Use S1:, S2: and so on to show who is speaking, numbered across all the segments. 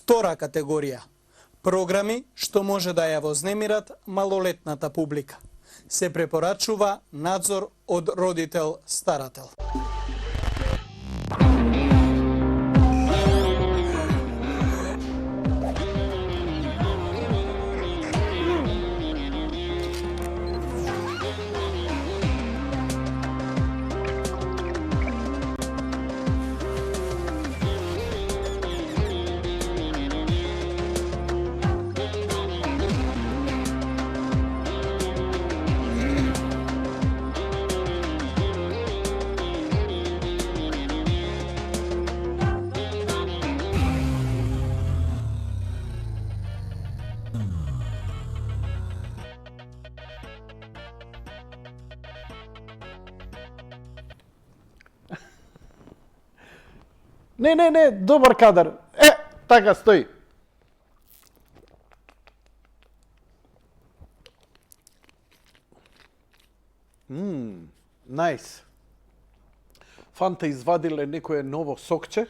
S1: Втора категорија – програми што може да ја вознемират малолетната публика. Се препорачува надзор од родител-старател.
S2: Не, добар кадар. Така стои. Најс. Фанта извадиле некое ново сокче.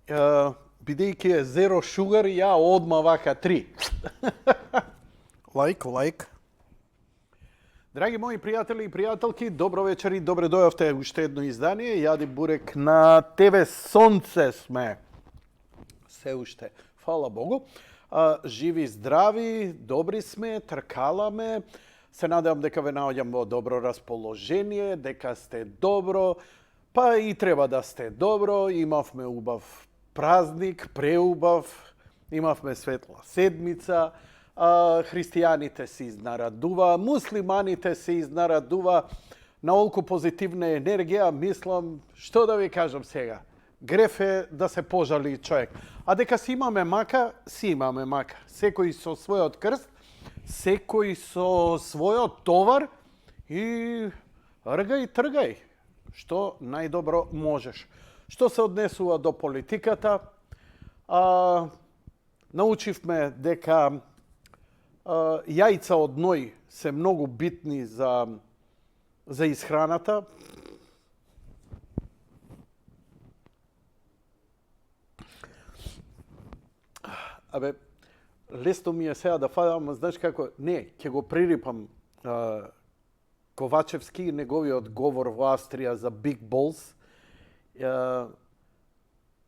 S2: Бидејќи е zero sugar, ја одма вака 3.
S3: Лайк.
S2: Драги мои пријатели и пријателки, добро вечер и добре дојавте уште едно издание. Јади Бурек на ТВ Сонце сме. Се уште, фала Богу. Живи, здрави, добри сме, тркаламе. Се надевам дека ве наоѓам во добро расположение, дека сте добро, па и треба да сте добро. Имавме убав празник, преубав, имавме светла седмица. Христијаните се изнарадува, муслиманите се изнарадува, наолку позитивна енергија, мислам, што да ви кажам сега, греф е да се пожали човек. А дека си имаме мака, си имаме мака. Секој со својот крст, секој со својот товар и тргај, што најдобро можеш. Што се однесува до политиката, научивме дека јајца од ној се многу битни за исхраната. Лесно ми е сега да фадам, знаеш како, не, ќе го пририпам Ковачевски и неговиот говор во Австрија за Big Balls.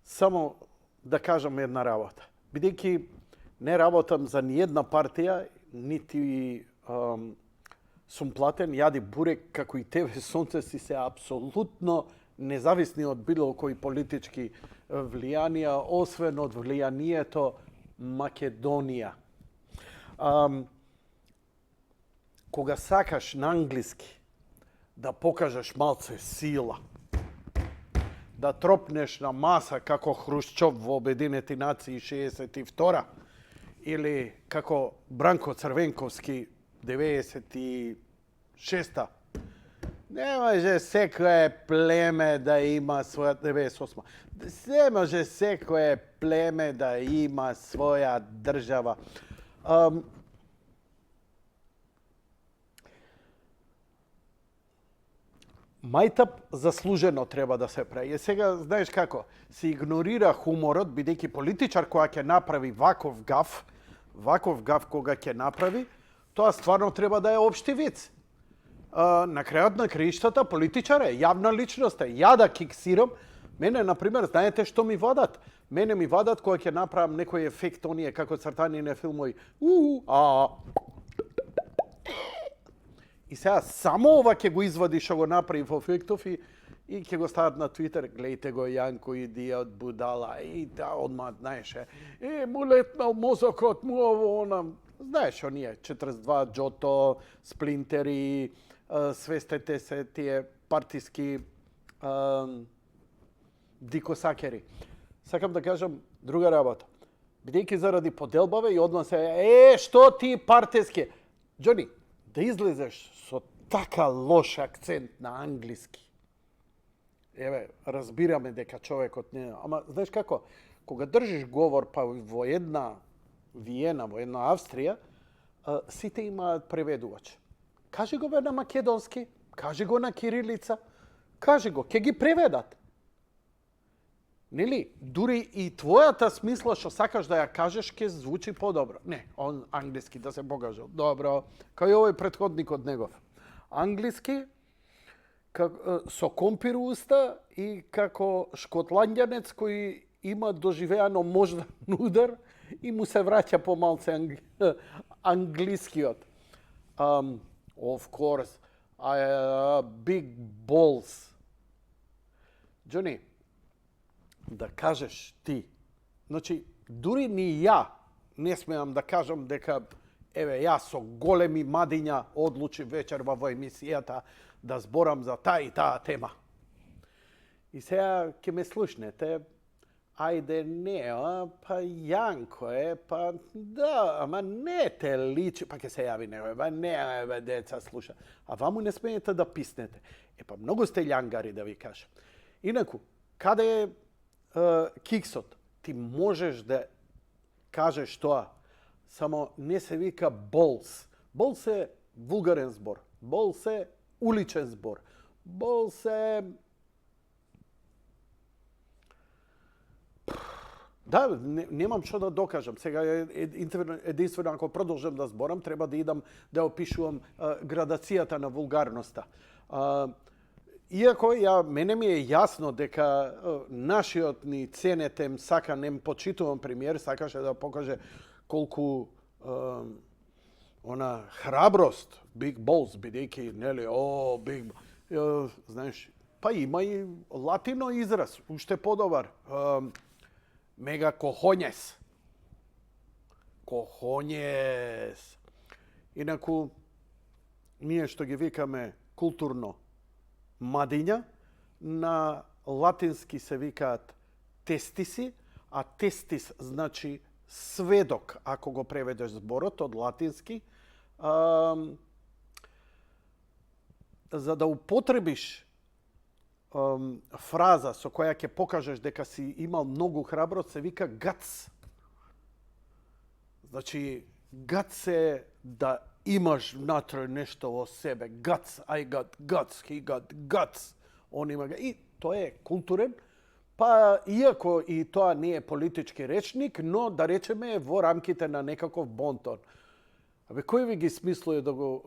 S2: Само да кажам една работа. Бидејќи не работам за ниједна партија, нити сум платен. Јади Бурек, како и ТВ Сонце, си се апсолутно независни од било кои политички влијанија, освен од влијанието Македонија. Кога сакаш на англиски да покажеш малце сила, да тропнеш на маса како Хрушчов во Обединети нации 62 или како Бранко Црвенковски 96-та. Не може секое племе да има своја 98. Не може секое племе да има своја држава. Мајтап заслужено треба да се прави. Сега, знаеш како, се игнорира хуморот, бидејќи политичар кога ќе направи ваков гаф кога ќе направи, тоа стварно треба да е општи виц. На крајот на краиштата политичар е, јавна личност е. Ја да киксирам, мене, например, знаете што ми вадат? Мене ми вадат кога ќе направам некој ефект, оние како цртани на филмови. И сега само ова ќе го извади што го направи во ефектов и ќе го стават на Твитер. Глејте го Јанко идиот будала. И да, одма, знаеш, му летнал мозокот, му ово, онам. Знаеш, оние 42, Джото, Сплинтери, свестете се тие партиски дикосакери. Сакам да кажам друга работа. Бидејќи заради поделбаве и одма се, што ти партиски? Џони, да излезеш со така лош акцент на англиски. Разбираме дека човекот не... Ама, знаеш како, кога држиш говор па во една Виена, во една Австрија, сите имаат преведувач. Кажи го бе на македонски, кажи го на кирилица, кажи го, ќе ги преведат. Нели? Дури и твојата смисла што сакаш да ја кажеш ќе звучи подобро. Не, он англиски да се покаже. Добро, кај овој претходник од негов. Англиски со компир уста и како шкотландјанец кој има доживеано мождан удар и му се враќа помалце англискиот. Of course, big balls. Джони, да кажеш ти. Значи, дури ни ја не смеам да кажам дека еве јас со големи мадиња одлучи вечерва во емисијата да зборам за таа и таа тема. И сега ќе ме слушнете, ајде не, па Јанко е, па да, ама не те личи, па ќе се јави некој, па не, бе, деца, слуша. А ваму не смеете да писнете. Па многу сте љангари, да ви кажам. Инаку, каде е киксот? Ти можеш да кажеш тоа, само не се вика болс. Болс е вулгарен збор. Болс е уличен збор. Болс е... Да, немам што да докажам. Сега единствено ако продолжам да зборам, треба да идам да опишувам градацијата на вулгарноста. Иако мене ми е јасно дека нашиот ни ценетем сака нем почитуван премиер сакаше да покаже колку она храброст, big balls, бидејќи, нели, big, знаеш, па има и латино израз, уште подобар. Мега кохонјес. Кохонјес. Инаку, ние што ги викаме културно мадиња, на латински се викаат тестиси, а тестис значи сведок, ако го преведеш зборот од латински. За да употребиш фраза со која ќе покажеш дека си имал многу храброст, се вика guts. Значи, guts е да имаш внатре нешто во себе. Guts, I got guts, he got guts. Он има... И тоа е културен, па иако и тоа не е политички речник, но да речеме во рамките на некаков бонтон. Абе, кој ви ги смислува да го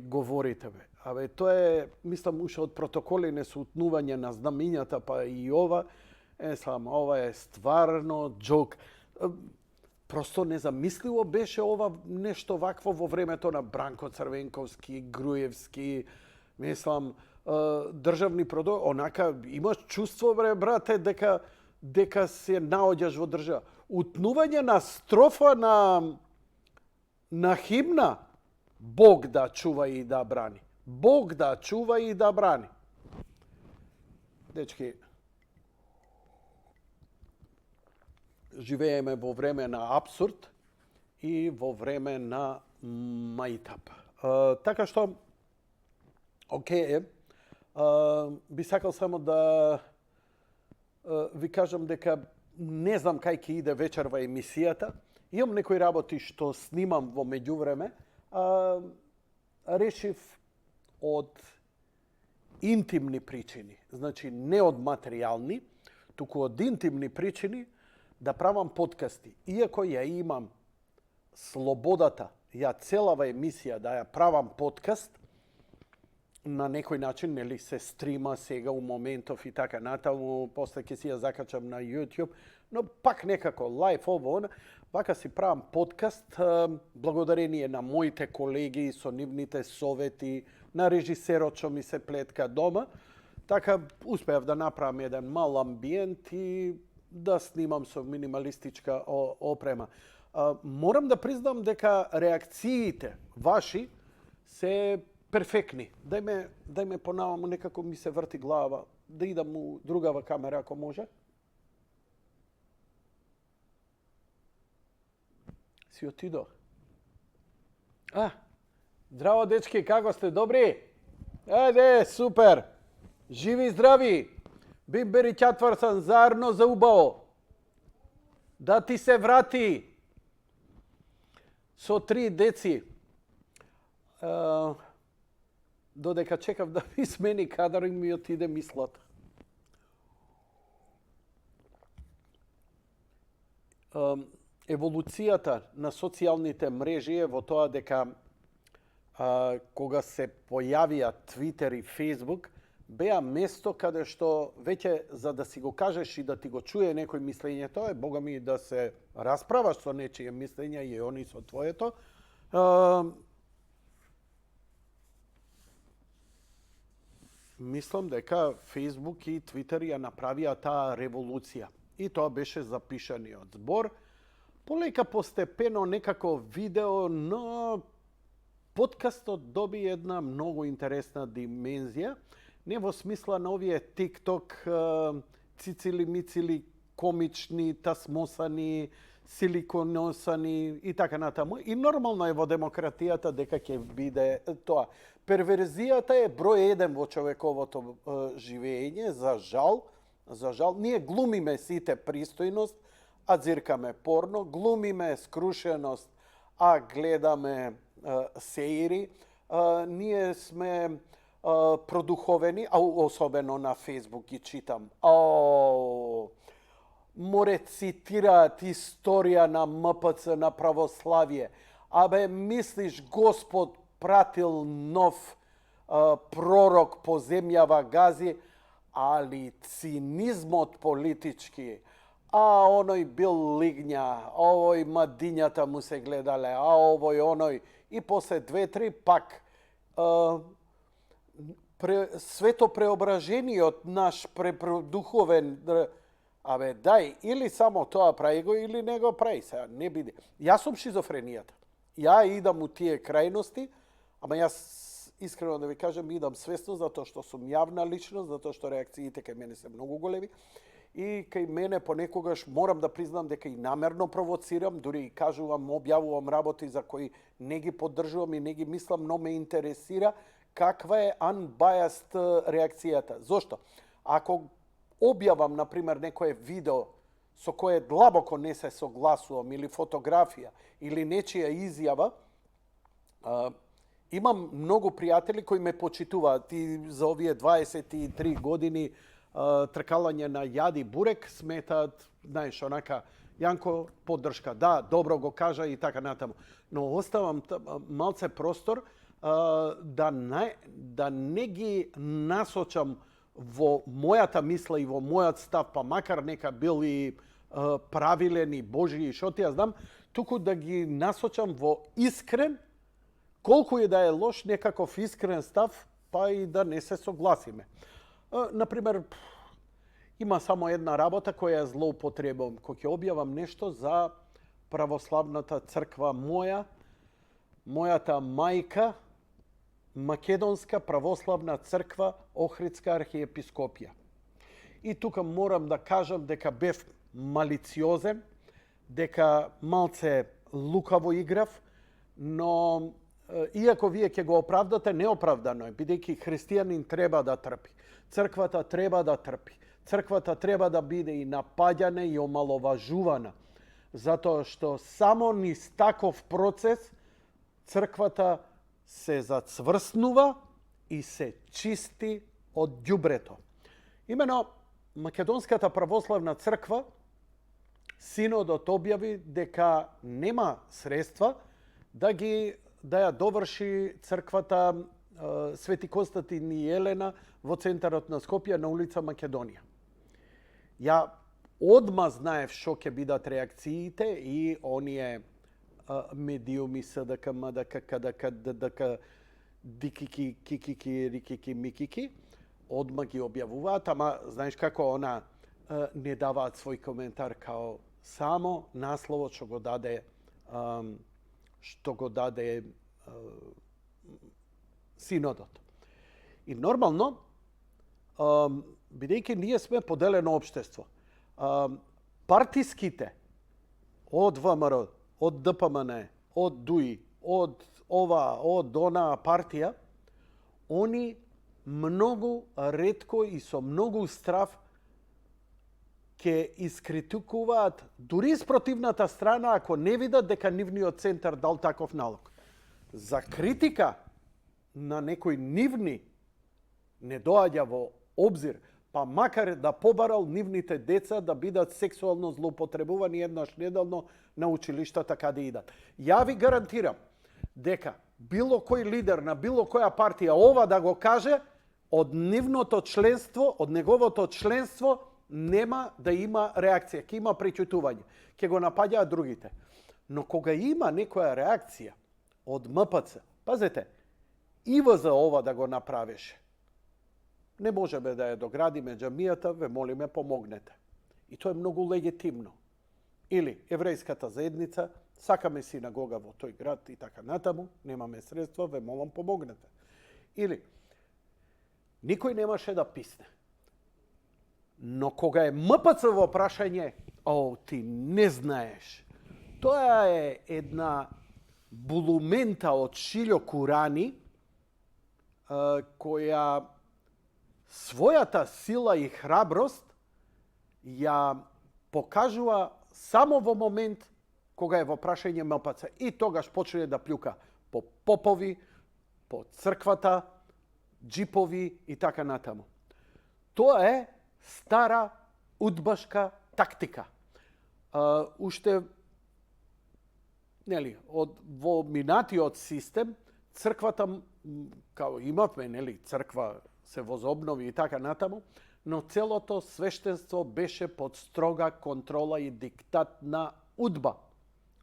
S2: говорите, бе? Абе, тоа е, мислам, уште од протоколи несуутнување на знамињата, па и ова. Ова е стварно джок. Просто незамисливо беше ова нешто вакво во времето на Бранко Црвенковски, Груевски, мислам, државни продо, онака имаш чувство, бре, брате, дека се наоѓаш во држава. Утнување на строфа на химна, Бог да чува и да брани. Бог да чува и да брани. Дечки, живееме во време на абсурд и во време на мајтап. Така што, окей, би сакал само да ви кажам дека не знам кај ќе иде вечерва емисијата. Имам некои работи што снимам во меѓувреме. Решив од интимни причини, значи не од материјални, туку од интимни причини, да правам подкасти. Иако ја имам слободата, целава емисија да ја правам подкаст, на некој начин, нели, се стрима сега у моментов и така натаму, после ќе си ја закачам на YouTube, но пак некако лайф ово, вака си правам подкаст, благодарение на моите колеги, со нивните совети, на режисерот што ми се плетка дома, така успеав да направам еден мал амбиент и да снимам со минималистичка опрема. Морам да признам дека реакциите ваши се перфектни. Дај ме понаваму, некако ми се врти глава, да идам у другава камера ако може. Си отидох. Здраво, дечки, како сте? Добри? Ајде, супер! Живи и здрави! Бимбери Ќатварсан, заедно за убаво! Да ти се врати! Со 3 деци. Додека чекав да ми смени кадар и ми отиде мислата. еволуцијата на социјалните мрежи е во тоа дека кога се појавија Твитер и Фејсбук, беа место каде што веќе за да си го кажеш и да ти го чуе некој мислењето е, бога ми, да се расправаш со нечие мислење и они со твоето. Мислам дека Фејсбук и Твитер ја направија таа револуција. И тоа беше запишаниот збор. Полека постепено некако видео, но подкастот доби една многу интересна димензија. Не во смисла на овие TikTok, цицили-мицили, комични, тасмосани, силиконосани и така натаму. И нормално е во демократијата дека ќе биде тоа. Перверзијата е број 1 во човековото живење, за жал. За жал, ние глумиме сите пристојност, а дзиркаме порно, глумиме скрушеност, а гледаме сеири. Ние сме продуховени, а особено на Фејсбук ги читам. Море цитираат историја на МПЦ, на православие. Абе, мислиш, Господ пратил нов пророк по земјава гази, али цинизмот политички, оној бил лигња, овој мадињата му се гледале, овој оној, и после 2-3 пак светопреображениот наш препродуховен, абе дај, или само тоа прави го, или не го прави, сега не биде. Јас сум шизофренијата. Ја идам у тие крајности, ама јас искрено да ви кажам, идам свесно затоа што сум јавна личност, затоа што реакциите кај мене се многу големи и кај мене понекогаш морам да признам дека и намерно провоцирам, дури и кажувам, објавувам работи за кои не ги поддржувам и не ги мислам, но ме интересира каква е unbiased реакцијата. Зошто? Ако објавам, например, некое видео со кое длабоко не се согласувам, или фотографија, или нечија изјава, имам многу пријатели кои ме почитуваат и за овие 23 години тркалање на јади бурек сметаат, знаеш, онака, Јанко, поддршка, да, добро го кажа и така натаму. Но оставам малце простор да не ги насочам во мојата мисла и во мојот став, па макар нека бил и правилен и Божи и шо ти ја знам, туку да ги насочам во искрен, колку и да е лош некаков искрен став, па и да не се согласиме. Например, има само една работа која ја злоупотребувам. Кога ќе објавам нешто за православната црква мојата мајка, Македонска православна црква, Охридска архиепископија. И тука морам да кажам дека бев малициозен, дека малце лукаво играв, но иако вие ќе го оправдате, неоправдано е, бидејќи христијанин треба да трпи. Црквата треба да трпи. Црквата треба да биде и напаѓана и омаловажувана, затоа што само низ таков процес црквата се зацврснува и се чисти од ѓубрето. Имено, Македонската православна црква, синодот објави дека нема средства да ја доврши црквата Свети Константин и Елена во центарот на Скопје на улица Македонија. Ја одма знаев шо ќе бидат реакциите и оние медиуми СДК, МДК, КДК, ДДК, дикики, кикики, рикики, микики, одма ги објавуваат, ама знаеш како она не даваат свој коментар као само насловот што го даде синодот. И нормално, бидејќи ние сме поделено општество, партиските од ВМРО, од ДПМН, од ДУИ, од онаа партија, они многу ретко и со многу страв ќе искритикуваат дури спротивната страна ако не видат дека нивниот центар дал таков налог. За критика на некои нивни не доаѓа во обзир, па макар да побарал нивните деца да бидат сексуално злоупотребувани еднаш неделно на училиштата каде идат. Ја ви гарантирам дека било кој лидер на било која партија ова да го каже, од нивното членство, од неговото членство нема да има реакција, ќе има преќутување, ќе го напаѓаат другите. Но кога има некоја реакција од МПЦ, пазете, ива за ова да го направеше. Не можеме да ја доградиме џамијата, ве молиме помогнете. И тоа е многу легитимно. Или еврејската заедница, сакаме синагога во тој град и така натаму, немаме средства, ве молам помогнете. Или никој немаше да писне. Но кога е МПЦ во прашање, ти не знаеш. Тоа е една булумента од Шилјо Курани, која својата сила и храброст ја покажува само во момент кога е во прашање МПЦ. И тогаш почне да плюка по попови, по црквата, джипови и така натаму. Тоа е стара удбашка тактика. Уште во минатиот систем црквата као имавме, црква се возобнови и така натаму, но целото свештенство беше под строга контрола и диктат на удба.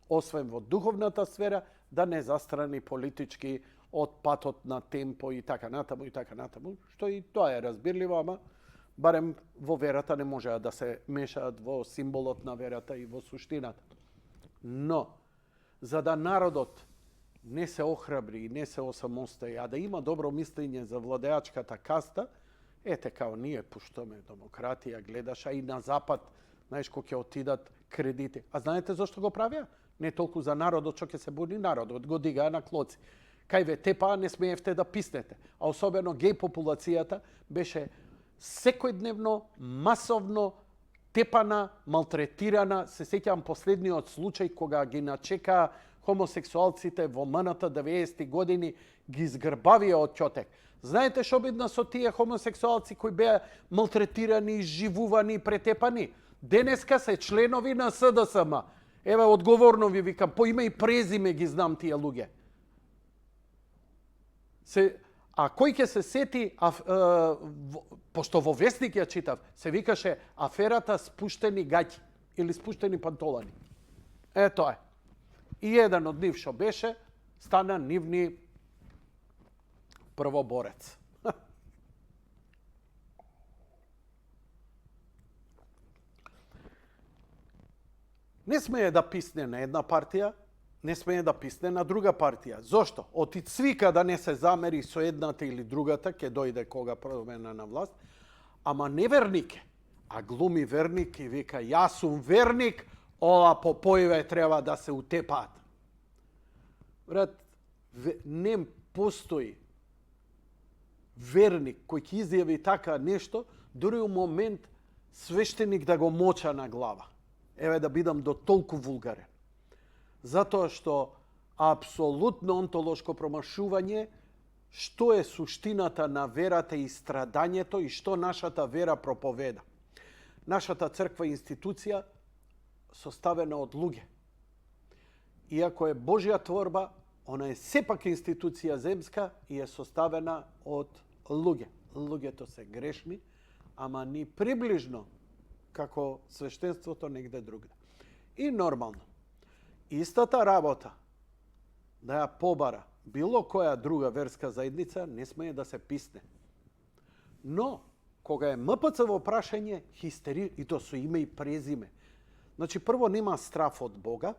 S2: Освен во духовната сфера, да не застрани политички од патот на темпо и така натаму, што и тоа е разбирливо, ама барем во верата не можеа да се мешаат во символот на верата и во суштината. Но, за да народот не се охрабри и не се осамостои, а да има добро мислење за владеачката каста, ете као ние пуштаме демократија, гледаш, а и на запад, знаеш, кој ќе отидат кредити. А знаете зашто го правија? Не толку за народот, што ќе се буни народот, го дигаа на клоци. Кај ве тепаа не смеевте да писнете. А особено геј популацијата беше секојдневно, масовно тепана, малтретирана. Се сеќавам последниот случај кога ги начекаа хомосексуалците во МНТ 90-ти години, ги згрбавија од ќотек. Знаете што бидна со тие хомосексуалци кои беа малтретирани, живувани, претепани? Денеска се членови на СДСМ. Еве, одговорно ви викам, по име и презиме ги знам тие луѓе. А кој ќе се сети, пошто во Весник ја читав, се викаше аферата спуштени гаќи или спуштени пантолани. Тоа е. И еден од нив што беше, стана нивни првоборец. Не смее да писне на една партија, не смее да писне на друга партија. Зошто? Оти цвика да не се замери со едната или другата, ќе дојде кога промена на власт, ама неверник е. А глуми верник и вика, јас сум верник, ова попоиве треба да се утепаат. Брат, не постои верник кој ќе изјави така нешто, дури у момент свештеник да го моча на глава. Еве да бидам до толку вулгарен. Затоа што апсолутно онтолошко промашување што е суштината на верата и страдањето и што нашата вера проповеда. Нашата црква е институција составена од луѓе. Иако е Божја творба, она е сепак институција земска и е составена од луѓе. Луѓето се грешни, ама ни приближно како свештенството негде другде. И нормално, истата работа да ја побара било која друга верска заедница не смее да се писне. Но, кога е МПЦ во прашање, хистери, и то со име и презиме. Значи, прво, нема страф од Бога.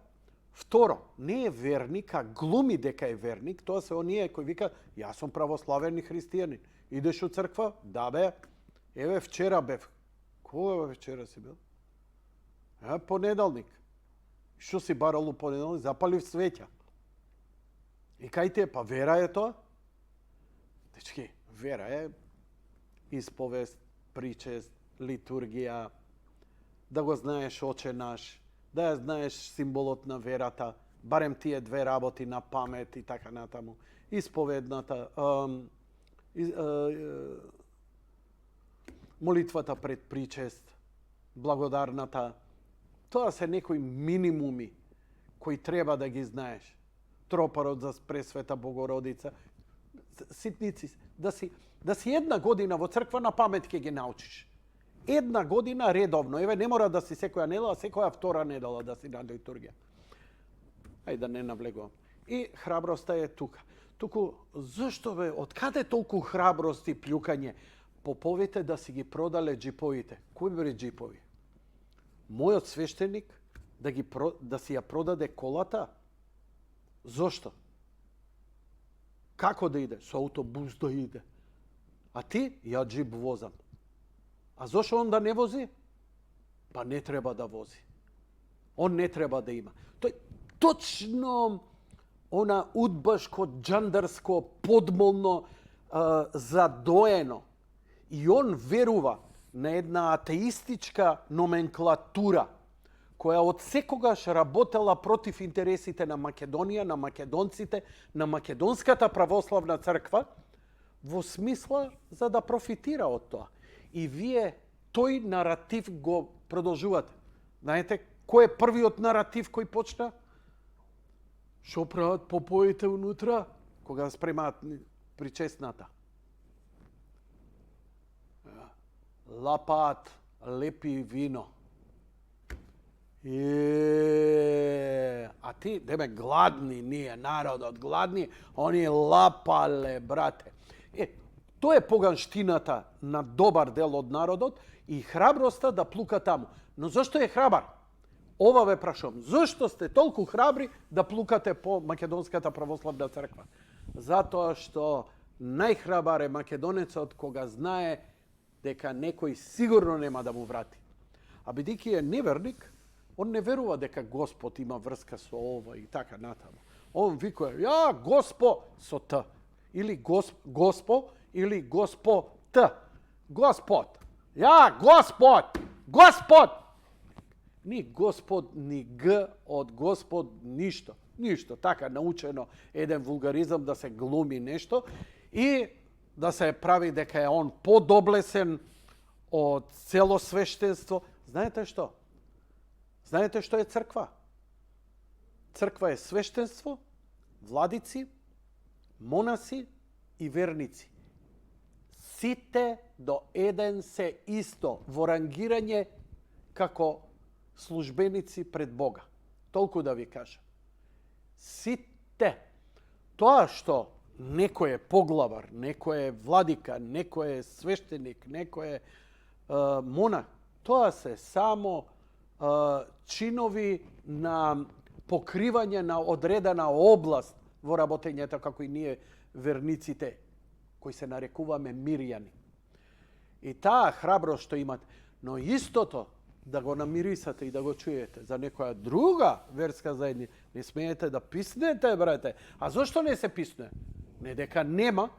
S2: Второ, не е верник, а глуми дека е верник. Тоа се оние кои вика, јас сум православен и христијанин. Идеш у црква? Да бе. Еве, вчера бев. Кога вчера си бил? Понеделник. Што си барал у понеделник? Запалив свеќа. И кај те, па вера е тоа? Дечки, вера е исповест, причест, литургија, да го знаеш Оче наш, да ја знаеш символот на верата, барем тие две работи на памет и така натаму. Исповедната, молитвата пред причест, благодарната. Тоа се некои минимуми кои треба да ги знаеш. Тропарот за Пресвета Богородица. Ситници. Да си една година во црква на памет ќе ги научиш. Една година редовно. Еве, не мора да си секоја недела, секоја втора недела да си на литургија. Ајде да не навлегувам. И храброста е тука. Туку, зашто бе, откаде толку храброст и плюкање? Поповите да си ги продале джиповите. Кои бе джипови? Мојот свештеник да си ја продаде колата? Зошто? Како да иде? Со автобус да иде. А ти, ја джип возам. А зошто он да не вози? Па не треба да вози. Он не треба да има. Тој точно она удбашко, джандарско, подмолно, задоено. И он верува на една атеистичка номенклатура, која од секогаш работела против интересите на Македонија, на македонците, на Македонската православна црква, во смисла за да профитира од тоа. И вие тој наратив го продолжувате. Знаете кој е првиот наратив кој почна? Што прават поповите унутра кога спремаат причесната? Лапаат лепи вино. А ти, деме, гладни ние, народот, гладни, они лапале, брате. Тоа е поганштината на добар дел од народот и храброста да плука таму. Но зашто е храбар? Ова ве прашувам. Зашто сте толку храбри да плукате по Македонската православна црква? Затоа што најхрабар е македонецот кога знае дека некој сигурно нема да му врати. А бидејќи е неверник, он не верува дека Господ има врска со ова и така натаму. Он викува, ја Госпо со Т. Или Госпо, или Госпо Т. Господ. Ја Господ. Господ. Ни Господ, ни Г од Господ, ништо. Ништо. Така научено еден вулгаризам да се глуми нешто и да се прави дека е он подоблесен од цело свештенство. Знаете што? Знаете што е црква? Црква е свештенство, владици, монаси и верници. Сите до еден се исто во рангирање како службеници пред Бога. Толку да ви кажам. Сите. Тоа што некој е поглавар, некој е владика, некој е свештеник, некој е монах, тоа се само чинови на покривање на одредена област во работењето, како и ние верниците, кои се нарекуваме мирјани. И таа храброст што имате, но истото да го намирисате и да го чуете за некоја друга верска заедница, не смеете да писнете, брате. А зошто не се писнува? Не дека нема.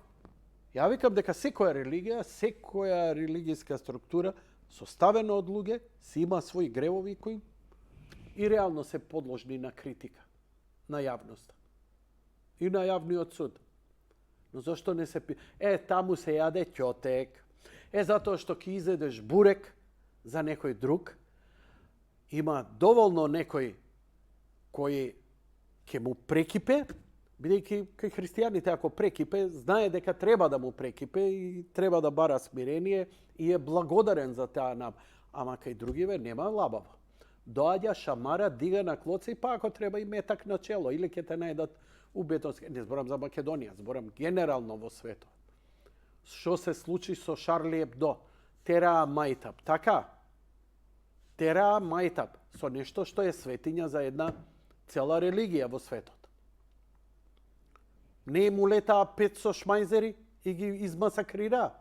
S2: Ја викам дека секоја религија, секоја религијска структура составена од луѓе, си има своји гревови кои и реално се подложни на критика, на јавноста и на јавниот суд. Но зашто не се таму се јаде ќотек. Затоа што ќе изедеш бурек за некој друг, има доволно некој кој ќе му прекипе, бидејќи кај христијаните ако прекипе, знае дека треба да му прекипе и треба да бара смирение и е благодарен за таа нам. Ама кај другиве нема лабаво. Доаѓа, шамара, дига на клоца и па ако треба и метак на чело или ќе те најдат у бетонски. Не зборам за Македонија, зборам генерално во светот. Што се случи со Шарли Ебдо? Тераа мајтап, така? Тераа мајтап со нешто што е светиња за една цела религија во светот. Не му летаа 500 шмајзери и ги измасакрираа.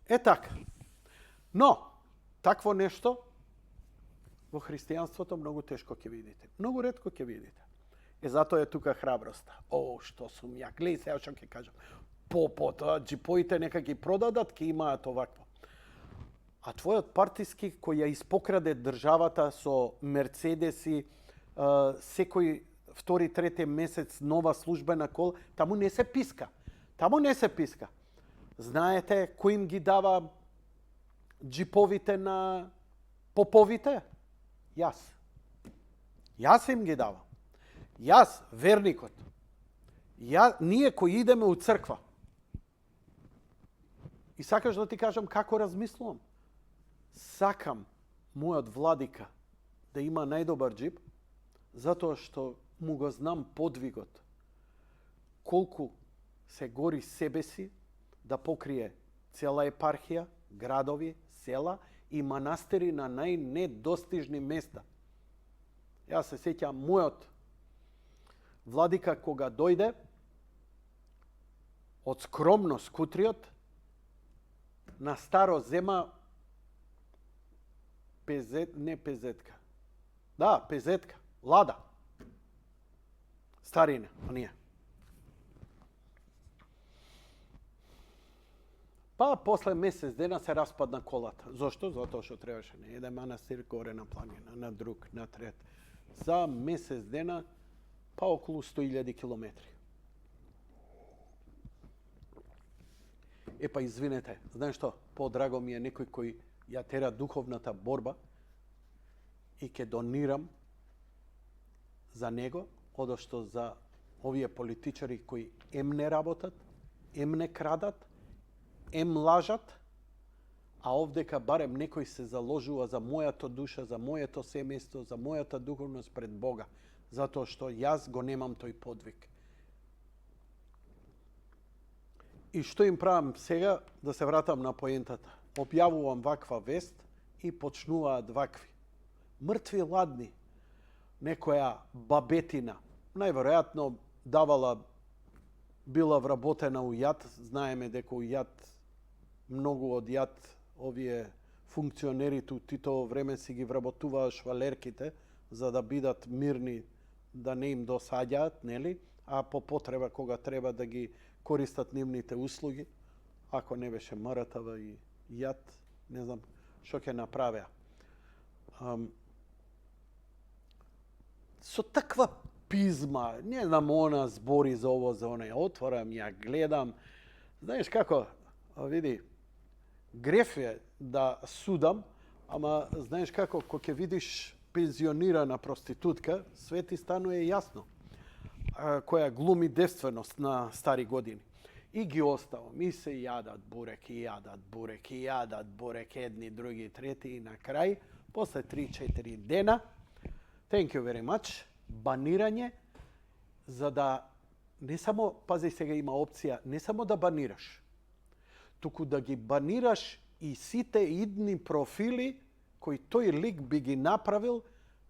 S2: Така. Но, такво нешто во христијанството многу тешко ќе видите. Многу ретко ќе видите. Затоа е тука храброста. Што сум ја. Глеј сега што ќе кажам. Потоа джипоите нека ги продадат, ќе имаат овакво. А твојот партиски кој ја испокраде државата со мерцедеси, секој втори, трети месец нова службена кола, таму не се писка. Таму не се писка. Знаете кој им ги дава джиповите на поповите? Јас. Јас им ги давам. Јас, верникот. Ние кои идеме у црква. И сакаш да ти кажам како размислувам? Сакам мојот владика да има најдобар джип, затоа што му го знам подвигот. Колку се гори себе си да покрие цела епархија, градови, села и манастири на најнедостижни места. Јас се сеќам мојот владика кога дојде од скромност кутриот на Старо зема пезетка. Да, пезетка, лада. Старина, а ние. Па после месец дена се распадна колата. Зошто? Затоа што требаше на еден манастир горе на планина, на друг, на трет. За месец дена па околу 100.000 километри. Епа, извинете, знаеш што? Подраго ми е некој кој ја тера духовната борба и ќе донирам за него, одошто за овие политичари кои ем не работат, ем не крадат, ем лажат, а овдека барем некој се заложува за мојата душа, за моето семејство, за мојата духовност пред Бога, затоа што јас го немам тој подвиг. И што им правам сега, да се вратам на поентата. Објавувам ваква вест и почнуваат вакви. Мртви ладни. Некоја бабетина, најверојатно била вработена у јад, знаеме дека у јад, многу од јад, овие функционерите у Титово време си ги вработуваа швалерките, за да бидат мирни, да не им досаѓаат, нели? А по потреба, кога треба да ги користат нивните услуги, ако не беше МРТВ и јад, не знам што ќе направеа. Со таква пизма, не знам, она збори за ово, за она, ја отворам, ја гледам. Знаеш како, види, греф е да судам, ама знаеш како, кога ќе видиш пензионирана проститутка, све ти станува јасно, која глуми девственост на стари години. И ги оставам, и се јадат бурек, и јадат бурек, и јадат бурек, едни, други, трети, и на крај, после 3-4 дена, thank you very much, банирање, за да не само, пази сега има опција, не само да банираш, туку да ги банираш и сите идни профили кои тој лик би ги направил,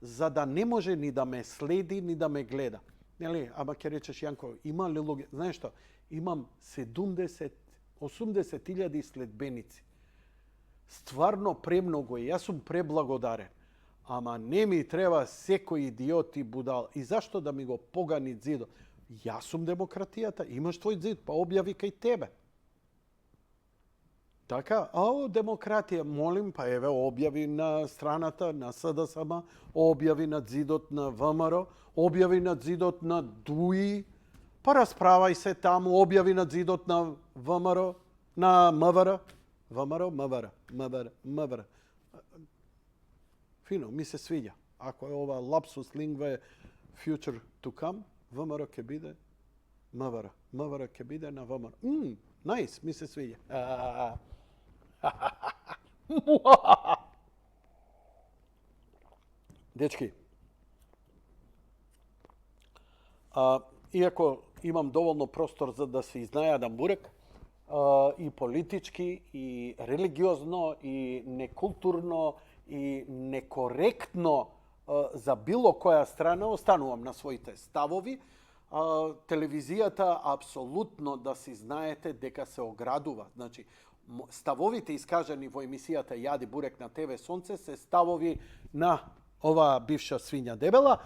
S2: за да не може ни да ме следи, ни да ме гледа. Нели, ама ќе речеш, Јанко, има ли луѓе? Знаеш што? Имам 70-80 следбеници. Стварно премногу е. Јас сум преблагодарен. Ама не ми треба секој идиот и будал. И зашто да ми го погани зидот? Јас сум демократијата, имаш твој зид, па објави кај тебе. Така, демократија, молим, па еве, објави на страната, на СДСМ, објави на зидот на ВМРО, објави на зидот на ДУИ, па расправај се таму, објави на зидот на ВМРО, на МВР. МВР. Фино, ми се свиѓа. Ако е ова лапсус лингва future to come, ВМРО ќе биде МВР. МВР ќе биде на ВМРО. Најс, ми се свиѓа. Дечки, иако имам доволно простор за да се изнајадам бурек, и политички, и религиозно, и некултурно, и некоректно за било која страна, останувам на своите ставови. Телевизијата апсолутно да си знаете дека се оградува. Значи, ставовите искажани во емисијата Јади бурек на ТВ Сонце се ставови на оваа бивша свиња дебела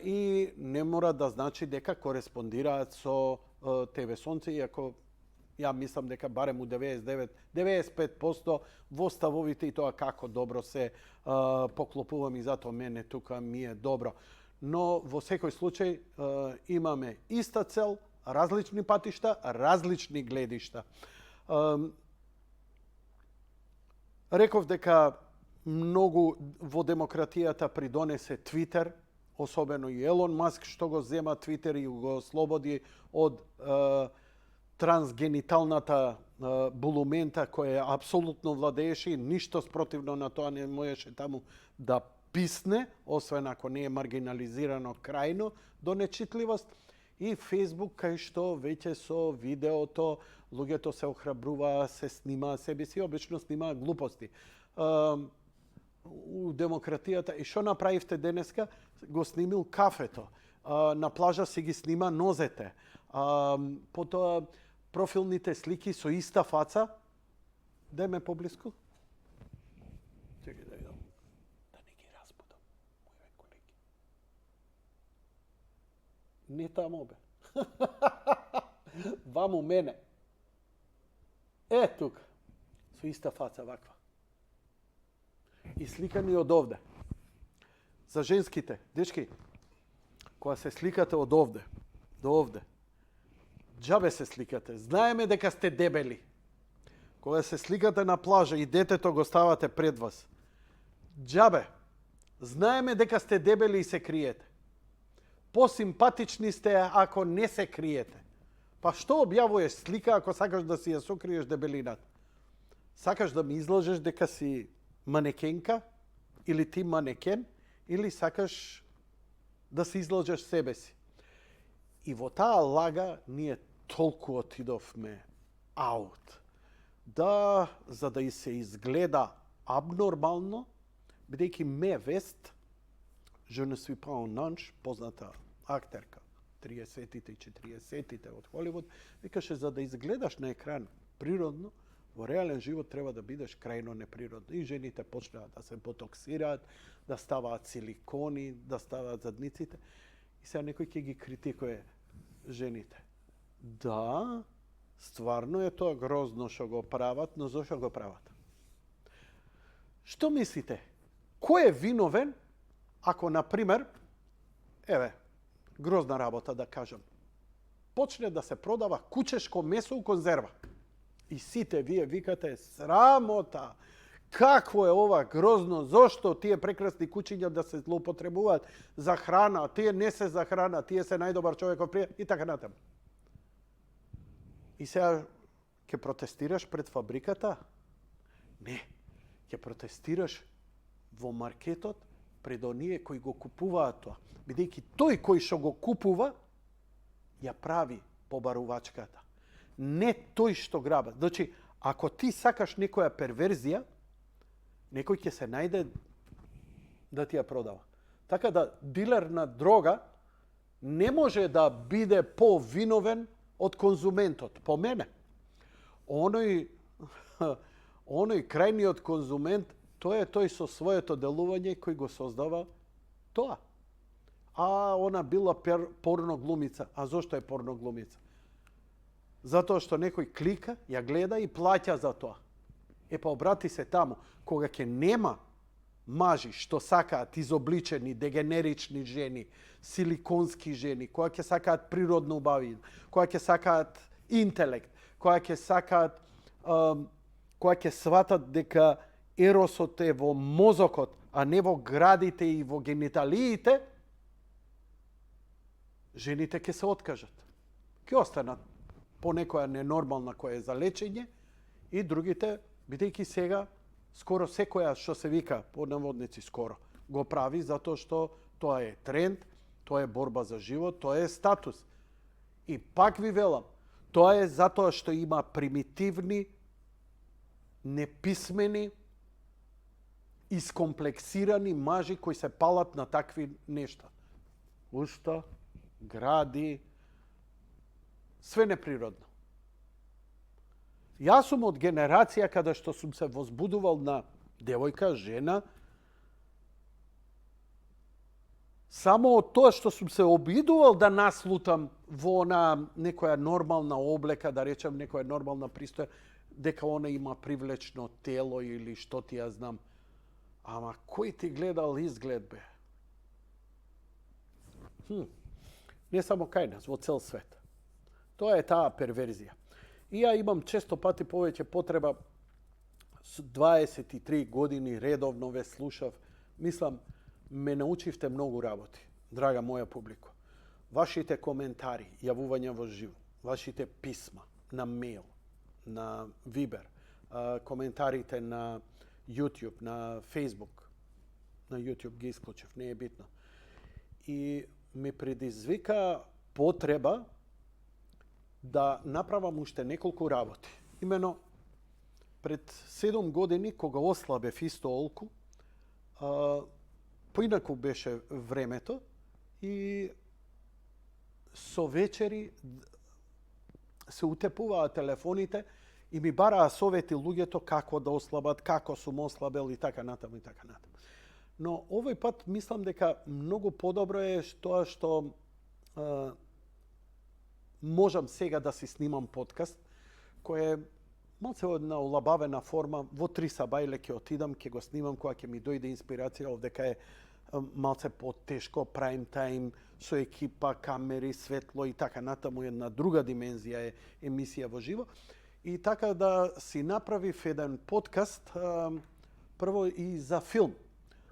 S2: и не мора да значи дека кореспондираат со ТВ Сонце, иако ја мислам дека барем у 99-95% во ставовите и тоа како добро се поклопувам и затоа мене тука ми е добро. Но во секој случај имаме иста цел, различни патишта, различни гледишта. Реков дека многу во демократијата придонесе Твитер, особено и Елон Маск, што го зема Твитер и го слободи од трансгениталната булумента која апсолутно владееше и ништо спротивно на тоа не можеше таму да писне, освен ако не е маргинализирано крајно до нечитливост. И Фейсбук, кај што веќе со видеото луѓето се охрабруваа, се снимаа себе си, обично снимаа глупости. У демократијата, и што направивте денеска? Го снимил кафето. На плажа си ги снима нозете. Потоа профилните слики со иста фаца. Дај ме поблиску. Чекај да видам. Да не ги разбудам, мои колеги. Не тамо бе. Ваму мене. Тука. Со иста фаца ваква. И сликани од овде. За женските, дечки, кога се сликате од овде до овде, џабе се сликате. Знаеме дека сте дебели. Кога се сликате на плажа и детето го ставате пред вас, џабе. Знаеме дека сте дебели и се криете. Посимпатични сте ако не се криете. Па што објавуваш слика ако сакаш да си ја сокриеш дебелината? Сакаш да ми излажеш дека си манекенка или ти манекен, или сакаш да се излажеш себе си. И во таа лага ние толку отидовме аут. Да, за да и се изгледа абнормално, бидејќи Ме Вест, Je ne suis pas un ange, позната актерка, 30-тите и 40-тите од Холивуд, викаше за да изгледаш на екран природно, во реален живот треба да бидеш крајно неприродно. И жените почнаа да се ботоксираат, да ставаат силикони, да ставаат задниците. И сега некој ќе ги критикуе жените. Да, стварно е тоа грозно што го прават, но зошто го прават? Што мислите? Кој е виновен ако, например, грозна работа да кажам, почне да се продава кучешко месо у конзерва. И сите вие викате, срамота, какво е ова грозно, зошто тие прекрасни кучиња да се злоупотребуваат за храна, тие не се за храна, тие се најдобар човеков пријател и така натаму. И сега ќе протестираш пред фабриката? Не, ќе протестираш во маркетот пред оние кои го купуваат тоа. Бидејќи тој кој што го купува, ја прави побарувачката. Не тој што граба. Значи, ако ти сакаш некоја перверзија, некој ќе се најде да ти ја продава. Така да, дилер на дрога не може да биде повиновен од конзументот. По мене. Оној крајниот конзумент, тој е тој со своето делување кој го создава тоа. А она била порно глумица. А зошто е порно глумица? Затоа што некој клика, ја гледа и плаќа за тоа. Па обрати се таму, кога ќе нема мажи што сакаат изобличени, дегенерични жени, силиконски жени, кога ќе сакаат природно убавина, кога ќе сакаат интелект, кога ќе сакаат, кога ќе сватат дека еросот е во мозокот, а не во градите и во гениталиите, жените ќе се откажат. Ќе останат по некоја ненормална која е за лечење и другите, бидејќи сега скоро секоја што се вика, по наводници скоро, го прави затоа што тоа е тренд, тоа е борба за живот, тоа е статус. И пак ви велам, тоа е затоа што има примитивни, неписмени, искомплексирани мажи кои се палат на такви нешта. Уста, гради, све неприродно. Јас сум од генерација када што сум се возбудувал на девојка, жена, само од тоа што сум се обидувал да наслутам во она некоја нормална облека, да речем некоја нормална пристоја, дека она има привлечно тело или што ти ја знам. Ама кој ти гледал изглед, бе? Не само кај нас, во цел свет. Тоа е таа перверзија. И ја имам често пати повеќе потреба 23 години редовно ве слушав. Мислам, ме научивте многу работи, драга моја публико. Вашите коментари, јавувања во живо, вашите писма на мейл, на Viber, коментарите на YouTube, на Facebook. На YouTube ги исклучив, не е битно. И ме предизвика потреба да направам уште неколку работи. Имено, пред 7 години, кога ослабев исто олку, поинаку беше времето и со вечери се утепуваа телефоните и ми бараа совети луѓето како да ослабат, како сум ослабел и така натаму и така натаму. Но овој пат мислам дека многу подобро е тоа што можам сега да си снимам подкаст, кој е малце една олабавена форма. Во 3 сабајле ќе отидам, ќе го снимам кога ќе ми дојде инспирација. Овдека е малце потешко, прайм тајм, со екипа, камери, светло и така натаму, една друга димензија е емисија во живо. И така да си направив еден подкаст, прво и за филм.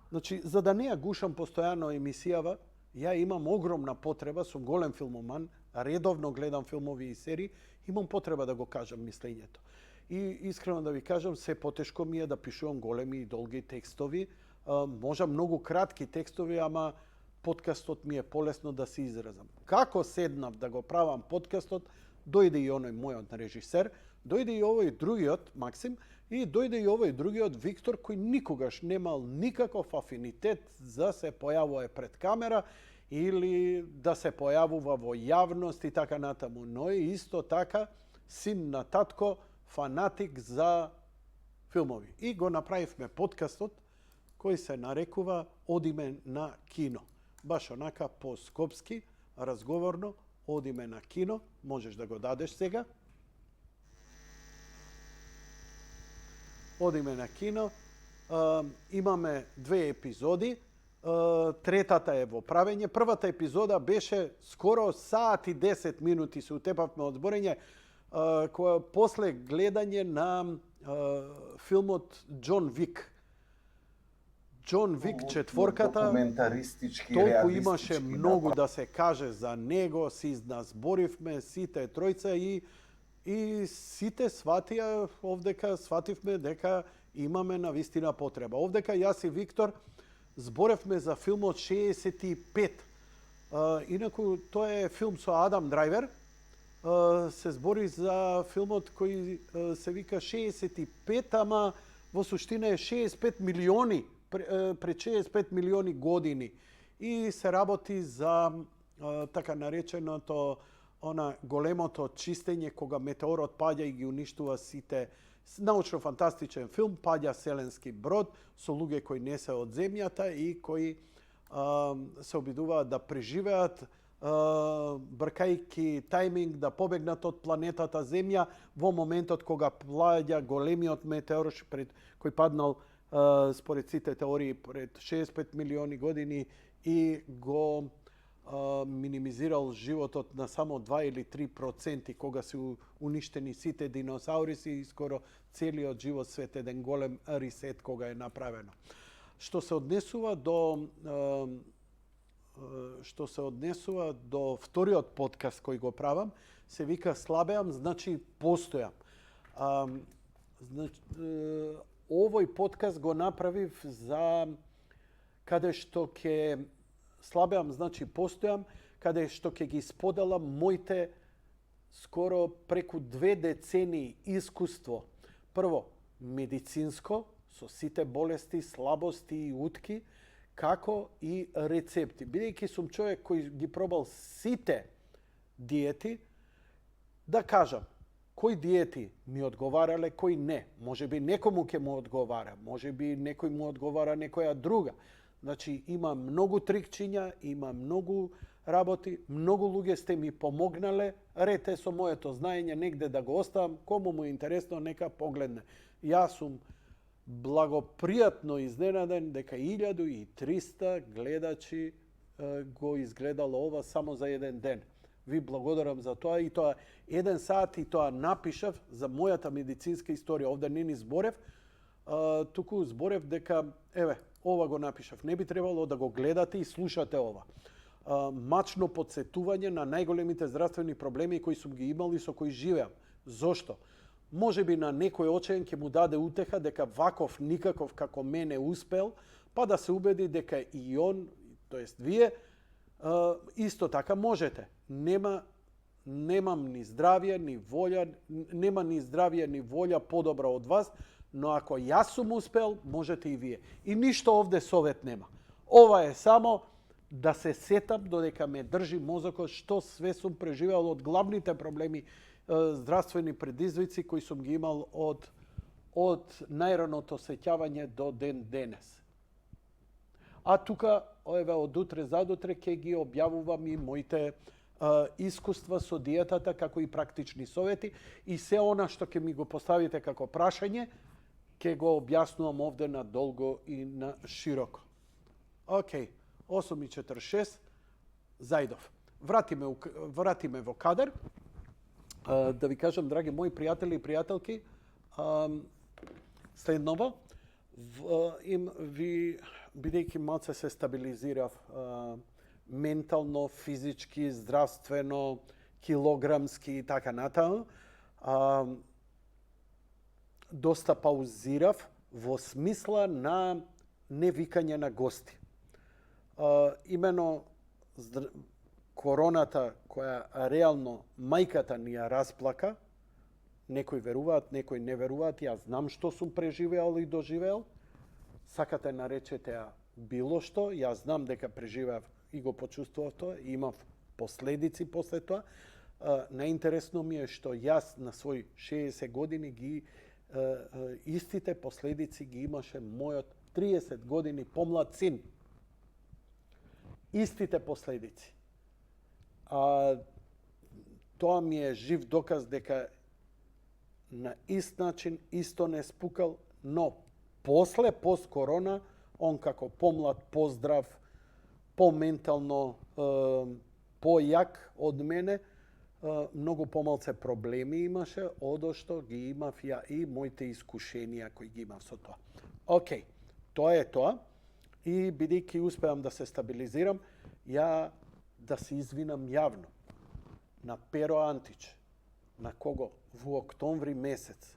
S2: Значи, за да не ја гушам постојано емисијава, ја имам огромна потреба, сум голем филмоман, редовно гледам филмови и серии, имам потреба да го кажам мислењето. И искрено да ви кажам, се потешко ми е да пишувам големи и долги текстови. Можам многу кратки текстови, ама подкастот ми е полесно да се изразам. Како седнав да го правам подкастот, дојде и оној мојот режисер, дојде и овој другиот, Максим, и дојде и овој другиот, Виктор, кој никогаш немал никаков афинитет за се појавува пред камера или да се појавува во јавност и така натаму. Но и исто така син на татко, фанатик за филмови. И го направивме подкастот кој се нарекува Одиме на кино. Баш онака по-скопски, разговорно, Одиме на кино. Можеш да го дадеш сега. Одиме на кино. Имаме 2 епизоди. Третата е во правење. Првата епизода беше скоро сат и 10 минути се утепавме од зборење, која после гледање на филмот Џон Вик. Џон Вик четворката,
S3: документаристички,
S2: толку имаше
S3: реалистички
S2: многу да се каже за него, си зборивме сите тројца и сите сватија овдека, свативме дека имаме навистина потреба. Овдека јас и Виктор зборевме за филмот 65. Инаку тоа е филм со Адам Драйвер. Се збори за филмот кој се вика 65, ама во суштина е 65 милиони, пред 65 милиони години. И се работи за така нареченото големото чистење кога метеорот паѓа и ги уништува сите. Научно-фантастичен филм, паѓа селенски брод со луѓе кои не се од земјата и кои се обидуваат да преживеат бркајки тајминг да побегнат од планетата Земја во моментот кога паѓа големиот метеор кој паднал според сите теории пред 65 милиони години и го минимизирал животот на само 2 или 3% кога се уништени сите диносауриси и скоро целиот живот свет еден голем ресет кога е направено. Што се однесува до вториот подкаст кој го правам, се вика Слабеам, значи постојам. Овој подкаст го направив за каде што ќе слабеам, значи постојам, каде што ќе ги споделам моите скоро преку 2 децении искуство. Прво, медицинско, со сите болести, слабости и утки, како и рецепти. Бидејќи сум човек кој ги пробал сите диети, да кажам, кои диети ми одговарале, кои не. Може би некому ќе му одговара, може би некој му одговара некоја друга. Значи, има многу трикчиња, има многу работи, многу луѓе сте ми помогнале, рете со моето знаење негде да го оставам, кому му е интересно, нека погледне. Јас сум благопријатно изненаден дека 1300 гледачи го изгледало ова само за еден ден. Ви благодарам за тоа и тоа 1 сат и тоа напишав за мојата медицинска историја. Овде не ни зборев, туку зборев дека, еве, ова го напишав. Не би требало да го гледате и слушате ова. Мачно подсетување на најголемите здравствени проблеми кои сум ги имал и со кои живеам. Зошто? Може би на некој очен ќе му даде утеха дека ваков никаков како мене успел, па да се убеди дека и он, тоест вие, исто така можете. Немам ни здравје, ни волја, нема ни здравје, ни волја подобра од вас, но ако јас сум успел, можете и вие. И ништо овде совет нема. Ова е само да се сетам додека ме држи мозокот што све сум преживеал од главните проблеми, здравствени предизвици кои сум ги имал од најраното сеќавање до ден денес. А тука, еве, од утре задутре ќе ги објавувам и моите искуства со диетата, како и практични совети, и се она што ќе ми го поставите како прашање, ќе го објаснувам овде на долго и на широко. Океј, 8:46, зајдов. Вратиме во кадар. Да ви кажам, драги мои пријатели и пријателки, следново, бидејќи малце се стабилизирав ментално, физички, здравствено, килограмски и така натаму, доста паузирав во смисла на невикање на гости. Имено короната, која реално мајката ни ја расплака, некои веруваат, некои не веруваат, јас знам што сум преживеал и доживеал, сакате наречете ја било што, јас знам дека преживеав и го почувствував тоа, и имав последици после тоа. Најинтересно ми е што јас на свој 60 години истите последици ги имаше мојот 30 години помлад син. Истите последици. Тоа ми е жив доказ дека на ист начин исто не спукал, но после, пост корона, он како помлад, поздрав, поментално појак од мене, многу помалце проблеми имаше, одошто ги имав ја и моите искушенија кои ги имав со тоа. Океј, тоа е тоа. И бидејќи успеам да се стабилизирам, ја да се извинам јавно на Перо Антич, на кого во октомври месец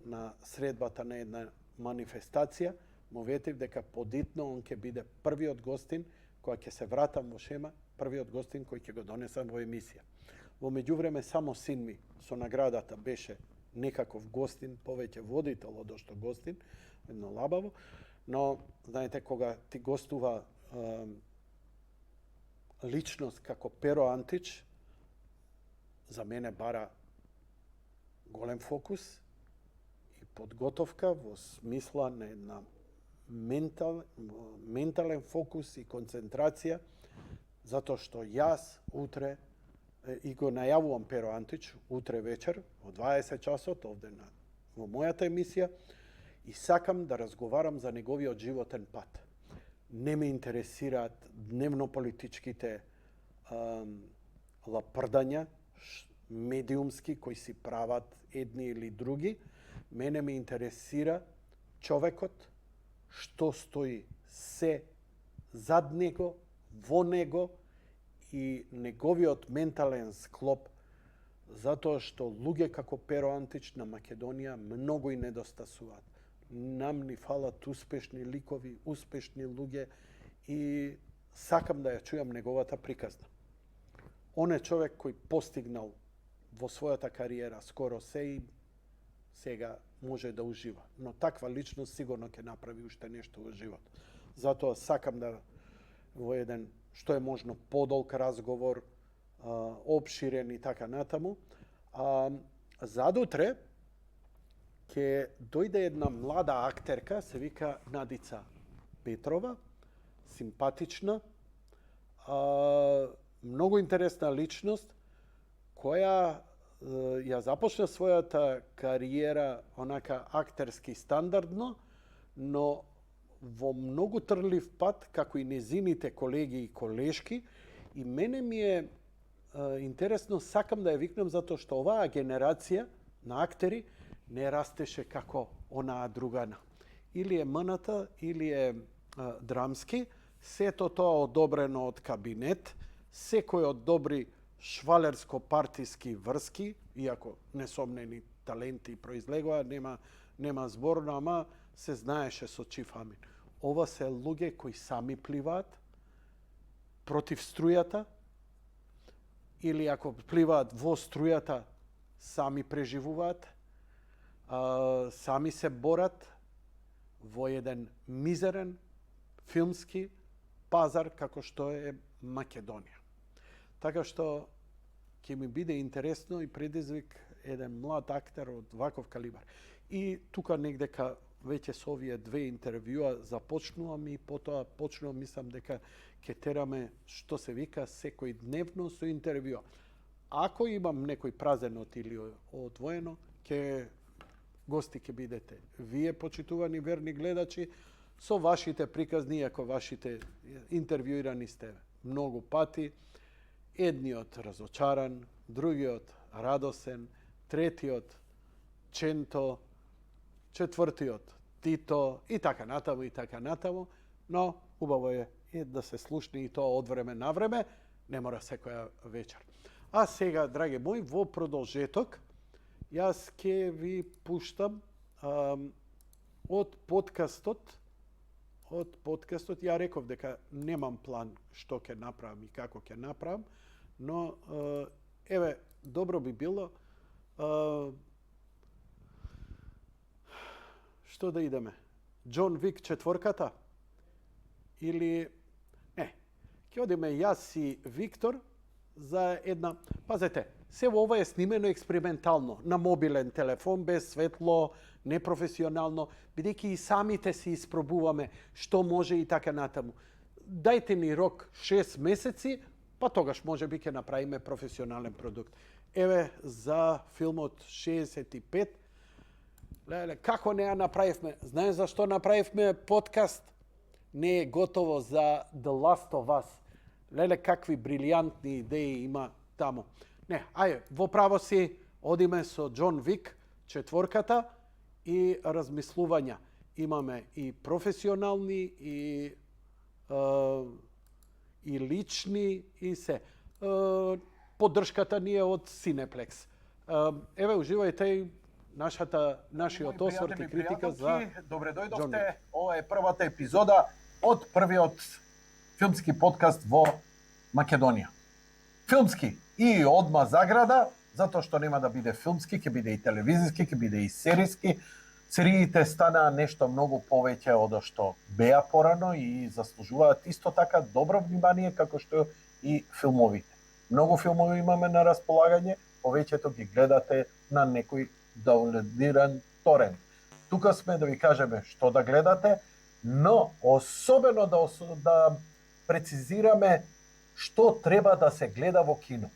S2: на средбата на една манифестација, му ветив дека подитно он ќе биде првиот гостин која ќе се вратам во шема, првиот гостин кој ќе го донесам во емисија. Во меѓувреме само син ми со наградата беше некаков гостин, повеќе водител одошто гостин, едно лабаво, но знаете кога ти гостува личност како Перо Антич, за мене бара голем фокус и подготовка во смисла на една ментален фокус и концентрација, затоа што јас утре, и го најавувам Перо Антич, утре вечер, во 20 часот, овде во мојата емисија, и сакам да разговарам за неговиот животен пат. Не ме интересираат дневно-политичките лапрдања, медиумски, кои си прават едни или други. Мене ме интересира човекот, што стои се зад него, во него и неговиот ментален склоп, затоа што луѓе како Перо Антич на Македонија многу и недостасуваат. Нам ни фалат успешни ликови, успешни луѓе и сакам да ја чујам неговата приказна. Он е човек кој постигнал во својата кариера скоро се и сега може да ужива. Но таква личност сигурно ќе направи уште нешто во живот. Затоа сакам да во еден што е можно подолг разговор, обширен и така натаму. Задутре ќе дојде една млада актерка, се вика Надица Петрова, симпатична, многу интересна личност, која ја започна својата кариера онака актерски стандардно, но во многу трлив пат, како и незините колеги и колешки, и мене ми е интересно, сакам да ја викнам, затоа што оваа генерација на актери не растеше како онаа другана. или е МНТ, или е драмски, сето тоа одобрено од кабинет, секој од добри швалерско-партиски врски, иако несомнени таленти произлегува, нема зборно, ама се знаеше со Чиф Амин. Ова се луѓе кои сами пливаат против струјата, или ако пливаат во струјата, сами преживуваат, сами се борат во еден мизерен филмски пазар како што е Македонија. Така што ќе ми биде интересно и предизвик еден млад актер од ваков калибар. И тука негдека веќе со овие две интервјуа започнувам и потоа почнувам, мислам дека ќе тераме, што се вика, секој дневно со интервјуа. Ако имам некој празенот или одвоено, гости ќе бидете вие, почитувани верни гледачи, со вашите приказни, ако вашите интервјуирани сте многу пати, едниот разочаран, другиот радосен, третиот Ченто, четвртиот Тито и така натаму, но убаво е да се слушне и тоа од време на време, не мора секоја вечер. А сега, драги мои, во продолжеток, јас ќе ви пуштам од подкастот. Ја реков дека немам план што ќе направам и како ќе направам, но еве, добро би било што да идеме? Џон Вик четворката? Или не, ќе одиме јас и Виктор за една, пазете, се ова е снимено експериментално, на мобилен телефон, без светло, непрофесионално, бидејќи и самите си испробуваме што може и така натаму. Дајте ни рок 6 месеци, па тогаш може би ќе направиме професионален продукт. Еве за филмот 65, леле, како не ја направивме? Знаеш зашто направивме подкаст? Не е готово за The Last of Us. Леле, какви брилијантни идеи има таму. Не, ајде, во право си одиме со Џон Вик четворката и размислувања. Имаме и професионални, и лични, и се. Поддршката ни е од Синеплекс. Еве, уживајте и нашиот осврт и критика за
S3: добре дојдовте. Ова е првата епизода од првиот филмски подкаст во Македонија. Филмски и одма заграда, затоа што нема да биде филмски, ќе биде и телевизиски, ќе биде и сериски. Сериите станаа нешто многу повеќе од што беа порано и заслужуваат исто така добро внимание како што и филмовите. Многу филмови имаме на располагање, повеќето ги гледате на некој даунлодиран торент. Тука сме да ви кажеме што да гледате, но особено да прецизираме што треба да се гледа во кино.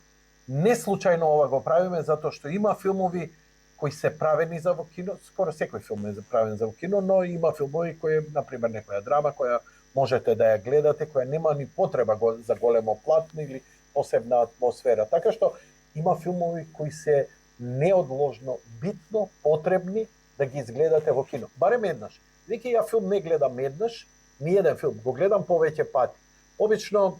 S3: Не случајно ова го правиме, затоа што има филмови кои се правени за во кино, скоро секој филм е правен за во кино, но има филмови кои, например, некоја драма која можете да ја гледате, која нема ни потреба за големо платно или посебна атмосфера. Така што има филмови кои се неодложно битно потребни да ги изгледате во кино. Барем еднаш. Веќе ја филм не гледам еднаш, ни еден филм, го гледам повеќе пати. Обично,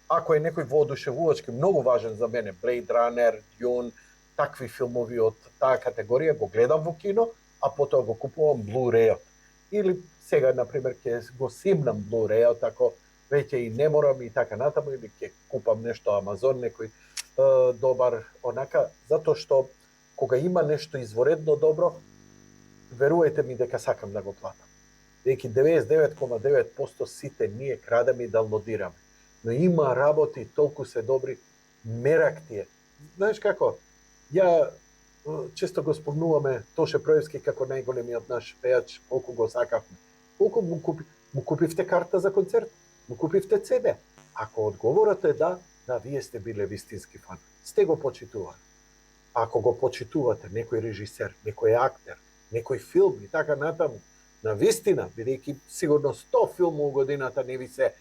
S3: ако е некој воодушевувачки, многу важен за мене, Blade Runner, Dune, такви филмови од таа категорија, го гледам во кино, а потоа го купувам Blu-ray-от. Или сега, например, ќе го симнам Blu-ray-от, ако веќе и не морам и така натаму, или ќе купам нешто Амазон, некој добар онака, затоа што кога има нешто изворедно добро, верувајте ми дека сакам да го платам. Деки 99,9% сите ние крадеме и даунлодираме. Но има работи толку се добри, мерак тие. Знаеш како? Ја често го спомнуваме Тоше Проевски како најголемиот наш пејач, колку го сакавме. Колку му купивте карта за концерт? Му купивте CD? Ако одговорот е да, вие сте биле вистински фан. Сте го почитували. Ако го почитувате некој режисер, некој актер, некој филм и така натаму, на вистина, бидејќи сигурно 100 филмови годината не ви се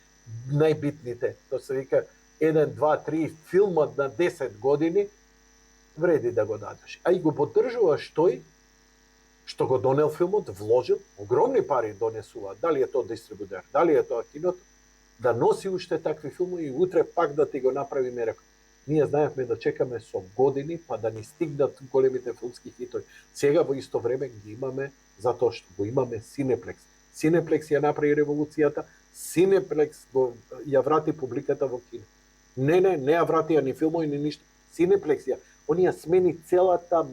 S3: најбитните, тоа се вика 1, 2, 3 филмот на 10 години, вреди да го дадеш. А и го поддржуваш тој што го донел филмот, вложил, огромни пари донесува, дали е тоа дистрибутер, дали е тоа киното, да носи уште такви филмови и утре пак да ти го направи мерак. Ние знаевме да чекаме со години, па да ни стигнат големите филмски хитови. Сега во исто време ги имаме, затоа што го имаме Cineplex. Cineplex ја направи револуцијата, Cineplex ја врати публиката во кино. Не ја вратија ни филмови, ни ништо. Cineplex онија смени целата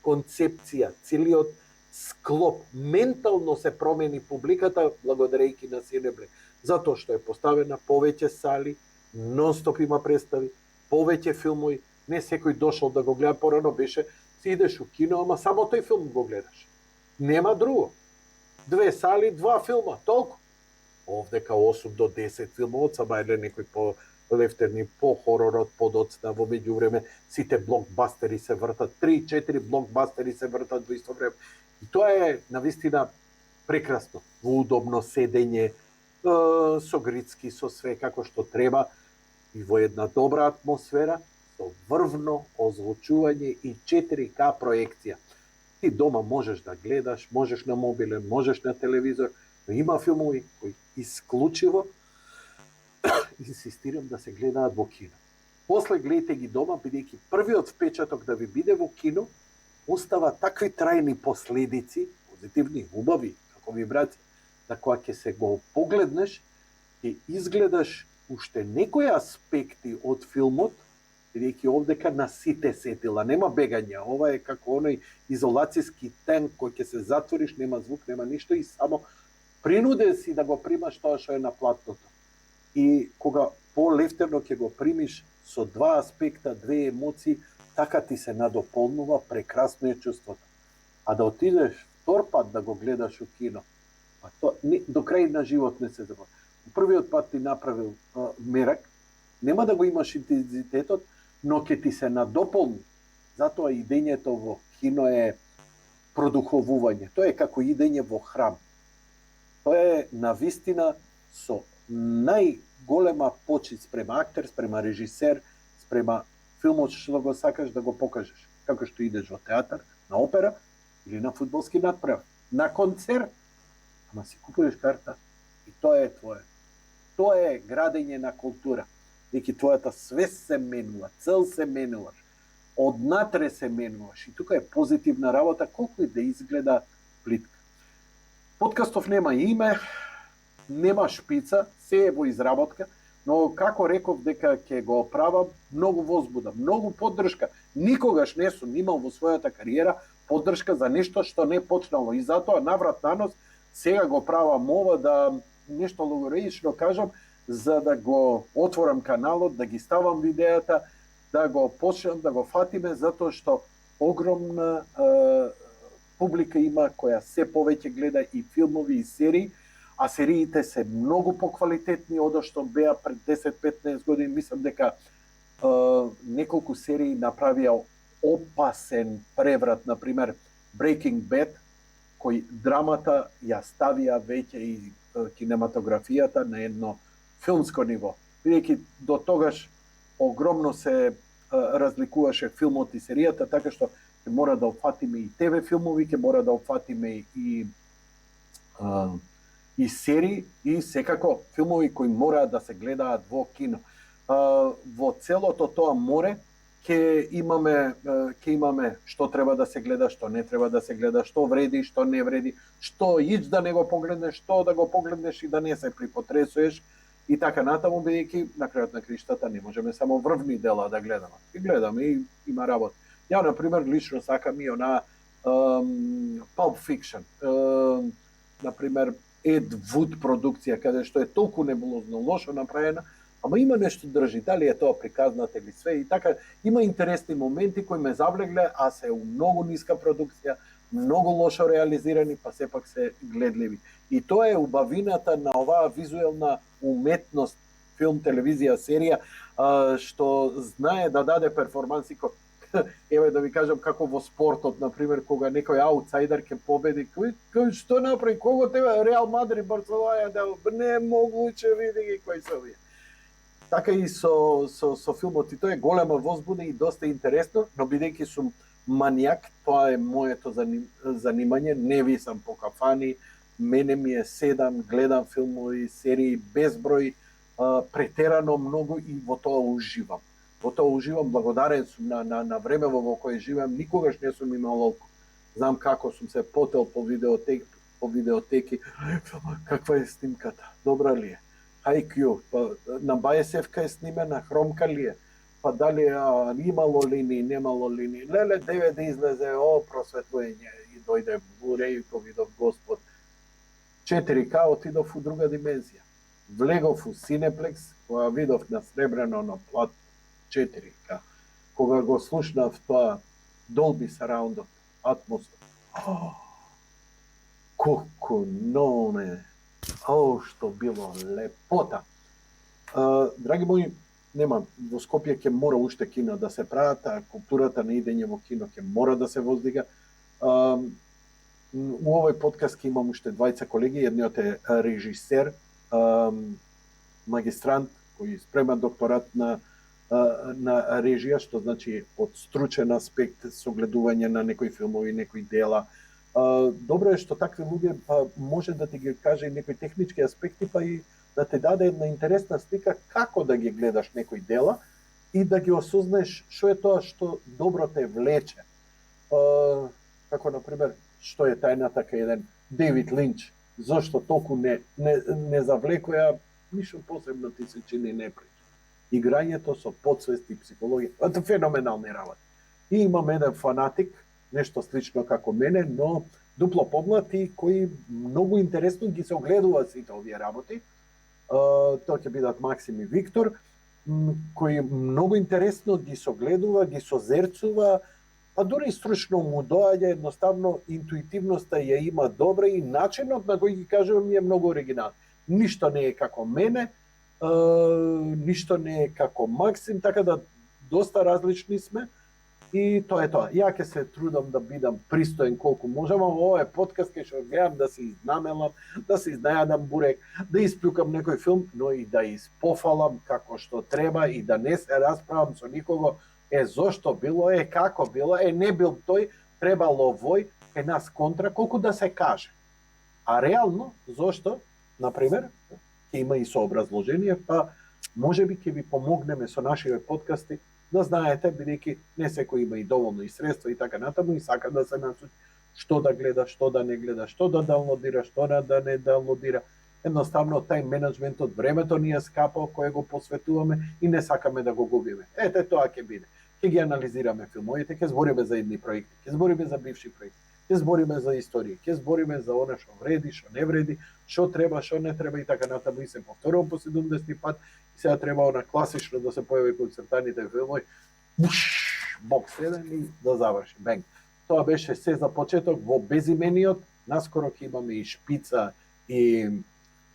S3: концепција, целиот склоп. Ментално се промени публиката благодарејќи на Cineplex. Затоа што е поставена повеќе сали, нон-стоп има представи, повеќе филмови, не секој дошол да го гледа, порано беше, си идеш у кино, ама само тој филм го гледаш. Нема друго. 2 сали, 2 филма, толку. Овдека 8 до 10 филмот, сама еле некој по лефтерни, по хоророт, подоцна, во меѓувреме сите блокбастери се вртат, 3-4 блокбастери се вртат во исто време. И тоа е навистина прекрасно, во удобно седење, со грицки, со све како што треба и во една добра атмосфера, со врвно озвучување и 4K проекција. Ти дома можеш да гледаш, можеш на мобилен, можеш на телевизор, но има филмови кои исклучиво инсистирам да се гледаат во кино. После гледате ги дома, бидејќи првиот впечаток да ви биде во кино, остава такви трајни последици, позитивни, убави, како вибрација, да кога ќе се го погледнеш, ќе изгледаш уште некои аспекти од филмот, бидејќи овдека на сите сетила, нема бегање, ова е како оној изолацијски тенк кој ќе се затвориш, нема звук, нема ништо и само принуден си да го примаш тоа што е на платното. И кога по-лефтерно ќе го примиш со 2 аспекта, 2 емоции, така ти се надополнува, прекрасно е чувството. А да отидеш втор пат да го гледаш у кино, па то до крај на живот не се забравя. Првиот пат ти направил мерак, нема да го имаш интензитетот, но ќе ти се надополни. Затоа идењето во кино е продуховување. Тоа е како идење во храм. Тоа е навистина со најголема почит спрема актер, спрема режисер, спрема филмот што го сакаш да го покажеш. Како што идеш во театар, на опера или на фудбалски надправ, на концерт, ама си купуваш карта и тоа е твое. Тоа е градење на култура. Неки твојата свест се менува, цел се менуваш, однатре се менуваш. И тука е позитивна работа, колку и да изгледа плитка. Подкастов нема име, нема шпица, се е во изработка, но како реков дека ќе го правам, многу возбуда, многу поддршка. Никогаш не сум имал во својата кариера поддршка за нешто што не почнало. И затоа наврат на нос сега го правам ова да нешто логореично кажам, за да го отворам каналот, да ги ставам видеата, да го почнам, да го фатиме, затоа што огромна публика има која се повеќе гледа и филмови и серии, а сериите се многу поквалитетни од што беа пред 10-15 години. Мислам дека неколку серии направија опасен преврат, например Breaking Bad, кој драмата ја ставија веќе и кинематографијата на едно филмско ниво. Бидејќи до тогаш огромно се разликуваше филмот и серијата, така што ќе мора да опфатиме и ТВ филмови, ќе мора да опфатиме и серии, и секако филмови кои мора да се гледаат во кино. Во целото тоа море ќе имаме што треба да се гледа, што не треба да се гледа, што вреди, што не вреди, што ич да не го погледнеш, што да го погледнеш и да не се припотресуеш и така натаму, бидејќи на крајот на криштата не можеме само врвни дела да гледаме. И гледаме и има работа. Ја, например, лично сакам и она Pulp Fiction, например, Ед Вуд продукција, каде што е толку небулозно лошо направена, ама има нешто држи, дали е тоа приказната или све, и така, има интересни моменти кои ме завлегле, а се у многу ниска продукција, многу лошо реализирани, па сепак се гледливи. И тоа е убавината на оваа визуелна уметност, филм, телевизија, серија, што знае да даде перформанси еве да ви кажам како во спортот, например, кога некој аутсайдер ќе победи, кој што направи, кого тебе Реал Мадрид, Барселона, не могуче, види ги кои се овие. Така и со филмот, и тоа е голема возбуда и доста интересно, но бидејќи сум манијак, тоа е моето занимање, не висам по кафани, мене ми е седам, гледам филмови, серии, безброј, претерано многу и во тоа уживам. Во тоа уживам, благодарен сум на времево во кое живеам, никогаш не сум имал олко. Знам како сум се потел по видеотеки, каква е снимката, добра ли е? IQ, па на Баесевка е снимена, хромка ли е? Па дали имало линии, немало линии. Леле, DVD излезе, просветлување и дојде Blu-ray и го видов Господ. 4K отидов у друга димензија. Влегов у Cineplex, кога видов на сребрено на плат 4K. Кога го слушнав тоа Dolby Surround атмосфера. Колку номе, што било лепота. Драги мои, нема, во Скопје ќе мора уште кино да се прават, а културата на идење во кино ќе мора да се воздига. У овој подкаст ќе имам уште двајца колеги, едниот е режисер, магистрант, кој спрема докторат на режија, што значи од стручен аспект, согледување на некои филмови, некои дела. Добро е што такви луѓе може да ти ги каже некои технички аспекти, па и да те даде една интересна слика како да ги гледаш некои дела и да ги осознаеш што е тоа што добро те влече. Како, например, што е тајната кај еден Дейвид Линч, зошто толку не завлекоја, ништо посебно ти се чини не прича. Играњето со подсвест и психологија, тоа феноменални работи. И имам еден фанатик, нешто слично како мене, но дупло помлад и кој многу интересно ги се огледува сите овие работи. Тоа ќе бидат Максим и Виктор, кој многу интересно ги согледува, ги созерцува, а дури и стручно му доаѓа, едноставно интуитивноста ја има добра и начинот на кој ги кажувам е многу оригинален. Ништо не е како мене, ништо не е како Максим, така да доста различни сме. И тоа е тоа. Ја ќе се трудам да бидам пристоен колку можам, а во овој подкаст ќе што гледам да се изнамелам, да се изнајадам бурек, да исплюкам некој филм, но и да испофалам како што треба и да не се расправам со никого. Зошто било, како било, не бил тој, требало вој, нас контра, колку да се каже. А реално, зошто, например, ќе има и сообразложение, па можеби ќе ви помогнеме со нашите подкасти да знаете, бидејќи не секој има и доволно и средства и така натаму и сака да се насочи што да гледа, што да не гледа, што да даунлодира, што да не даунлодира. Едноставно тај менеджментот, времето ни е скапо кое го посветуваме и не сакаме да го губиме. Ете тоа ќе биде. Ќе ги анализираме филмовите, ќе збориме за едни проекти, ќе збориме за бивши проекти, ќе збориме за историја, ќе збориме за она што вреди, што не вреди, што треба, што не треба и така натаму и се повторувам по 70 пат. И сега треба она класично да се појави кој цртаните филмови, бок седен и да заврши. Бенг. Тоа беше се за почеток во безимениот. Наскоро ќе имаме и шпица и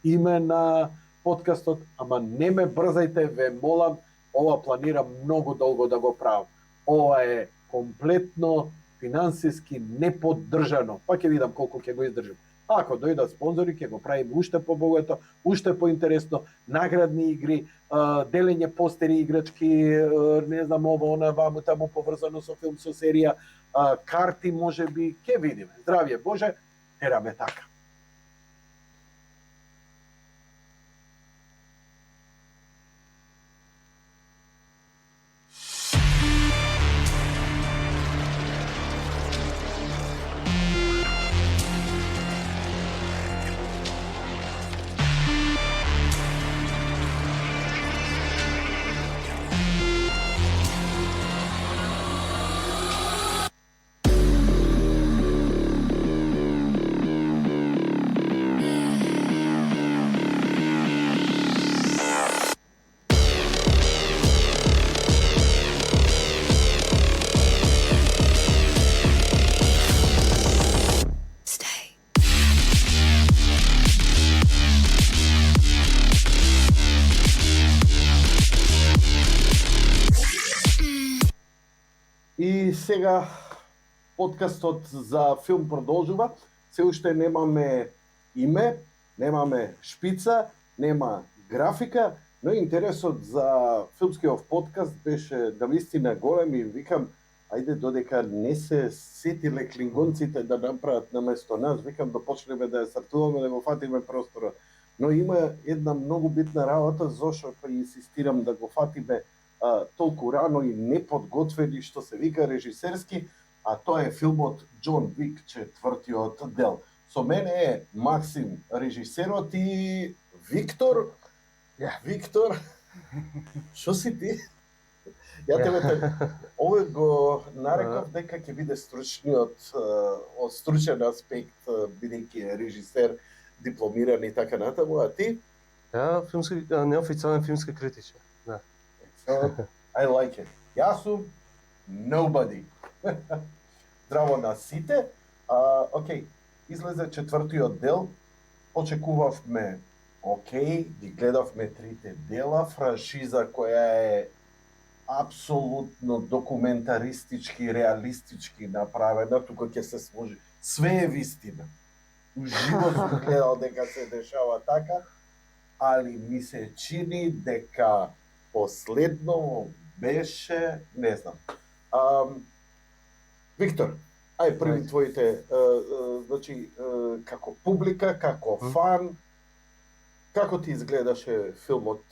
S3: име на подкастот, ама не ме брзајте, ве молам, ова планирам многу долго да го правам. Ова е комплетно финансиски неподдржано. Па ќе видам колку ќе го издржам. Ако дојдат спонзори, ќе го правим уште побогато, уште поинтересно, наградни игри, делење постери, играчки, не знам, ово, она, ваму, таму, поврзано со филм, со серија, карти, можеби, ќе видиме. Здравје Боже, тераме така. И сега подкастот за филм продолжува. Се уште немаме име, немаме шпица, нема графика, но интересот за филмскиот подкаст беше навистина голем и викам
S4: ајде додека не се сетиле клингонците да направат наместо нас, викам да почнеме да ја стартуваме, да го фатиме простора. Но има една многу битна работа, зошто па инсистирам да го фатиме толку рано и неподготвени, што се вика режисерски, а тоа е филмот Џон Вик, четвртиот дел. Со мене е Максим, режисерот, и Виктор. Виктор, што си ти? Ја тебе овој го нареков дека ќе биде стручниот, од стручен аспект, бидејќи е режисер, дипломиран и така натаму, а ти?
S5: Ja, неофицијален филмски критичар. Да.
S4: So, I like it. Јас сум nobody. Здраво на сите. Океј, излезе четвртиот дел. Очекувавме, океј, ги гледавме трите дела, франшиза која е апсолутно документаристички, реалистички направена, тука ќе се сложи. Све е вистина. Уживо сум гледал дека се дешава така, али ми се чини дека последно беше, не знам. Виктор, ај први твоите, значи, како публика, како фан, како ти изгледаше филмот?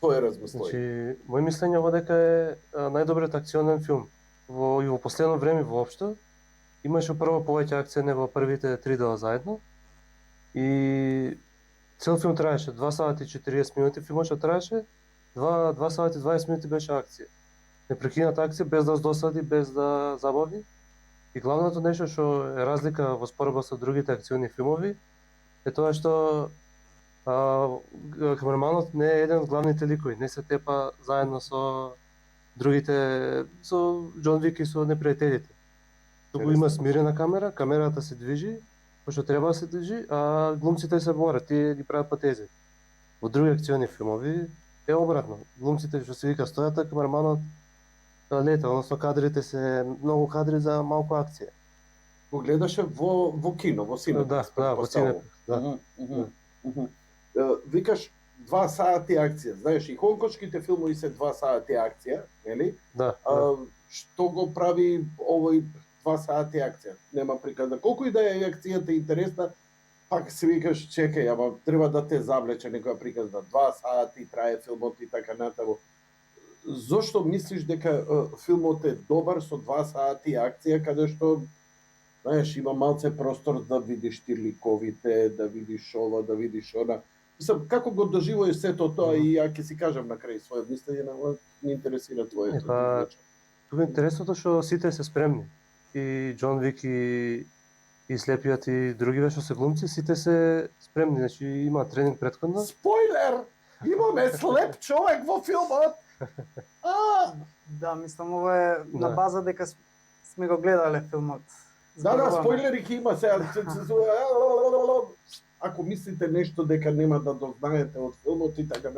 S4: Твое размислување?
S5: Значи, мој мислење во дека е најдобриот акционен филм и во последно време воопшто. Имаше прво повеќе акција него првите 3 дела заедно. И цел филм траеше 2 сати и 40 минути, филмот што траеше 2 сати и 20 минути беше акција. Непрекината акција без да досади, без да забави. И главното нешто што е разлика во споредба со другите акциони филмови е тоа што камераманот не е еден од главните ликови, не се тепа заедно со другите, со Џон Вик и со непријателите. Туку има смирена камера, камерата се движи, што треба да се движи, а глумците се борат, тие ги прават патези. Во други акциони филмови е обратно. Глумците што се вика стојат, а камераманот лета, односно кадрите се многу кадри за малку акција.
S4: Го гледаше во кино, во Cineplex.
S5: Да, во Cineplex, да.
S4: Викаш 2 сати акција. Знаеш, и хонкошките филмови се 2 сати акција, нели?
S5: Да.
S4: Што го прави овој 2 сати акција? Нема приказна. Колку и да е акцијата интересна, пак си викаш, чекај, ама треба да те завлече некоја приказна. 2 сати трае филмот и така натаму. Зошто мислиш дека филмот е добар со 2 сати акција, каде што, знаеш, има малце простор да видиш ти ликовите, да видиш ова, да видиш она. Мислам, како го доживуваш сето тоа, и ја ќе си кажам на крај своје мислење, но ме интересира твоето.
S5: Тука е интересното што сите се спремни. И Џон Вик и слепиот и другиве што се глумци, сите се спремни, значи има тренинг претходно.
S4: Спойлер! Имаме слеп човек во филмот!
S6: Да, мислам, ова е на база дека сме го гледале филмот.
S4: Да, спойлери ќе има сега. Ако мислите нешто дека нема да дознаете од филмот и така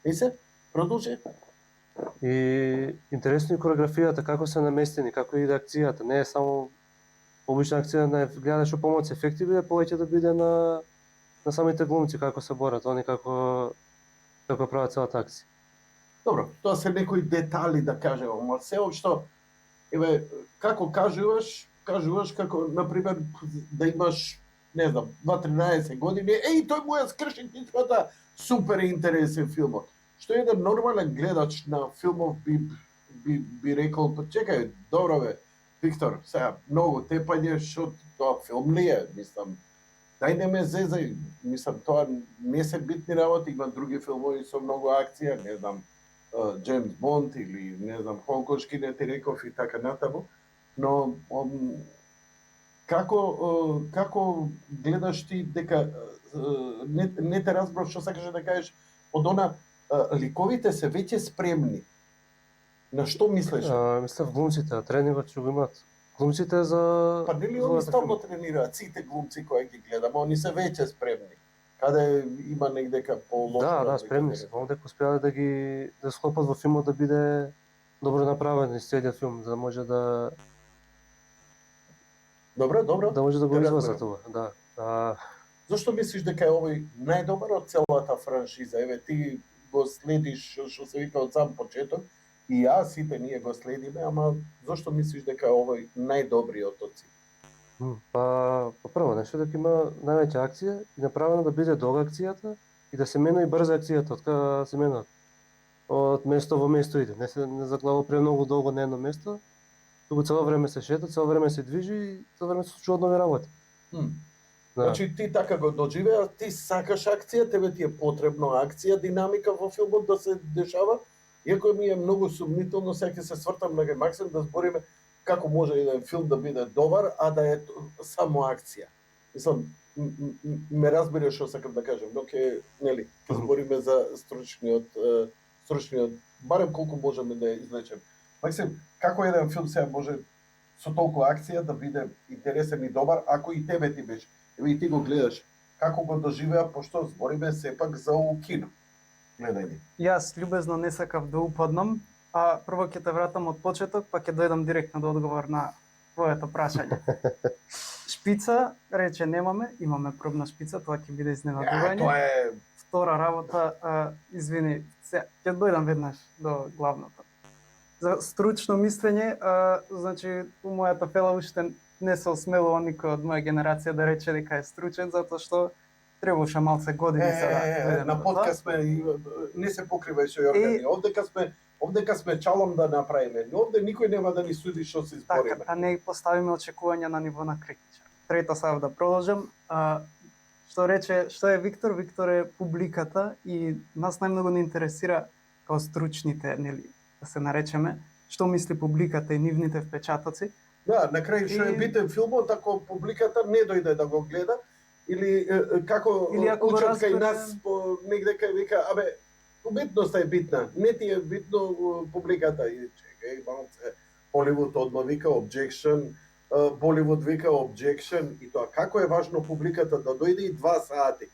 S4: не се, продолжи.
S5: И интересно и кореографијата, како се наместени, како иде акцијата, не е само обична акција на гледаш помоц ефекти, биде повеќе да биде на самите глумци како се борат, они како прават целата акција.
S4: Добро, тоа се некои детали да кажем, ама се општо, еве, како кажуваш како, например, да имаш, не знам, 2-13 години, тој му ја скрши титвата, супер интересен филмот. Што еден нормален гледач на филмов би рекол, па чекај, добро бе, Виктор, сега, многу тепање, што тоа филм ли е, мислам, дај не ме зезај, мислам, тоа не се битни работи, има други филмови со многу акција, не знам, Джеймс Бонд или, не знам, хонкошки, не ти реков и така натаму, но како гледаш ти дека не те разбрав што сакаш да кажеш од она ликовите се веќе спремни. На што мислиш?
S5: Мислев глумците, тренингот што го имаат. Глумците за
S4: Па нели они стално тренираат, сите глумци кои ги гледам, они се веќе спремни. Каде има негдека по-лошо.
S5: Да, спремни се. Дека успеале да склопат во филмот да биде добро направен и целиот филм, за да може да
S4: Добро.
S5: Да може да го извлазат тоа, да.
S4: Зошто мислиш дека е овој најдобар од целата франшиза? Еве ти го следиш, што се вика од сам почеток, и ја, сите ние го следиме, ама зошто мислиш дека е овој најдобриот од сите?
S5: Па прво нешто дека има највеќа акција и направено да биде долга акцијата и да се менува и брза акцијата, откако се менува од место во место иде. Не заглава премногу долго на едно место, туку цело време се шета, цело време се движи и цело време се случуваат нови работи. Да.
S4: Значи ти така го доживеа, ти сакаш акција, тебе ти е потребно акција, динамика во филмот да се дешава, иако ми е многу сумнително, сега ќе се свртам на Максим да збориме како може еден филм да биде добар, а да е само акција. Мислам, ме разбираш што сакам да кажам, но ќе, нели, ќе збориме за стручниот, барем колку можеме да ја извлечеме. Максим, како еден филм сега може со толку акција да биде интересен и добар, ако и тебе ти беше? Еве и ти го гледаш. Како го доживеа, пошто збориме сепак за кино гледање.
S6: Јас љубезно не сакав да упаднам, а прво ќе те вратам од почеток, па ќе дојдам директно до одговор на твоето прашање. Шпица, рече немаме, имаме пробна шпица, тоа ќе биде изненадување.
S4: Тоа е
S6: Втора работа, извини, ќе дојдам веднаш до главното. За стручно мислење, значи, у мојата фела уште не се осмелува никој од моја генерација да рече дека е стручен, затоа што требаше малце години за да дојдеме
S4: на
S6: до тоа.
S4: подкаст сме не се покрива со Јоргани. Овдека сме чалом да направиме. Но овде никој нема да ни суди што се збориме.
S6: Така, да не поставиме очекувања на ниво на критичар. Трета сав да продолжам. Што е Виктор? Виктор е публиката и нас најмногу не интересира као стручните, нели, да се наречеме, што мисли публиката и нивните впечатоци.
S4: Да, на крај што е битен филмот ако публиката не дојде да го гледа или како
S6: Или ако го
S4: учат кај
S6: разбере-
S4: нас негде кај вика, абе, уметноста е битна, не ти е битно публиката и чекај малце. Холивуд одма вика objection, Боливуд вика objection и тоа како е важно публиката да дојде и 2 сати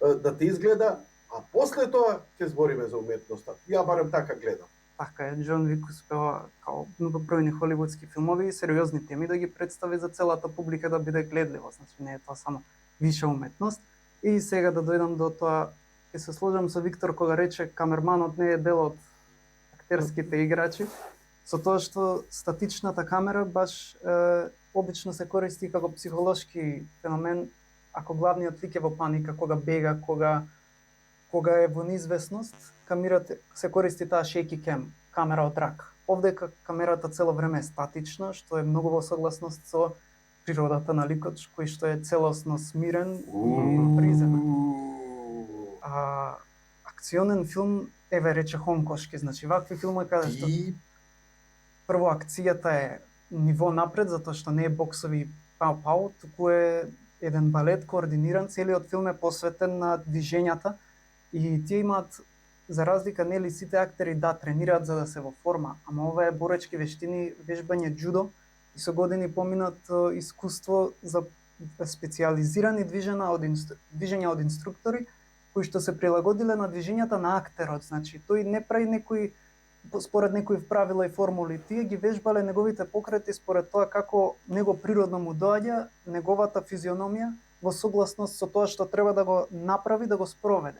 S4: да те изгледа, а после тоа ќе збориме за уметноста. Ја барем така гледам.
S6: Така е, Џон Вик успева као многобројни холивудски филмови и сериозни теми да ги представи за целата публика да биде гледливо, значи не е тоа само виша уметност. И сега да дојдам до тоа, ќе се сложам со Виктор кога рече камерманот не е дел од актерските играчи, со тоа што статичната камера баш обично се користи како психолошки феномен ако главниот лик е во паника, кога бега, кога е во неизвестност, камерата се користи таа shaky cam, камера од рак. Овде камерата цело време е статична, што е многу во согласност со природата на ликот, кој што е целосно смирен и приземен. Акционен филм, еве рече Хонкошки, значи вакви филмови каде што прво акцијата е ниво напред, затоа што не е боксови пау-пау, туку е еден балет координиран, целиот филм е посветен на движењата и тие имаат, за разлика, нели сите актери да тренираат за да се во форма, ама ова е боречки вештини, вежбање џудо и со години поминат искуство за специјализирани движења од инструктори кои што се прилагодиле на движењата на актерот, значи тој не прави некои според некои правила и формули, тие ги вежбале неговите покрети според тоа како него природно му доаѓа, неговата физиономија во согласност со тоа што треба да го направи, да го спроведе.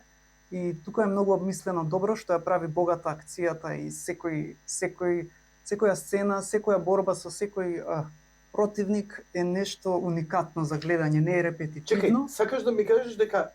S6: И тука е многу обмислено добро што ја прави богата акцијата и секоја сцена, секоја борба со секој противник е нешто уникатно за гледање, не е репетитивно.
S4: Чекај, сакаш да ми кажеш дека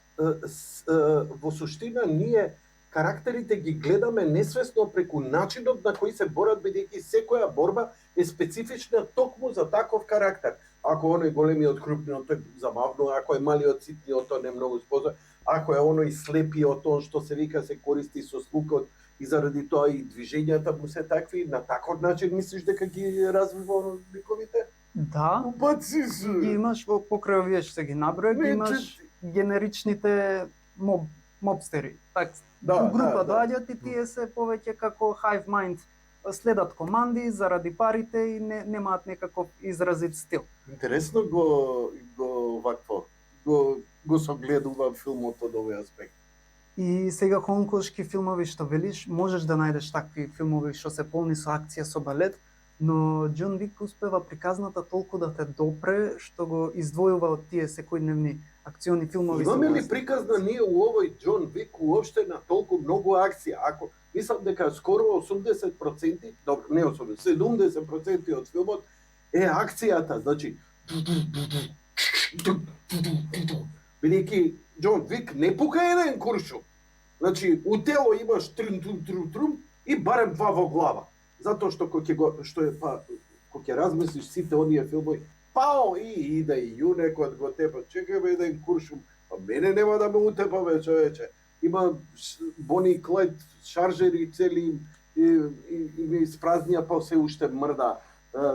S4: во суштина ние карактерите ги гледаме несвесно преку начинот на кој се борат, бидејќи секоја борба е специфична токму за таков карактер. Ако оној големиот крупниот тој забавно, ако е малиот ситниот тој не многу спозна, ако е оној слепиот он што се вика се користи со слукот и заради тоа и движењата му се такви, на таков начин мислиш дека ги развива ликовите?
S6: Да,
S4: Баци се.
S6: ги имаш во покрај овие што ги наброја, ги имаш генеричните мобстери. Во група доаѓаат и тие се повеќе како hive mind, следат команди заради парите и немаат некаков изразит стил.
S4: Интересно го вакво го согледува филмот од овој аспект.
S6: И сега хонкошки филмови што велиш, можеш да најдеш такви филмови што се полни со акција, со балет, но Џон Вик успева приказната толку да те допре што го издвојува од тие секојдневни акциони филмови
S4: Имаме ли
S6: се
S4: приказна ние у овој Џон Вик уопште на толку многу акција? Ако мислам дека скоро 80%, добро, не 80%, 70% од филмот е акцијата, значи бидејќи Џон Вик не пука еден куршум. Значи, у тело имаш трум и барем два во глава. Затоа што кога ќе размислиш сите оние филмови, пао и иде и јунекот го тепа, чекај бе еден куршум, а мене нема да ме утепа бе човече. Има Бони Клайд шаржери цели и ми испразнија па се уште мрда.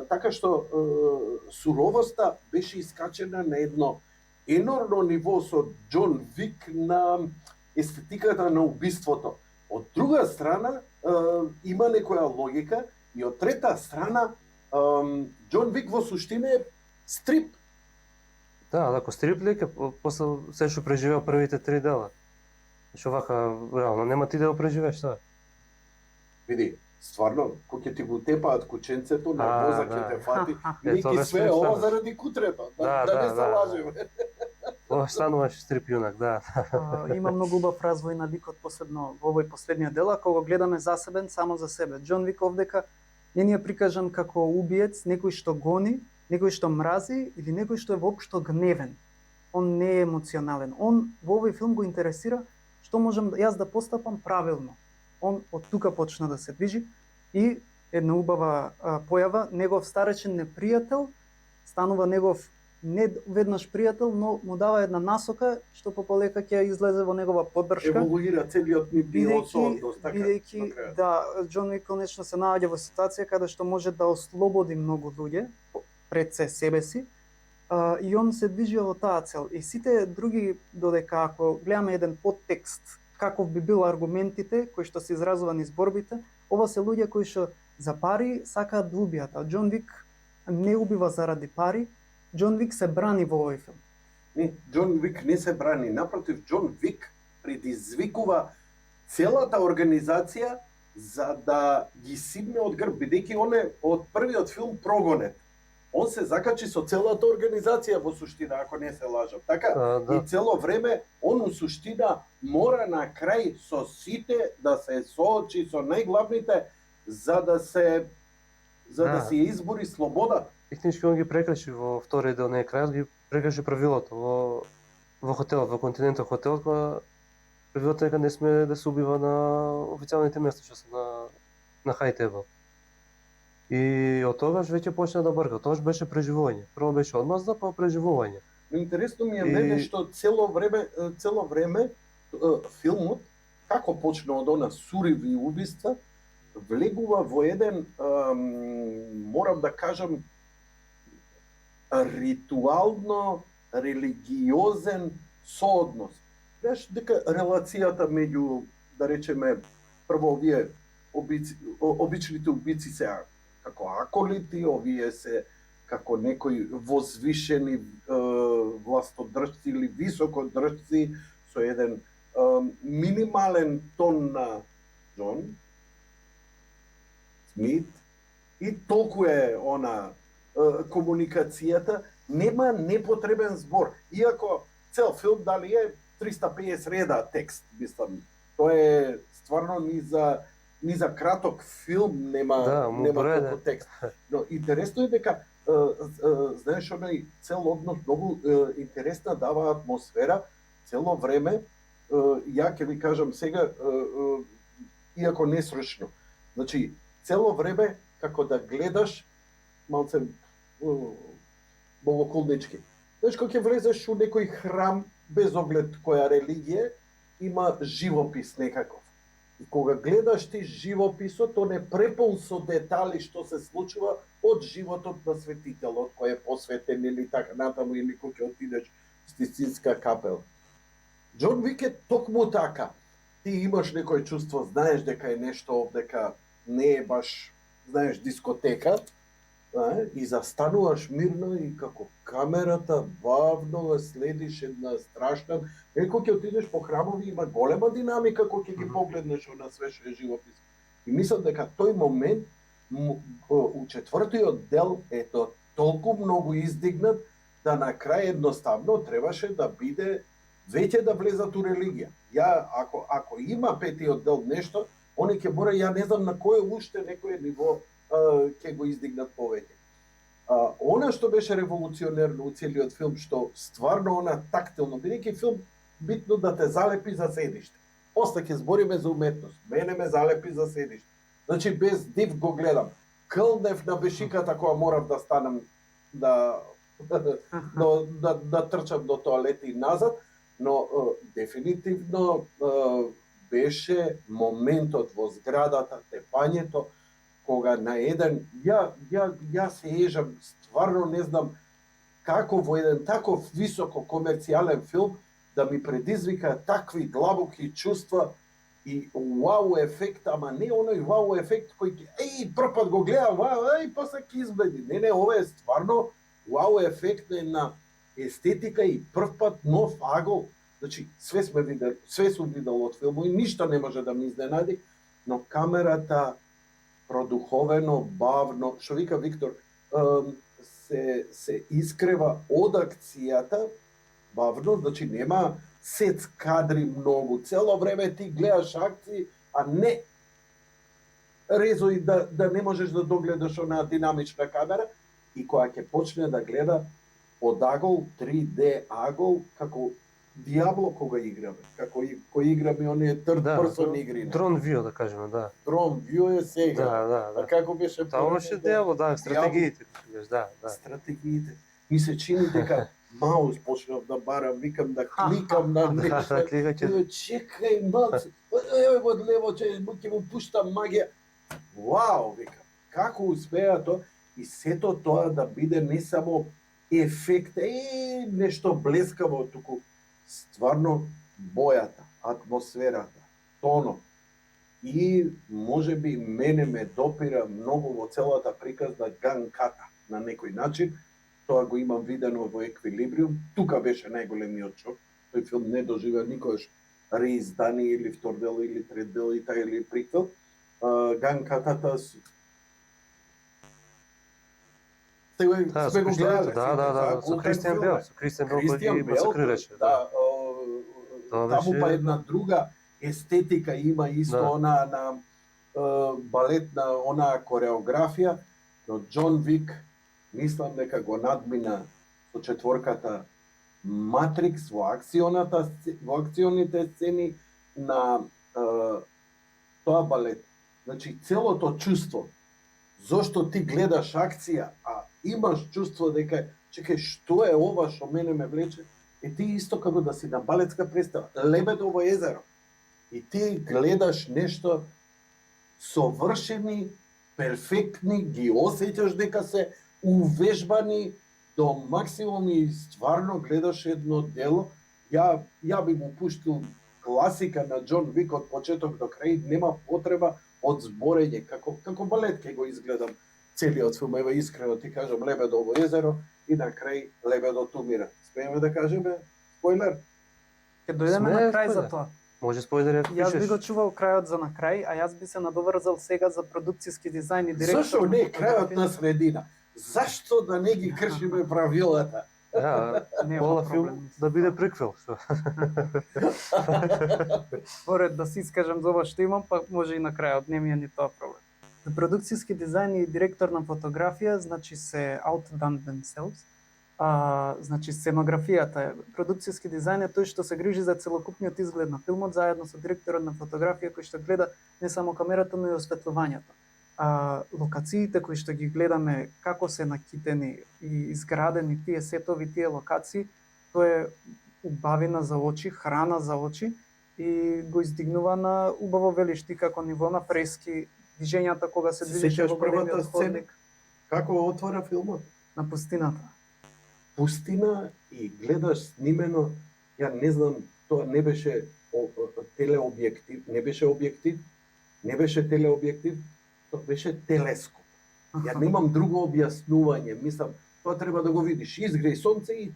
S4: Така што суровоста беше искачена на едно енормно ниво со Џон Вик на естетиката на убиството. Од друга страна има некоја логика и од трета страна Џон Вик во суштина е стрип.
S5: Да, ако стрип лик, после се што преживеа првите 3 дела. Што вака, реално, нема ти да го преживееш тоа.
S4: Види, стварно, кога ќе ти го тепаат кученцето, на мозак ќе те фати,
S5: Тоа
S4: вики
S5: беше
S4: све
S5: стрип,
S4: ова
S5: да.
S4: заради кутрето,
S5: Да,
S4: да не
S5: да,
S4: се
S5: да.
S4: лажеме.
S5: Ова стануваш стрип јунак, да.
S6: Има многу убав развој на Викот, посебно во овој последниот дел, ако го гледаме засебен само за себе. Џон Вик овдека не ни е прикажан како убиец, некој што гони, некој што мрази или некој што е воопшто гневен. Он не е емоционален. Он во овој филм го интересира што можам јас да постапам правилно. Он од тука почна да се движи и една убава појава, негов старечен непријател станува негов не веднаш пријател, но му дава една насока што пополека ќе излезе во негова поддршка.
S4: Еволуира целиот ни биосооднос, така.
S6: Бидејќи
S4: на крај.
S6: да, Џон Вик конечно се наоѓа во ситуација каде што може да ослободи многу луѓе пред себе си. И он се движи во таа цел. И сите други, додека ако гледаме еден подтекст, каков би бил аргументите кои што се изразува низ борбите, ова се луѓе кои што за пари сакаат да убијат. А Џон Вик не убива заради пари, Џон Вик се брани во овој филм.
S4: Не, Џон Вик не се брани, напротив, Џон Вик предизвикува целата организација за да ги сибне од грб, бидејќи он е од првиот филм прогонет. Он се закачи со целата организација во суштина, ако не се лажам. Така,
S5: Да.
S4: и цело време он у суштина мора на крај со сите да се соочи со најглавните за да се
S5: Да.
S4: се избори слобода.
S5: Технички он ги прекрши во вториот дел, не крајот, ги прекрши правилото во хотелот, во континентот хотелот, кога правилото дека не сме да се убива на официјалните места, што се на high table. И од тогаш веќе почна да брка. Тогаш беше преживување. Прво беше одмазда, па преживување.
S4: Но интересно ми е
S5: И-
S4: мене што цело време филмот, како почна од она суриви убиства, влегува во еден, морам да кажам, ритуално религиозен сооднос. Знаеш дека релацијата меѓу, да речеме, прво овие обичните убици се како аколити, овие се како некои возвишени властодржци или високодржци со еден минимален тон на Џон Смит и толку е она комуникацијата, нема непотребен збор. Иако цел филм дали е 350 реда текст, мислам. Тоа е стварно ни за краток филм нема
S5: му број,
S4: толку текст. Но интересно е дека знаеш онај цел однос многу интересна дава атмосфера цело време. Ја ќе ви кажам сега, иако не срочно. Значи, цело време како да гледаш малце богоколнички. Знаеш, кога ќе влезеш у некој храм, без оглед која религија, има живопис некаков. И кога гледаш ти живописот, он е препон со детали што се случува од животот на светителот, кој е посветен или така натаму, или кога ќе отидеш в Систинска капела. Џон Вик е токму така. Ти имаш некој чувство, знаеш дека е нешто, дека не е баш, знаеш, дискотека, и застануваш мирно и како камерата бавно ја следиш една страшна... Кога ќе отидеш по храмови има голема динамика кога ќе ги погледнеш на све што е живопис. И мислам дека тој момент у четвртиот дел е толку многу издигнат да на крај едноставно требаше да биде веќе да влезат у религија. Ја ако има петиот дел нешто, они ќе мора, ја не знам на кое уште некое ниво ќе го издигнат повеќе. Она што беше револуционерно у целиот филм, што стварно она тактилно, бидејќи филм битно да те залепи за седиште. После ќе збориме за уметност. Мене ме залепи за седиште. Значи без див го гледам. Кълнев на бешиката кога морав да станам да трчам до тоалет и назад, но дефинитивно беше моментот во зградата, тепањето, кога на еден, ја се ежам, стварно не знам како во еден таков високо комерцијален филм да ми предизвика такви длабоки чувства и вау ефект, ама не оној вау ефект кој прв пат го гледам, после ќе избледи. Не, ова е стварно вау ефект на естетика и прв пат нов агол. Значи, све сум видел од филмот и ништо не може да ме изненади, но камерата продуховено, бавно, што вика Виктор, се искрева од акцијата, бавно, значи нема сец кадри многу, цело време ти гледаш акции, а не резои да не можеш да догледаш онаа динамична камера, и кога ќе почне да гледа од агол, 3D агол, како Диабло кога играме, како кој играме оние third person игри.
S5: Дрон вио, да кажеме, да.
S4: Дрон вио е сега.
S5: Да.
S4: А како беше
S5: Тоа беше Диабло, да, стратегиите, да.
S4: Стратегиите. Ми се чини дека маус почнав да барам, викам да кликам на нешто.
S5: Да, кликаќе.
S4: Чекај малце, еве од лево ќе му пуштам магија. Вау, викам, како успеа тоа и сето тоа да биде не само ефект, нешто блескаво, туку стварно бојата, атмосферата, тонот. И можеби мене ме допира многу во целата приказна ганката на некој начин. Тоа го имам видено во Еквилибриум. Тука беше најголемиот шок. Тој филм не доживеа никогаш реиздание или втор дел или трет дел или приквел. Ганкатата сме го гледале.
S5: Да, со Кристијан Бел, кој ги масакрираше.
S4: Да, таму па една друга естетика има исто она на балетна онаа кореографија, но Џон Вик мислам дека го надмина со четворката Матрикс во акционите сцени на тоа балет. Значи целото чувство зошто ти гледаш акција, а имаш чувство дека чекај што е ова што мене ме влече, и ти исто како да си на балетска представа, Лебедово езеро. И ти гледаш нешто совршени, перфектни, ги осеќаш дека се увежбани до максимум и стварно гледаш едно дело. Ја би му пуштил класика на Џон Вик од почеток до крај, нема потреба од зборење, како балет ќе го изгледам целиот филм. Еве искрено ти кажам, Лебедово езеро и на крај Лебедот умира. Смееме да кажеме спойлер?
S6: Ќе дојдеме на крај за тоа.
S5: Може спойлер ако
S6: Јас би
S5: пишеш.
S6: го чувал крајот за на крај, а јас би се надоврзал сега за продукцијски дизајн и директор.
S4: Зашо не крајот на средина? Зашто да не ги кршиме правилата?
S5: Да,
S6: Нема
S5: пола
S6: проблем.
S5: филм да биде приквел.
S6: Поред да се искажам за ова што имам, па може и на крајот, не ми е ни тоа проблем. За продукцијски дизајн и директор на фотографија, значи се outdone themselves. Значи сценографијата, продукцијски дизајн е тој што се грижи за целокупниот изглед на филмот заедно со директорот на фотографија кој што гледа не само камерата, но и осветлувањето. Локациите кои што ги гледаме како се накитени и изградени тие сетови, тие локации, тоа е убавина за очи, храна за очи и го издигнува на убаво велиш ти како ниво на фрески, движењата кога се движеше
S4: Сеќаш
S6: во
S4: првата
S6: големиот
S4: сцена?
S6: ходник
S4: Како отвора филмот?
S6: на пустината.
S4: Пустина и гледаш снимено, ја не знам, тоа не беше телеобјектив, не беше телеобјектив, тоа беше телескоп. Ја немам друго објаснување, мислам, тоа треба да го видиш. Изгреј сонце и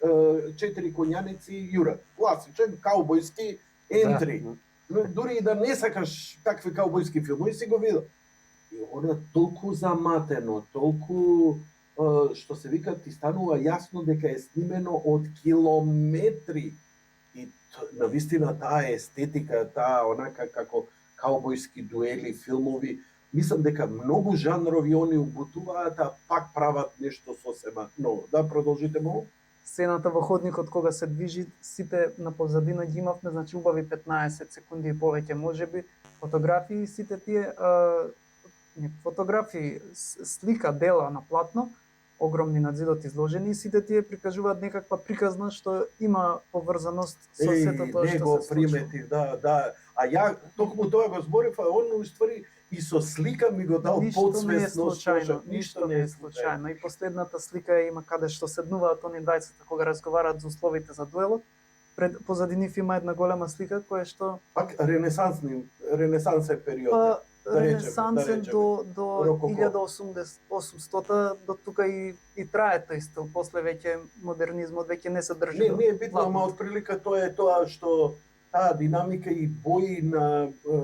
S4: 4 коњаници јурат. Класичен каубојски ентри. Дури и да не сакаш такви каубојски филмови, си го видел. И она толку заматено, толку што се вика, ти станува јасно дека е снимено од километри. И навистина таа естетика, таа онака како каубојски дуели, филмови, мислам дека многу жанрови они уготуваат, а пак прават нешто сосема ново. Да, продолжите му.
S6: Сцената во ходникот кога се движи, сите на позадина ги имавме, значи убави 15 секунди и повеќе можеби, фотографии, сите тие не фотографии, слика, дела на платно, огромни на зидот изложени, и сите тие прикажуваат некаква приказна што има поврзаност со сето тоа
S4: не
S6: што
S4: го
S6: се случува.
S4: приметив, да. А ја токму тоа го зборив, а он уствари и со слика ми го дал
S6: Ништо не е
S4: подсвесно,
S6: случајно, ништо не е случајно. И последната слика има каде што седнуваат они двајцата кога разговараат за условите за дуелот. Позади нив има една голема слика која што
S4: Пак ренесансен период.
S6: па
S4: речеме,
S6: ренесансен до
S4: Рококо.
S6: 1800 до тука и трае тој стил. После веќе модернизмот веќе не се држи.
S4: Не,
S6: до
S4: не е битно,
S6: платното.
S4: ама отприлика тоа е тоа што таа динамика и бои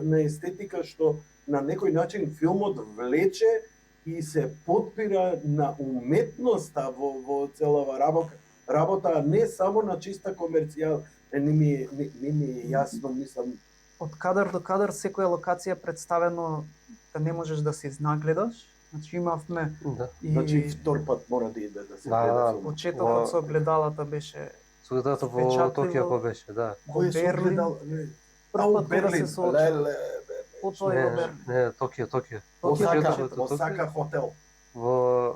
S4: на естетика што на некој начин филмот влече и се подпира на уметноста во целава работа, а не само на чиста комерцијал. Не ми е јасно, мислам.
S6: Од кадар до кадар секоја локација е представено да не можеш да се изнагледаш. Значи имавме
S5: Да.
S6: и
S4: Значи втор пат мора да иде да се
S5: Да,
S4: гледа
S5: да.
S4: филм.
S6: почетокот со огледалата беше
S5: Судата во
S6: Впечатливо.
S5: Токио па беше, да.
S6: во
S4: Кој се
S6: Берлин.
S4: гледал?
S6: Прв
S4: у
S6: пат кога
S4: Берлин.
S6: се соочи. Потоа е во Берлин.
S5: Не, Токио.
S4: Осака хотел.
S5: Во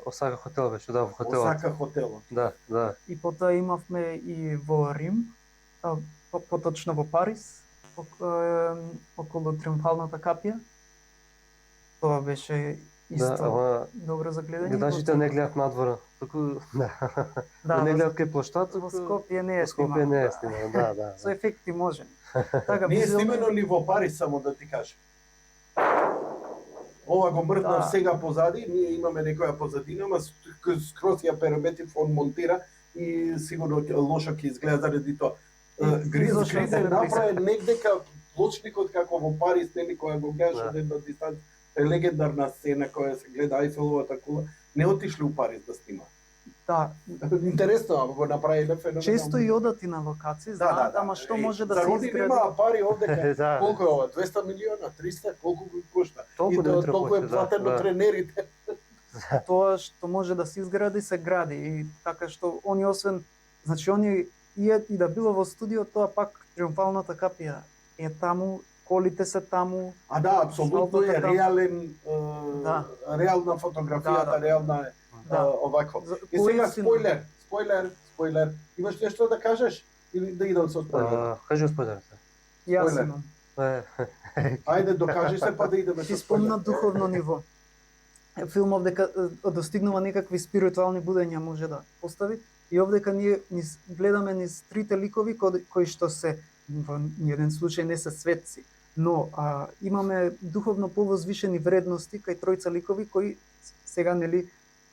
S5: Осака хотел беше, да, во хотелот.
S4: Осака хотелот.
S5: Да, да.
S6: И потоа имавме и во Рим, поточно во Париз, околу Триумфалната капија. Тоа беше
S5: Да,
S6: исто
S5: ама
S6: добро за гледање.
S5: гледачите не гледат надвора. Туку да, не гледат кај плоштад,
S6: во Скопје не е
S5: во Скопје не е снимано, да, да.
S6: Со ефекти може. Така
S4: Не е
S6: визуелно-
S4: снимено ни во Париз, само да ти кажам. Ова го мртнав
S6: Да.
S4: сега позади, ние имаме некоја позадина, ама скроз ја переметив, он монтира и сигурно лошо ќе изгледа заради тоа. Гриз
S6: Зошто
S4: Гриз
S6: се
S4: е направен
S6: написан?
S4: негдека плочникот како во Париз, нели, која го гледаш
S5: Да.
S4: од една дистанца, е легендарна сцена која се гледа Ајфеловата кула, не отишле у Париз да снима.
S6: Да,
S4: Интересно, ако го направиле феноменално.
S6: често и одат и на локации, знаат, ама што може да се
S4: Зароди
S6: изгради.
S4: нема пари овдека.
S5: Да.
S4: Колку е ова? 200 милиона, 300, колку го кошта?
S5: Толку
S4: И
S5: не треба
S4: толку е
S5: повеќе, да,
S4: платено
S5: да.
S4: тренерите.
S6: Тоа што може да се изгради, се гради. И така што они освен, значи они и да било во студио, тоа пак Триумфалната капија е таму, колите се таму.
S4: А да, апсолутно е
S6: Салдата таму.
S4: реален,
S6: Да.
S4: реална фотографијата,
S6: Да.
S4: реална е
S6: Да.
S4: овакво.
S6: За-
S4: И сега
S6: поистина.
S4: спойлер. Имаш нешто да кажеш или да идам со спойлер?
S5: Кажи спојлерите.
S6: Јас
S4: Спойлер.
S6: имам.
S4: Ајде, докажи се па да идеме
S6: Ти
S4: со
S6: спомна
S4: спойлер.
S6: духовно ниво. Филмов дека достигнува некакви спиритуални будења може да постави. И овдека ние гледаме низ трите ликови кои што се во ниеден случај не се светци, но имаме духовно повозвишени вредности кај тројца ликови кои сега нели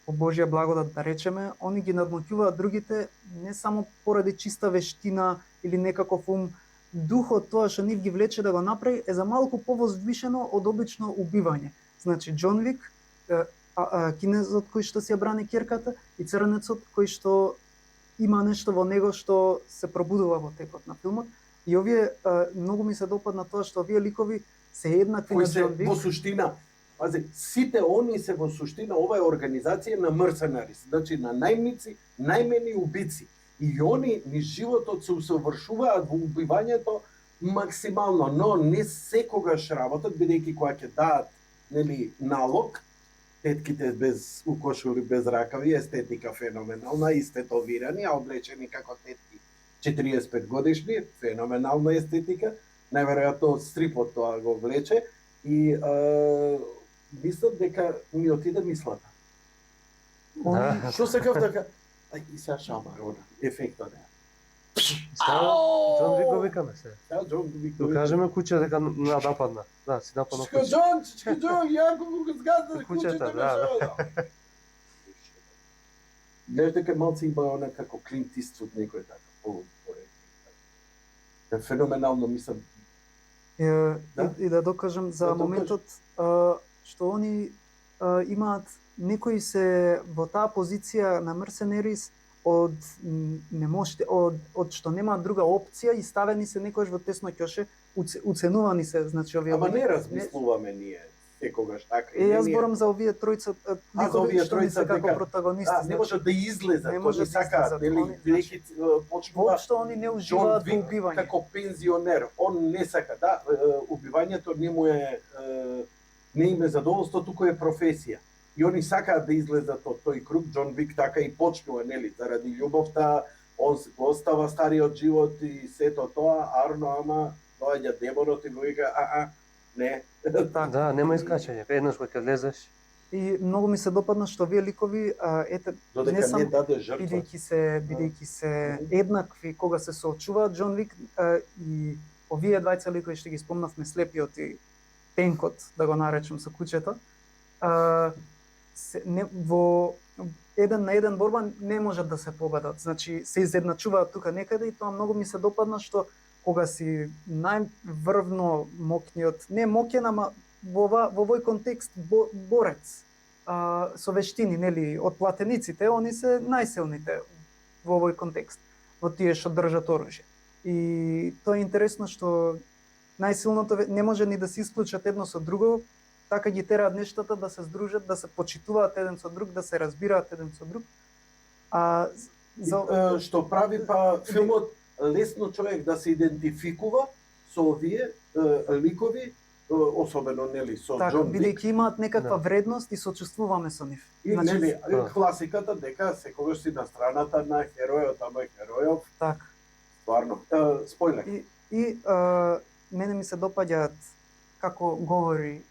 S6: по Божја благодат да речеме, они ги надмоќуваат другите не само поради чиста вештина или некаков ум, духот тоа што нив ги влече да го направи е за малку повозвишено од обично убивање. Значи Џон Вик, кинезот кој што си ја брани ќерката и црнецот кој што има нешто во него што се пробудува во текот на филмот. И овие многу ми се допадна тоа што овие ликови се еднакви
S4: Кои
S6: на
S4: се
S6: Џон Вик.
S4: во суштина, пази, сите они се во суштина, ова е организација на мерценари, значи на најмници, најмени убици. И они низ животот се усовршуваат во убивањето максимално, но не секогаш работат, бидејќи кога ќе дадат нели налог, тетките без укошури, без ракави, естетика феноменална, истетовирани, а облечени како тетки 45 годишни, феноменална естетика, најверојатно од стрипот тоа го влече и мислам дека ми отиде мислата.
S5: Да.
S4: Што се кав така? Ај, и сега шамар, она, ефектот е.
S5: Џон Вик го викаме се.
S4: Сега Џон Вик
S5: Го кажеме куќе дека нападна. Да, си нападна
S4: Чичка
S5: куќе.
S4: Џон, Чичка Џон, јако му го згазда
S5: Куќата,
S4: куќето
S5: да,
S4: да. Гледаш дека малце има она како Клинт Иствуд некој така, полупоред. Е феноменално, мислам.
S6: Да?
S4: Да?
S6: И да докажам за
S4: Да, докажи.
S6: моментот што они имаат некои се во таа позиција на мерсенерис од од што немаат друга опција и ставени се некојаш во тесно ќоше, уценувани се, значи овие
S4: Ама
S6: луѓе.
S4: не размислуваме ние секогаш така.
S6: Јас
S4: ние-
S6: зборам за овие тројца
S4: за
S6: ликови
S4: овие
S6: што ми се
S4: тројца
S6: како
S4: дека-
S6: протагонисти.
S4: Да, не може да излезат,
S6: не може
S4: они
S6: да
S4: сакаат,
S6: излезат,
S4: нели,
S6: они,
S4: бидејќи почнува
S6: Воопшто они не
S4: Џон
S6: уживаат во
S4: Вик
S6: убивање.
S4: како пензионер, он не сака, да, убивањето не му е, не им е задоволство, туку е професија. И они сакаат да излезат од тој круг, Џон Вик така и почнува, нели, заради љубовта, он се го остава стариот живот и сето тоа, Арно, ама доаѓа демонот и му вика, не.
S5: Да, нема искачање. Еднаш кога ќе влезеш,
S6: И многу ми се допадна што овие ликови, ете,
S4: Додека
S6: не сам
S4: не даде жртва.
S6: бидејќи се еднакви кога се соочуваат Џон Вик и овие двајца ликови што ги спомнавме, слепиот и Тенкот, да го наречам со кучето, во еден на еден борба не можат да се победат. Значи се изедначуваат тука некаде и тоа многу ми се допадна што кога си најврвно моќниот, не моќен, ама во овој контекст борец со вештини, нели, од платениците, они се најсилните во овој контекст, во тие што држат оружје. И тоа е интересно што најсилното не може ни да се исклучат едно со друго, така ги тераат нештата да се здружат, да се почитуваат еден со друг, да се разбираат еден со друг.
S4: Што прави па филмот лесно човек да се идентификува со овие ликови, особено нели со
S6: така,
S4: Џон Вик.
S6: бидејќи имаат некаква вредност и сочувствуваме со нив.
S4: И
S6: Значи,
S4: нели класиката дека секогаш си на страната на херојот, ама херојов
S6: така.
S4: стварно. Спойлер.
S6: И мене ми се допаѓаат како говори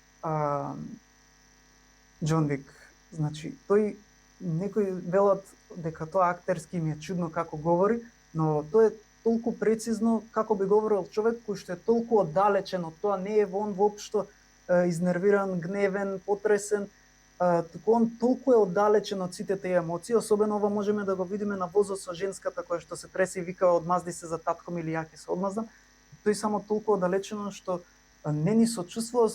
S6: Џон Вик. Значи, тој некои велат дека тоа актерски ми е чудно како говори, но тоа е толку прецизно како би говорил човек кој што е толку оддалечен од тоа, не е он воопшто изнервиран, гневен, потресен, туку он толку е оддалечен од сите тие емоции, особено ова можеме да го видиме на возот со женската која што се треси и вика одмазди се за татком или ја ќе се одмаздам. Тој само толку оддалечено што не ни сочувствува,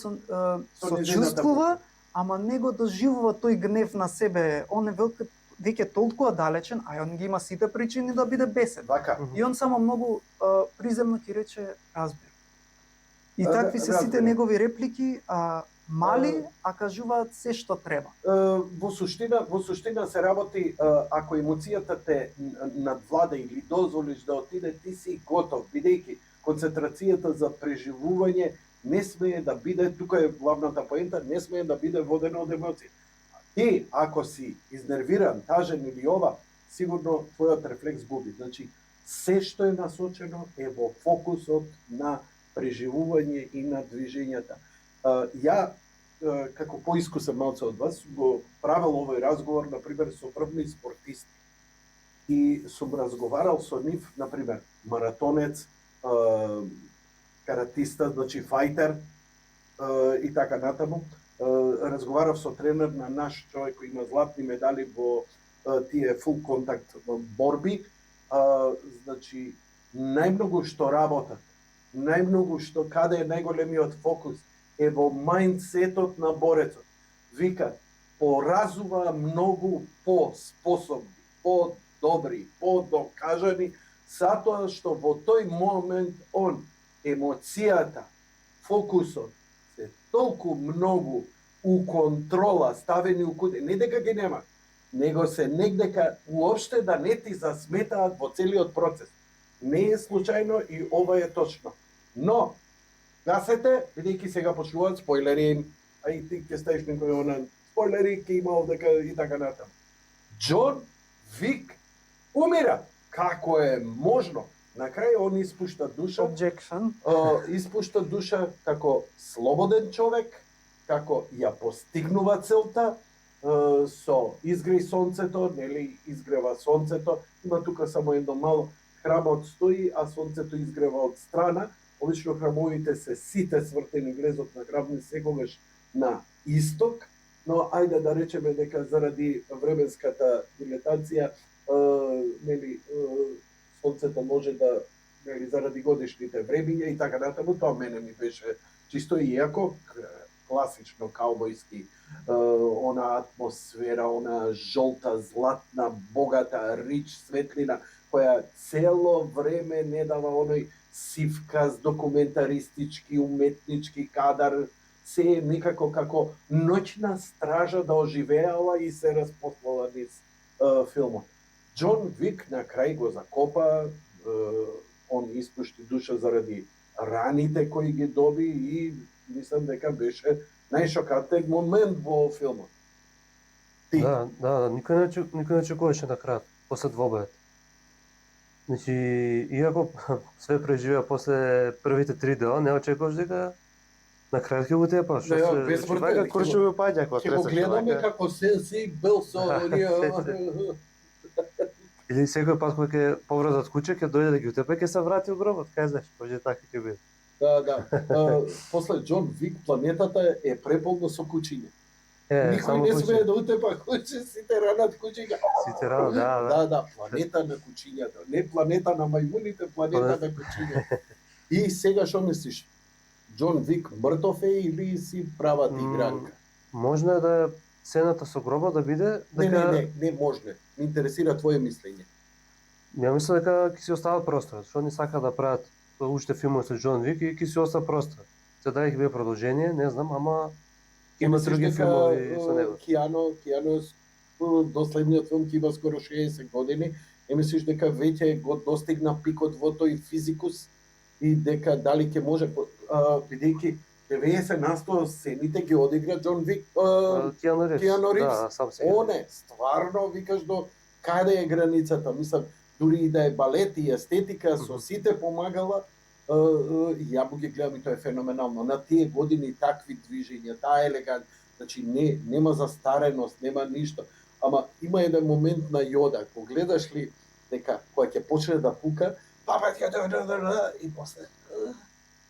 S6: сочувствува, ама не го доживува тој гнев на себе. Он е веќе толку оддалечен, а он ги има сите причини да биде бесен.
S4: Вака.
S6: И он само многу приземно ќе рече разбира. И такви се сите
S4: разбира.
S6: негови реплики, мали, а кажуваат се што треба.
S4: Во суштина се работи, ако емоцијата те надвлада или дозволиш да отиде, ти си готов, бидејќи концентрацијата за преживување не смее да биде, тука е главната поента, не смее да биде водена од емоција. Ти, ако си изнервиран, тажен или ова, сигурно твојот рефлекс губи. Значи, се што е насочено е во фокусот на преживување и на движењата. Ја, како поискусен малце од вас, го правел овој разговор, например, со врвни спортисти. И сум разговарал со нив, например, маратонец, каратиста, значи фајтер и така натаму. Разговарав со тренер на наш човек кој има златни медали во тие фул контакт борби. Значи, најмногу што работат, најмногу што каде е најголемиот фокус е во мајндсетот на борецот. Вика, поразува многу по-способни, по-добри, по-докажани, затоа што во тој момент он, емоцијата, фокусот, се толку многу у контрола, ставени у куде, не дека ги нема, него се негдека уопште да не ти засметаат во целиот процес. Не е случајно и ова е точно. Но, гасете, бидејќи сега почнуваат спойлери, а и ти ќе ставиш некој онан спойлери, ќе има овдека и така натаму. Џон Вик умира. Како е можно? На крај он испушта душа,
S6: Objection.
S4: испушта душа како слободен човек, како ја постигнува целта, со изгреј сонцето, нели изгрева сонцето, има тука само едно мало, храмот стои, а сонцето изгрева од страна, обично храмовите се сите свртени врезот на храмни секогаш на исток, но ајде да речеме дека заради временската дилетација, нели, сонцето може да, нели, заради годишните времиња и така натаму, тоа мене ми беше чисто иако, класично каубојски, она атмосфера, она жолта, златна, богата, рич светлина, која цело време не дава оној сивказ, документаристички, уметнички кадар, се е некако како ноќна стража да оживеала и се распослала низ филмот. Џон Вик на крај го закопа, он испушти душа заради раните кои ги доби и мислам дека беше најшокантен момент во филмот. Ти?
S5: Да, никој не очекуваше на крајот, после двобојот. Значи, иако све преживеа после првите 3 дела, не очекуваш дека на крајот ќе го тепа, што
S4: Да,
S5: се
S4: безсмртен,
S5: вака куршови паѓа кога
S4: Ќе го
S5: тресаш
S4: гледаме
S5: овака.
S4: како Сенси бил со оние...
S5: Или секој пат кога ќе повратат куќе, ќе дојде да ги утепе, ќе се врати у гробот, кај знаеш, може така ќе биде.
S4: Да. После Џон Вик планетата е преполна со кучиња. Никој
S5: само
S4: не
S5: куќе.
S4: смее да утепа куќе, сите ранат кучиња.
S5: Сите рано, да.
S4: Планета на кучињата. Не планета на мајмуните, планета на кучињата. И сега што мислиш? Џон Вик мртов е или си правата игранка?
S5: Можно е да е сцената со гробот да биде дека
S4: Не може. Ме интересира твое мислење.
S5: Ја мислам дека ќе си остават простор, што не сака да прават уште филмови со Џон Вик и ќе си остава простор. Се дали ќе биде продолжение, не знам, ама има
S4: Мислиш
S5: други
S4: дека,
S5: филмови со него.
S4: Киано доследниот филм ќе има скоро 60 години. И мислиш дека веќе го достигна пикот во тој физикус и дека дали ќе може, бидејќи 90% сцените ги одигра Џон Вик,
S5: Киано Ривз.
S4: Киано Ривз.
S5: Да, сам се.
S4: оне, стварно викаш до каде е границата, мислам, дури и да е балет и естетика, со сите помагала, ја му ги гледам и тоа е феноменално. На тие години такви движења, таа елегант, значи нема застареност, нема ништо. Ама има еден момент на Јода, кога гледаш ли дека кога ќе почне да пука, папа и после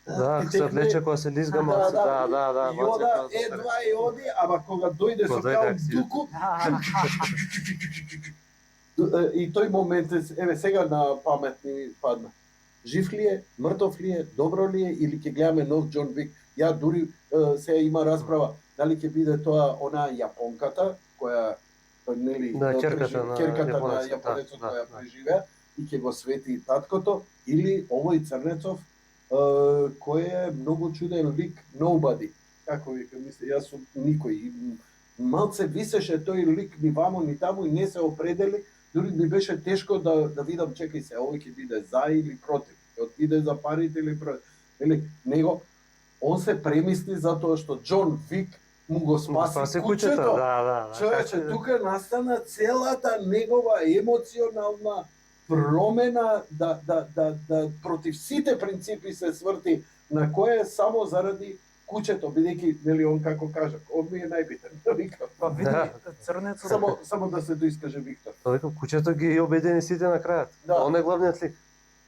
S5: Да,
S4: ти
S5: се
S4: текне-
S5: влече кога се лизга малце. Да.
S4: Јода едва и оди, ама кога дојде со
S5: Кога дојде
S4: Каун
S5: акција.
S4: Дуку, и тој момент, еве сега на памет ми падна. Жив ли е, мртов ли е, добро ли е или ќе гледаме нов Џон Вик? Ја дури сега има расправа дали ќе биде тоа она јапонката која нели
S5: Да, ќерката на
S4: ќерката на
S5: јапонецот,
S4: јапонецот
S5: да,
S4: која
S5: да.
S4: преживеа и ќе го свети таткото или овој Црнецов кој е многу чуден лик, nobody. Како вика, мисли, јас сум никој. И малце висеше тој лик ни вамо ни таму и не се определи. Дури ми беше тешко да видам, чекај се, овој ќе биде за или против. Ќе отиде за парите или против. Или него он се премисли затоа што Џон Вик му го спаси кучето.
S5: Да.
S4: Човече, тука настана целата негова емоционална промена да против сите принципи се сврти на кое само заради кучето, бидејќи нели он како кажа, он ми е најбитен. Вика,
S6: Па види,
S5: Да.
S6: Црнецот
S4: само да се доискаже Виктор.
S5: Тоа вика кучето ги обедини сите на крајот.
S4: Да.
S5: Он е главниот лик.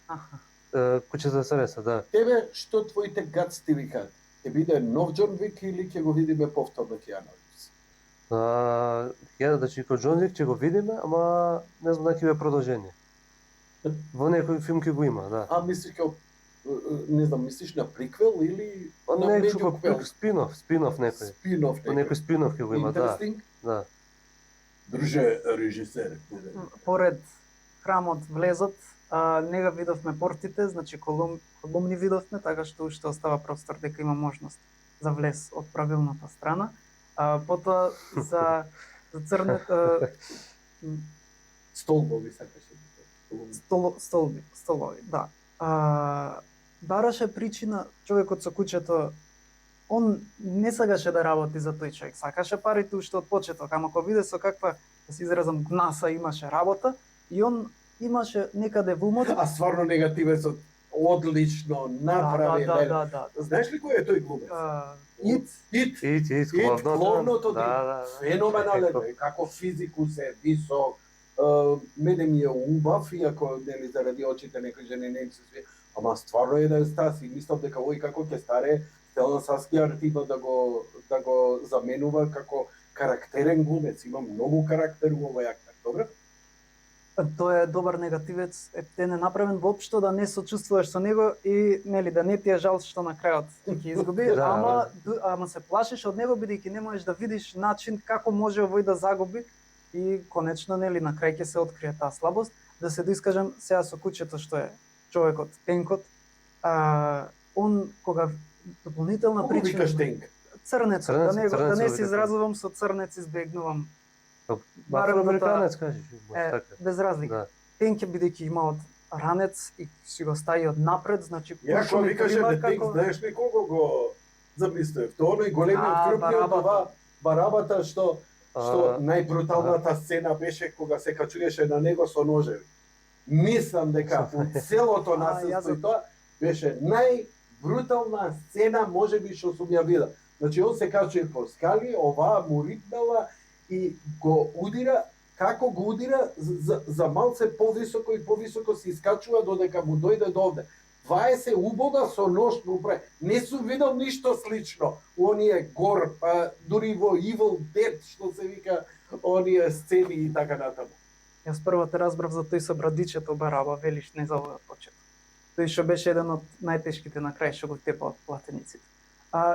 S6: Аха.
S5: Кучето се реса, да.
S4: Тебе што твоите гатс ти викаат? Ќе биде нов Џон Вик или ќе го видиме повторно Киано Ривз?
S5: Значи кој Џон Вик ќе го видиме, ама не знам дали ќе биде продолжение. Во некој филм ќе го има, да.
S4: А мислиш како не знам, мислиш на приквел или на
S5: Некој
S4: медиуквел?
S5: спинов некој.
S4: Спинов
S5: По некој спинов ќе го има, да.
S4: Interesting.
S5: Да.
S4: Друже режисер.
S6: поред храмот влезот, не ga видовме портите, значи колумни видовме, така што уште остава простор дека има можност за влез од правилната страна. Потоа за црната
S4: Столбови сакаше.
S6: столови, да. Бараше причина човекот со кучето, он не сакаше да работи за тој човек, сакаше парите уште од почеток, ама кога виде со каква, да се изразам, гнаса имаше работа, и он имаше некаде во умот.
S4: А стварно негативецот одлично направи.
S6: Да.
S4: Знаеш ли кој е тој глумец?
S6: Ит,
S4: Ит,
S5: Кловното.
S4: главното
S5: Да.
S4: феноменален е, како физикус е висок, мене ми е убав, иако нели заради очите некои жени не им се свија, ама стварно е еден стас и мислам дека овој како ќе старе, Стелан Саскијар има да го заменува како карактерен глумец, има многу карактер во овој актер, добро?
S6: Тоа е добар негативец, ептен е направен воопшто да не сочувствуваш со него и нели да не ти е жал што на крајот ќе изгуби,
S5: Да,
S6: ама се плашиш од него бидејќи не можеш да видиш начин како може овој да загуби и конечно нели на крај ќе се открие таа слабост. Да се доискажам сега со кучето што е човекот Тенкот, он кога дополнителна
S4: Колку
S6: причина
S4: викаш Тенк?
S6: Црнецот,
S5: Црнецот,
S6: да не
S5: црнецот
S6: се
S5: викате.
S6: изразувам со црнец избегнувам.
S5: Барем американец кажеш.
S6: Е,
S5: Така.
S6: без разлика.
S5: Да.
S6: Тенке бидејќи има од ранец и си го стави од напред, значи
S4: Ја кога
S6: куршуми
S4: викаше
S6: прима
S4: да Тенк, знаеш ли кого го замислев? Тоа оној големиот
S6: А,
S4: крупниот
S6: Барабата.
S4: това Барабата што
S5: А,
S4: најбруталната сцена беше кога се качулеше на него со ножеви. Мислам дека у целото насилство и тоа беше најбрутална сцена можеби што сум ја видел. Значи он се качува по скали, оваа му ритнала и го удира, како го удира за малце повисоко и повисоко се искачува додека му дојде до овде. 20 убода со нож му прави. Не сум видел ништо слично. Оние гор, па дури во Evil Dead, што се вика, оние сцени и така натаму.
S6: Јас прво те разбрав за тој со брадичето Бараба, велиш не за овој почет. Тој што беше еден од најтешките на крај што го тепа од платениците.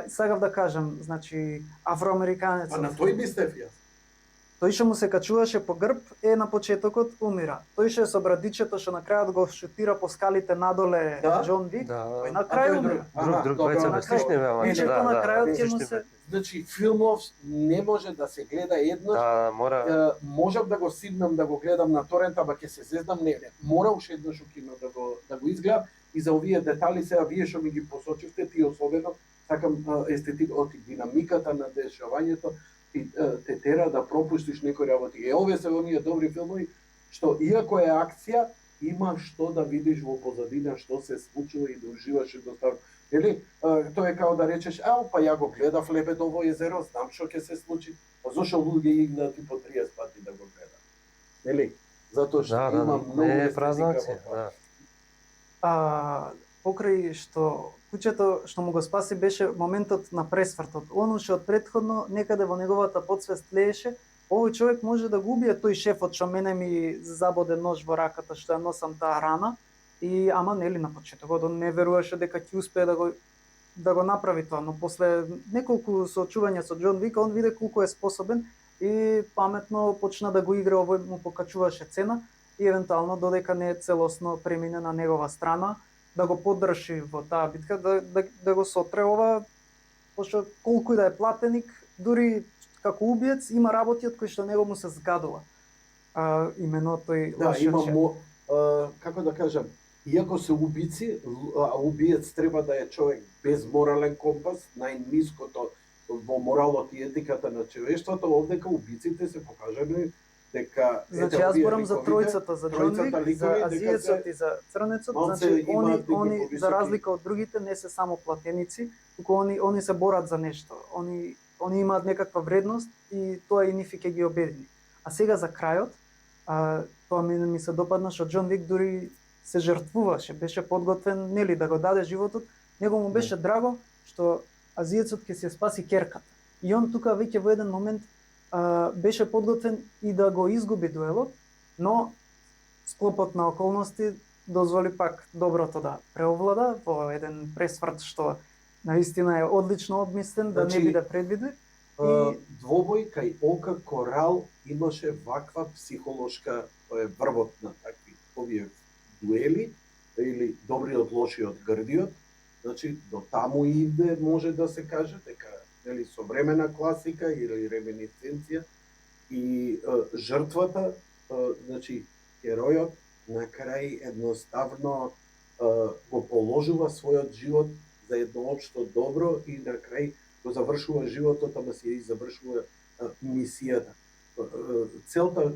S6: Сакав да кажам, значи афроамериканецот.
S4: А на тој мислев јас.
S6: Тој што му се качуваше по грб е на почетокот умира. Тој што е со брадичето што на крајот го шутира по скалите надоле
S4: Да?
S6: Џон Вик,
S5: Да.
S6: тој на крај умира.
S5: Друг
S4: добро,
S5: двајца
S4: на
S5: бе
S4: крај.
S5: слични бе, ама
S6: Кучето
S5: да,
S6: на
S5: да,
S6: крајот ќе му
S5: слични
S6: се
S5: бе.
S4: Значи филмов не може да се гледа еднаш.
S5: Да, мора.
S4: Можам да го сиднам да го гледам на торент, ама ќе се зезнам, не. Мора уште еднаш у кино да го изгледам и за овие детали сега вие што ми ги посочивте, ти особено сакам од динамиката на дешавањето и те тера да пропуштиш некои работи. Овие се оние добри филмови што иако е акција, има што да видиш во позадина што се случува и да уживаш и доставно. Нели, тоа е као да речеш, па ја го гледав Лебедово езеро, знам што ќе се случи, па зошто луѓе игнат и по 30 пати да го гледат. Нели? Затоа што
S5: Да,
S4: има
S5: да,
S4: многу
S5: не е
S4: естетика
S5: празна
S4: во
S5: акција,
S4: тоа.
S5: да.
S6: Покрај што кучето што му го спаси беше моментот на пресвртот. Оно што од претходно некаде во неговата подсвест лееше, овој човек може да го убие тој шефот што мене ми забоде нож во раката што ја носам таа рана. И ама нели на почетокот он не веруваше дека ќе успее да го направи тоа, но после неколку соочувања со Џон Вик он виде колку е способен и паметно почна да го игра, овој му покачуваше цена и евентуално додека не е целосно премине на негова страна, да го поддржи во таа битка, да го сотре ова, пошто колку и да е платеник, дури како убиец има работи од кои што него му се згадува. Имено тој
S4: Да,
S6: лошиот
S4: има
S6: шеф.
S4: како да кажам, иако се убици, убиец треба да е човек без морален компас, најниското во моралот и етиката на човештвото, овдека убиците се покажани дека
S6: Значи јас зборам за тројцата, за Џон Вик, за азиецот и за црнецот,
S4: малце
S6: значи
S4: имаат некои
S6: они
S4: повисоки-
S6: за разлика од другите не се само платеници, туку они се борат за нешто. Они имаат некаква вредност и тоа и нифи ќе ги обедини. А сега за крајот, тоа ми се допадна што Џон Вик дури се жртвуваше, беше подготвен нели да го даде животот, него му беше драго што азиецот ќе се спаси керката. И он тука веќе во еден момент беше подготвен и да го изгуби дуелот, но склопот на околности дозволи пак доброто да преовлада во еден пресврт што наистина е одлично обмислен, да
S4: Значи,
S6: не биде предвидлив.
S4: Двобој кај Ока Корал имаше ваква психолошка, тоа е врвот на такви овие дуели, или добриот, лошиот, грдиот. Значи, до таму иде, може да се каже, дека нели современа класика или реминисценција и жртвата, значи геројот на крај едноставно го положува својот живот за едно општо добро и на крај го завршува животот, ама се и завршува мисијата. Целта,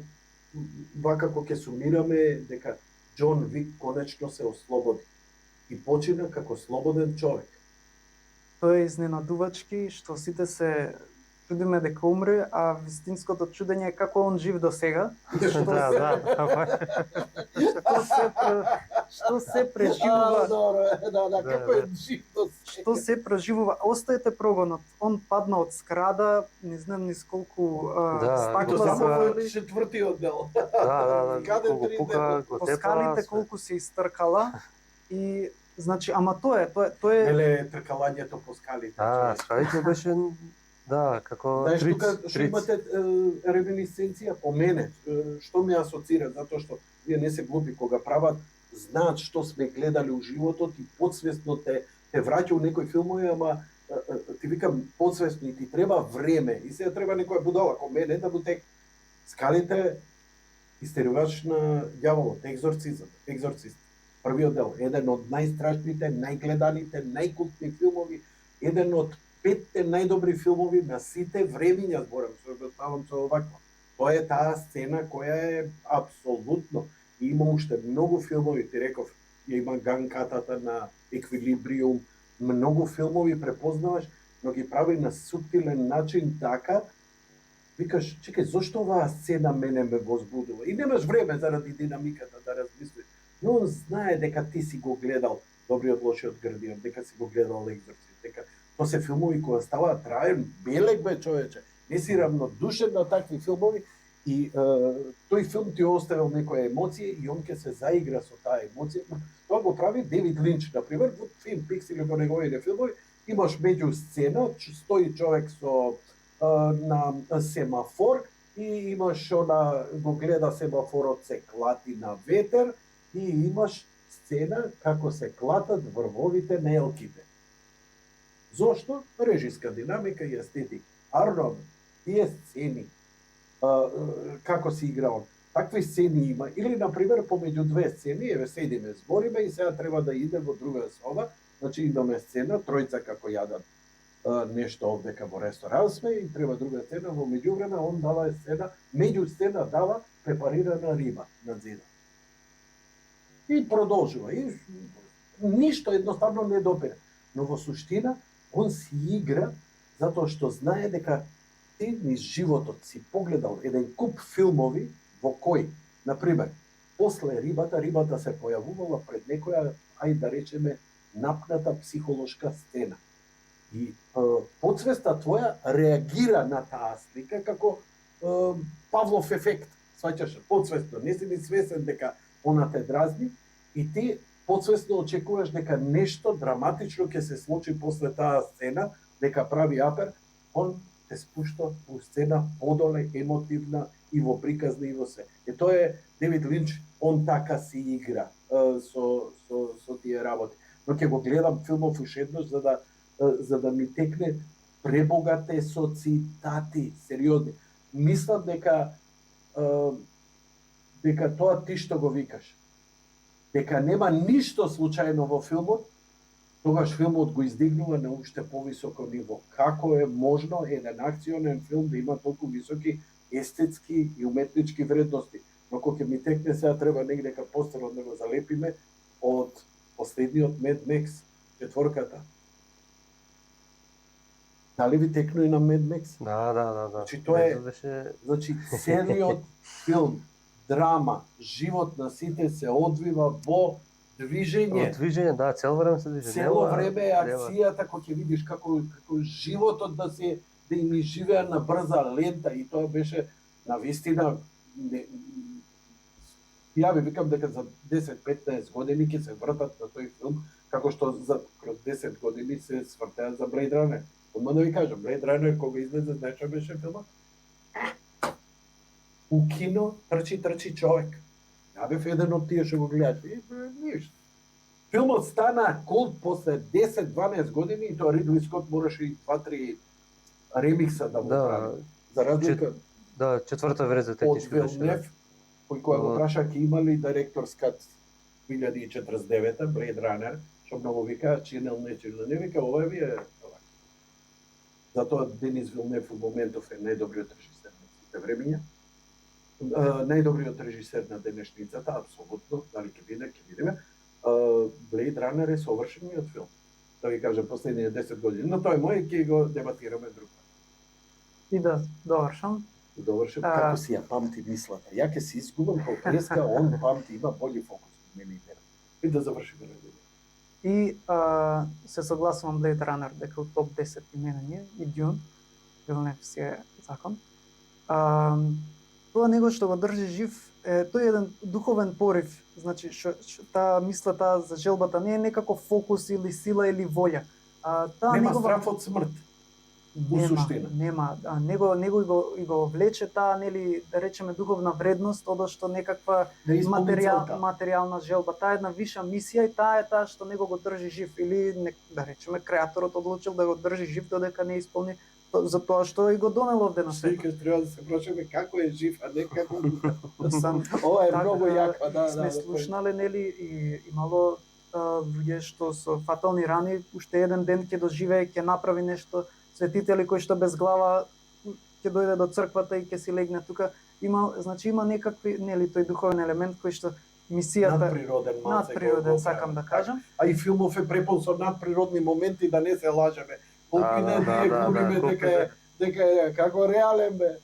S4: вакако ќе сумираме, е дека Џон Вик конечно се ослободи и почина како слободен човек.
S6: Тоа е изненадувачки што сите се чудиме дека умре, а вистинското чудење е како он жив до сега и што
S5: Да,
S6: се,
S5: да.
S6: што се преживува,
S4: Да, како е живто
S6: што се преживува. Оставете прогонот. Он падна од скрада, не знам ни сколку
S5: Да,
S6: стакла
S5: тоа
S4: само
S6: се
S4: во четвртиот дел.
S5: Да,
S4: Каде
S5: колку
S4: три
S5: пука,
S4: дена?
S5: го
S6: по
S5: тепа,
S6: скалите
S5: све.
S6: колку се истркала и значи ама тоа е
S4: Еле тркалањето по скалите.
S5: Да,
S4: човече.
S5: скалите беше, да, како
S4: Знаеш,
S5: триц,
S4: тука што имате реминисценција по мене, што ми асоцира, затоа што вие не се глупи кога прават, знаат што сме гледали у животот и подсвесно те враќа у некои филмови, ама ти викам подсвесно и ти треба време и сега треба некоја будала како мене да му тек скалите истерувач на ѓаволот, екзорцист. Првиот дел, еден од најстрашните, најгледаните, најкултни филмови, еден од 5 најдобри филмови на сите времиња, зборам, што ставам со овакво. Тоа е таа сцена која е апсолутно. И има уште многу филмови, ти реков, има ганкатата на Еквилибриум, многу филмови препознаваш, но ги прави на суптилен начин така, викаш, чекај, зошто оваа сцена мене ме возбудува? И немаш време заради динамиката да размислиш. Но он знае дека ти си го гледал Добриот, лошиот, грдиот, дека си го гледал Екзорцист, дека тоа се филмови кои ставаат траен белег бе човече. Не си равнодушен на такви филмови и тој филм ти оставил некоја емоција и он ќе се заигра со таа емоција. Тоа го прави Девид Линч, например, во Твин Пикс или во неговите филмови, имаш меѓу сцена, стои човек со на семафор и имаш она го гледа семафорот се клати на ветер и имаш сцена како се клатат врвовите на елките. Зошто? Режиска динамика и естетика. Арно, тие сцени, како се игра он. Такви сцени има. Или, например, помеѓу две сцени, еве седиме, збориме и сега треба да иде во друга соба, значи имаме сцена, тројца како јадат нешто овдека во ресторан сме и треба друга сцена, во меѓувреме он дава сцена, меѓу сцена дава препарирана риба на зида. И продолжува. И ништо едноставно не допира. Но во суштина, он си игра затоа што знае дека ти низ животот си погледал еден куп филмови во кој, например, после рибата се појавувала пред некоја, ајде да речеме, напната психолошка сцена. И подсвеста твоја реагира на таа слика како Павлов ефект. Сваќаш, подсвесно, не си ни свесен дека она те дразни и ти подсвесно очекуваш дека нешто драматично ќе се случи после таа сцена, дека прави апер, он те спушта во сцена подоле, емотивна и во приказна и во се. И тоа е Девид Линч, он така си игра со тие работи. Но ќе го гледам филмов уште еднаш за да ми текне пребогате со цитати, сериозни. Мислам дека тоа ти што го викаш, дека нема ништо случајно во филмот, тогаш филмот го издигнува на уште повисоко ниво. Како е можно еден акционен филм да има толку високи естетски и уметнички вредности? Но кога ќе ми текне сега треба негде ка постер да го залепиме од последниот Mad Max, четворката. Дали ви текно и на Mad Max?
S5: Да.
S4: Значи тоа е,
S5: Беше...
S4: значи целиот филм, драма, живот на сите се одвива во движење.
S5: Движење, да, цело време се движи.
S4: Цело време е акцијата, кога ќе видиш како животот да им изживеа на брза лента и тоа беше на вистина ја ви викам дека за 10-15 години ќе се вртат на тој филм, како што за кроз 10 години се свртеа за Blade Runner. Одма да ви кажам, Blade Runner кога излезе, знаеш што беше филмот? У кино трчи човек. Ја бев еден од тие што го гледаш. Ништо. Филмот стана култ после 10-12 години и тоа Ридли Скот мораше и 2-3 ремикса да го прави. За разлика
S5: Да, четврта верзија
S4: од
S5: технички беше.
S4: Вилнев, кој кога го праша ќе има ли директорс кат 2049 Blade Runner, што многу вика, чинел не вика, ова ви е ова. Затоа Денис Вилнев во моментов е најдобриот режисер на сите времиња. Најдобриот режисер на денешницата, апсолутно, дали ќе видиме. Blade Runner е совршениот филм. Да ви кажам, последните 10 години. Но тој мој ќе го дебатираме друг пат.
S6: И да довршам.
S4: Доврши,
S6: А.
S4: како си ја памти мислата. Ја ке се изгубам као треска, он памти, има бољи фокус од мене и мене. И да завршиме на него.
S6: И се согласувам Blade Runner дека у топ 10 и мене не, и Dune, Villeneuve си е закон. Тоа него што го држи жив, тој е еден духовен порив, значи таа мисла, таа за желбата не е некако фокус или сила или волја. Таа
S4: Нема
S6: негова
S4: страф од смрт. У суштина.
S6: Нема, него и го влече таа, нели, да речеме духовна вредност, одошто некаква
S4: Да исполни целта.
S6: материјална желба. Таа е една виша мисија и таа е таа што него го држи жив, или да речеме креаторот одлучил да го држи жив додека не исполни за тоа што и го донел овде на свет.
S4: Секој треба да се прашаме како е жив, а не како.
S6: Ова
S4: е многу јако, да,
S6: сме слушнале, нели, и имало луѓе што со фатални рани уште еден ден ќе доживее, ќе направи нешто, светители кои што без глава ќе дојде до црквата и ќе си легне тука. Има некакви, нели, тој духовен елемент кој што мисијата
S4: Надприроден малце.
S6: надприроден, сакам да кажам.
S4: А и филмов е препон со надприродни моменти, да не се лажеме. Колку и ние глумиме дека е како реален бе,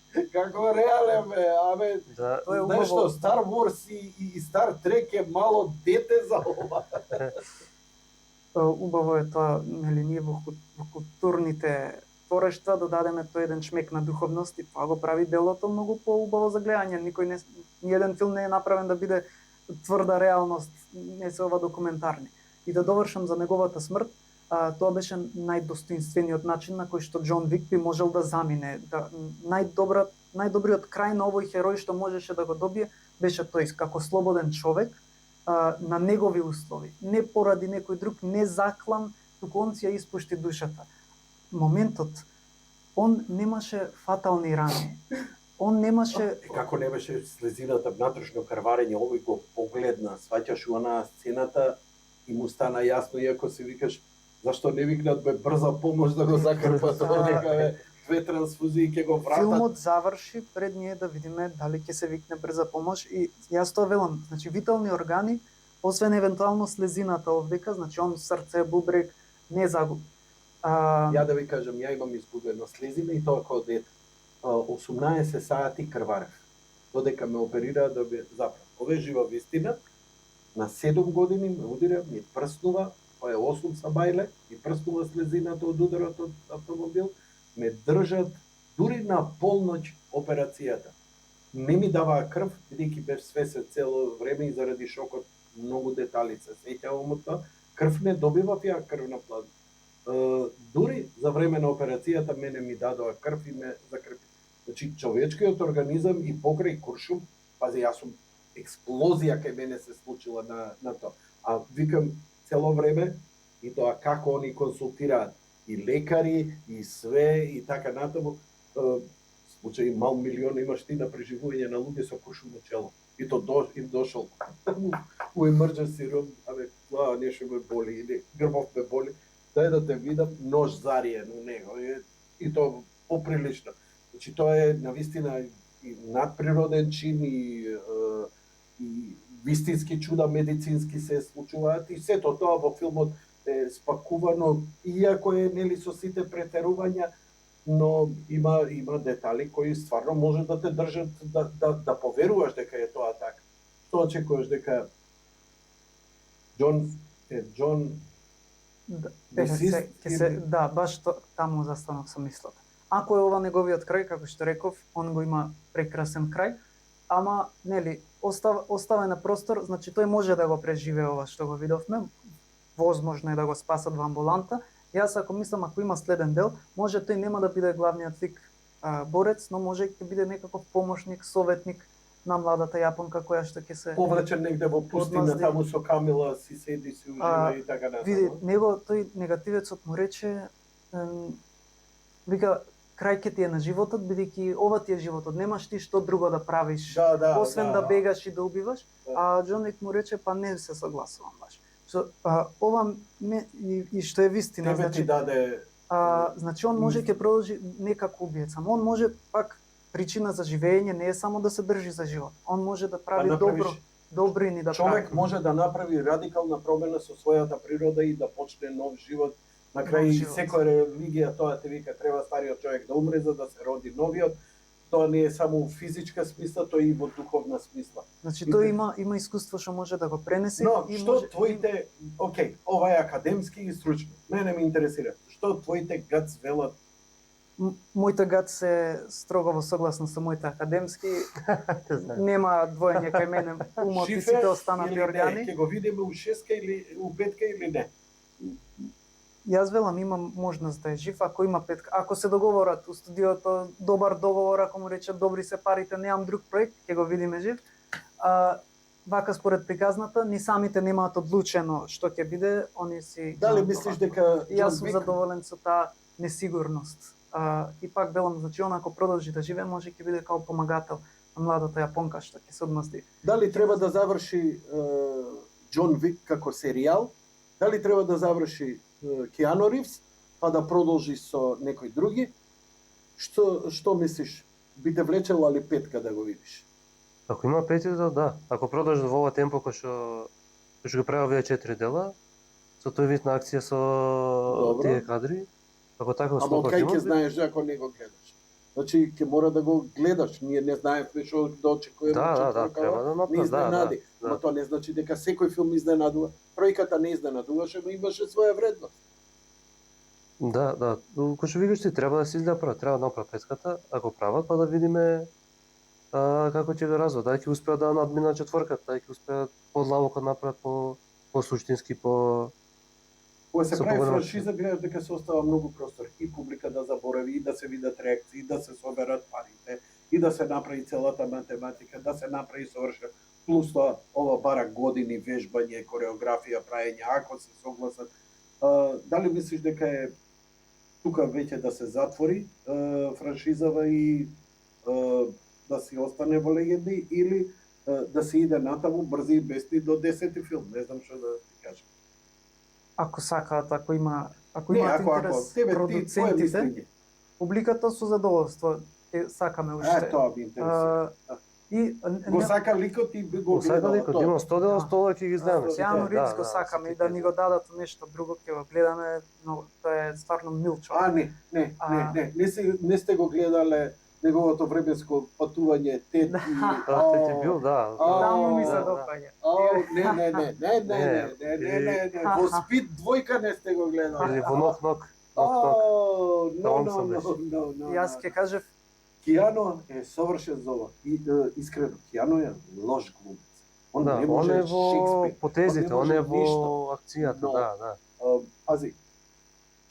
S4: абе.
S5: Да,
S6: Тоа е
S4: Знаеш што,
S6: убаво.
S4: Star Wars и Star Trek е мало дете за ова.
S6: Убаво е тоа, нели, ние во културните творештва додадеме тој еден шмек на духовност и тоа го прави делото многу поубаво за гледање. Ни еден филм не е направен да биде тврда реалност, не се ова документарни. И да довршам за неговата смрт, тоа беше најдостоинствениот начин на кој што Џон Вик би можел да замине. Најдобриот крај на овој херој што можеше да го добие беше тој како слободен човек, на негови услови, не поради некој друг, не заклан, туку он си ја испушти душата. Моментот, он немаше фатални рани. Он немаше...
S4: Како не беше слезината внатрешно крварење, овој го погледна, сваќаш у онаа сцената и му стана јасно, иако си викаш, зашто не викнат бе брза помош да го закрпат, дека бе две трансфузии ќе го вратат.
S6: Филмот заврши пред ние да видиме дали ќе се викне брза помош и јас тоа велам, значи витални органи, освен евентуално слезината овдека, значи он срце, бубрек, не загуби.
S4: Ја да ви кажам, ја имам изгубено слезина и тоа кога дете. 18 сати крварев. Додека ме оперираа да бе заправ. Ова е жива вистина. На 7 години ме удира, ми прснува, тоа е 8 сабајле, и прснува слезината од ударот од автомобил, ме држат дури на полноќ операцијата. Не ми даваа крв, бидејќи бев свесен цело време и заради шокот многу детали се сеќавам од тоа. Крв не добивав ја крвна плазма. Дури за време на операцијата мене ми дадоа крв и ме закрпи. Значи човечкиот организам и покрај куршум, пази јас сум експлозија кај мене се случила на тоа. А викам цело време и тоа како они консултираат и лекари и све и така натаму. Случај мал милион имаш ти на преживување на луѓе со куршум во чело. И то им дошол у emergency room, абе, глава нешто ме боли, или грбов ме боли, дај да те видам, нож зариен у него, и то поприлично. Значи, тоа е навистина и надприроден чин и вистински чуда медицински се случуваат и сето тоа во филмот е спакувано, иако е нели со сите претерувања, но има детали кои стварно може да те држат да поверуваш дека е тоа така. Што очекуваш дека Џон
S6: Да, баш таму застанав со мислата. Ако е ова неговиот крај, како што реков, он го има прекрасен крај, ама нели оставен простор, значи тој може да го преживее ова што го видовме, возможно е да го спасат во амбуланта. Јас ако мислам, ако има следен дел, може тој нема да биде главниот лик борец, но може ќе биде некаков помошник, советник на младата јапонка која што ќе се
S4: повлечен негде во пустина,
S6: одмазди.
S4: таму со Камила си седи, си ужива и така
S6: Види,
S4: натаму.
S6: него тој негативецот му рече вика крај ќе ти е на животот, бидејќи ова ти е животот, немаш ти што друго да правиш, освен да бегаш и да убиваш, а Џон Вик му рече па не се согласувам баш. Ова и што е вистина,
S4: Тебе ти
S6: значи
S4: даде
S6: значи он може ќе продолжи не како убиец, ама он може пак причина за живење не е само да се држи за живот. Он може да прави добрини да прави.
S4: човек може да направи радикална промена со својата природа и да почне нов живот На крај
S6: Нов
S4: и
S6: живот.
S4: секоја религија тоа те вика треба стариот човек да умре за да се роди новиот. Тоа не е само у физичка смисла, тоа е и во духовна смисла.
S6: Значи тој има искуство што може да го пренесе
S4: Но
S6: и
S4: што
S6: може
S4: твоите, окей, ова е академски и стручно. Мене ме интересира. Што твоите гатс велат?
S6: моите гад се строго во согласно со моите академски,
S5: Не знам.
S6: нема двоење кај мене, умот и сите останати
S4: или не?
S6: органи.
S4: Ќе го видиме у шеска или у петка или не?
S6: Јас велам имам можност да е жив ако има петка. Ако се договорат у студиото добар договор, ако му речат добри се парите, немам друг проект, ќе го видиме жив. Вака според приказната, ни самите немаат одлучено што ќе биде, они си
S4: Дали
S6: знаат
S4: мислиш
S6: тоа.
S4: дека
S6: Јас
S4: Џон
S6: сум
S4: Вик
S6: задоволен со таа несигурност. И пак велам, значи он ако продолжи да живее, може ќе биде као помагател на младата јапонка што ќе се одмести.
S4: дали треба да заврши Џон Вик како серијал? Дали треба да заврши Киано Ривз, па да продолжи со некои други? Што мислиш? Би те влечела ли петка да го видиш?
S5: Ако има петиот, да. Ако продолжи во ова темпо кој што го прави овие 4 дела, со тој вид на акција со
S4: Добро.
S5: тие кадри, ако така
S4: Ама од
S5: успокои
S4: кај ќе знаеш ако не го гледаш? Значи ќе мора да го гледаш. Ние не знаевме што да очекуваме.
S5: Да, треба да
S4: не
S5: направи,
S4: изненади.
S5: да.
S4: Ама тоа не значи дека секој филм изненадува. Тројката не изненадуваше, но имаше своја вредност.
S5: Да. Кој што викаш ти, треба да се направи, треба да направи петката, ако прават, па да видиме како ќе го развиват, дали ќе успеат да надминат четворката, дали ќе успеат подлабоко да направат по суштински,
S4: Кога се
S5: Со
S4: прави
S5: поголема
S4: франшиза, гледаш дека се остава многу простор и публика да заборави, и да се видат реакции, и да се соберат парите, и да се направи целата математика, да се направи совршено. Плюс тоа, ова бара години вежбање, кореографија, праење, ако се согласат. Дали мислиш дека е тука веќе да се затвори франшизава и да си остане во легенди, или да се иде натаму брзи и бесни до 10-ти филм? Не знам што да ти кажам.
S6: Ако сакаат, ако имаат
S4: Не,
S6: интерес
S4: тебе ти, твое
S6: продуцентите,
S4: мислење.
S6: публиката со задоволство ќе сакаме уште.
S4: Тоа би интересира.
S6: И
S4: Го сака ликот и би го
S5: го сака
S4: гледал.
S5: ликот, има 100 дела, 100 ќе ги знаеме.
S6: Киано Ривз го
S5: да,
S6: сакаме и
S5: сите
S6: да ни го дадат нешто друго, ќе го гледаме, но тоа е стварно мил човек.
S4: Не сте го гледале неговото временско патување Тет и...
S5: Да, те ти бил, да.
S6: Таму ми се
S5: Да.
S6: допаѓа.
S4: Не. Во Спид двојка не сте го гледале.
S5: Или во нок.
S6: Јас ќе кажев,
S4: Киано е совршен за ова. И искрено, Киано е лош глумец. Он
S5: Да,
S4: не
S5: он
S4: може
S5: е во
S4: Шекспир.
S5: потезите,
S4: он
S5: он
S4: не
S5: е
S4: може
S5: во
S4: ништо.
S5: акцијата,
S4: Но-
S5: да.
S4: Пази,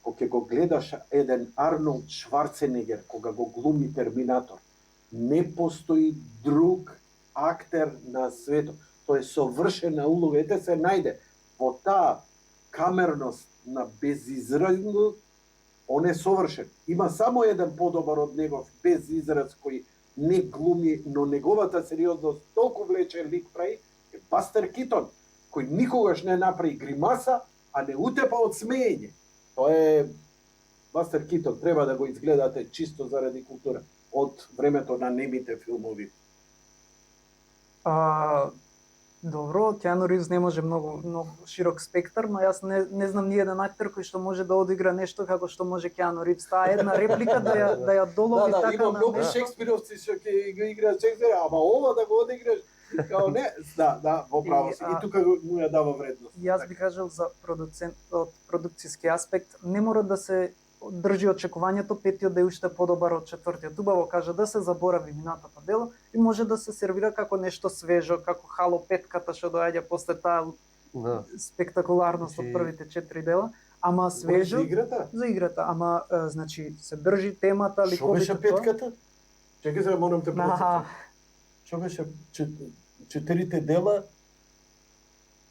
S4: кога ќе го гледаш еден Арнолд Шварценегер, кога го глуми Терминатор, не постои друг актер на светот. Тоа е совршена улога. Ете се најде во таа камерност на безизразно, он е совршен. Има само еден подобар од негов без израз кој не глуми, но неговата сериозност толку влече лик прави, е Бастер Китон, кој никогаш не направи гримаса, а не утепа од смеење. Тоа е Бастер Китон, треба да го изгледате чисто заради култура од времето на немите филмови.
S6: добро, Киано Ривз не може многу широк спектар, но јас не знам ни еден актер кој што може да одигра нешто како што може Киано Ривз. Таа една реплика да ја долови така
S4: има
S6: на
S4: многу
S6: нешто.
S4: Шекспировци што ќе го играат Шекспир, ама ова да го одиграш, као не, во право си. И тука му ја дава вредност.
S6: Јас би кажал за од продукцијски аспект, не мора да се држи очекувањето петиот да е уште подобар од четвртиот. Убаво кажа да се заборави минатото дело и може да се сервира како нешто свежо, како Хало петката што доаѓа после таа
S5: Да.
S6: спектакуларност од
S5: Значи-
S6: првите 4 дела, ама свежо
S4: За играта?
S6: за играта, ама значи се држи темата,
S4: Што
S6: ликовите.
S4: беше петката? Чекај сега, морам те
S6: На,
S4: подсетам. Што беше четирите дела?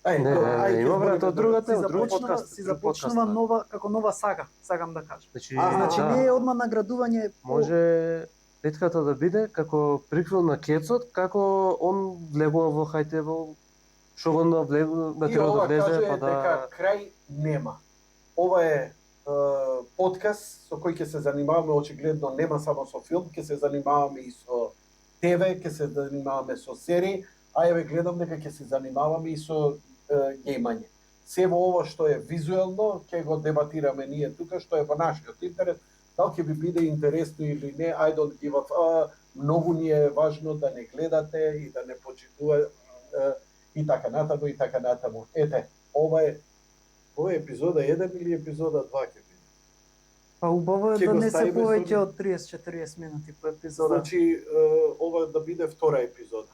S5: Не, има време, тоа другата е, друг подкаст.
S6: си започнува нова како нова сага, сакам да кажам.
S5: Значи,
S6: Значи
S5: да,
S6: не е одма наградување
S5: може петката да биде како приквел на Кецот, како он влегува во хајте во што го на
S4: И
S5: теро да
S4: ова
S5: влезе,
S4: каже
S5: па да...
S4: дека крај нема. Ова е подкаст со кој ќе се занимаваме, очигледно нема само со филм, ќе се занимаваме и со ТВ, ќе се занимаваме со серии, а еве гледам дека ќе се занимаваме и со геймање. се во ова што е визуелно, ќе го дебатираме ние тука, што е во нашиот интерес, дали ќе ви биде интересно или не, I don't give a многу ни е важно да не гледате и да не почитувате и така натаму и така натаму. Ете, ова е епизода 1 или епизода 2 ќе биде.
S6: Па убаво е
S4: Ќе
S6: да
S4: го
S6: не се
S4: ставиме
S6: повеќе
S4: со-
S6: од 30-40 минути по епизода.
S4: Значи, ова да биде втора епизода.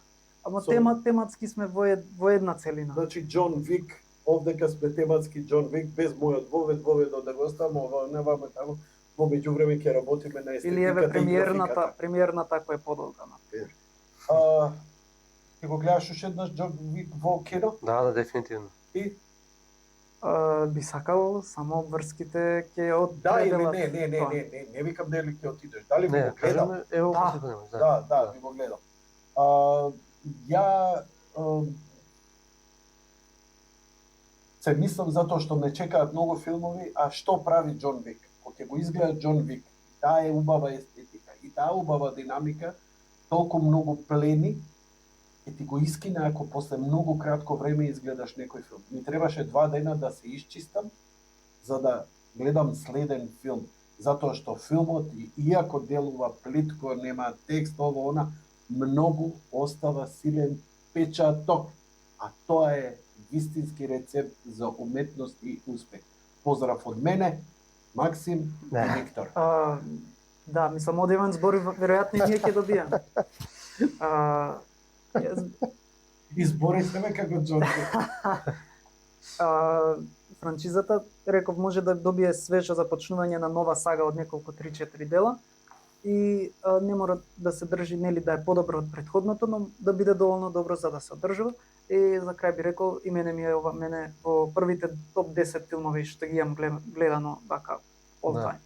S6: Ама
S4: со-
S6: тематски сме во една целина.
S4: Значи, Џон Вик, овдека сме тематски Џон Вик, без мојот воведот да го оставам, ова не ваме таму, во меѓувреме ќе работиме на
S6: Или еве
S4: естетиката и графиката.
S6: премиерната која е подолга.
S4: Ќе го гледаш уште еднаш Џон Вик во кино?
S5: Да, дефинитивно.
S4: И
S6: Би сакал само обврските ќе од
S4: да или
S6: пределат тоа.
S4: не викам дали ќе отидеш. Дали би
S5: Не,
S4: го гледал?
S5: кажеме, ево
S6: Да.
S5: како немаш,
S4: Да, би го гледал. Ја се мислам затоа што ме чекаат многу филмови, а што прави Џон Вик? Кога ќе го изгледа Џон Вик, таа е убава естетика и таа убава динамика, толку многу плени, ќе ти го искине ако после многу кратко време изгледаш некој филм. Ми требаше 2 дена да се исчистам за да гледам следен филм, затоа што филмот, иако делува плитко, нема текст, ово, она, многу остава силен печаток, а тоа е вистински рецепт за уметност и успех. Поздрав од мене, Максим и
S5: Не.
S4: Виктор.
S6: Да, мислам одевен збори веројатно и ние ќе добиеме. Јас
S4: Изборите ме како Џон Вик.
S6: франчизата, реков, може да добие свежо започнување на нова сага од неколку 3-4 дела и не мора да се држи, нели, да е подобро од претходното, но да биде доволно добро за да се одржува. И за крај би рекол, и мене ми е ова, мене во првите топ 10 филмови што ги имам гледано вака all
S5: Да.
S6: time.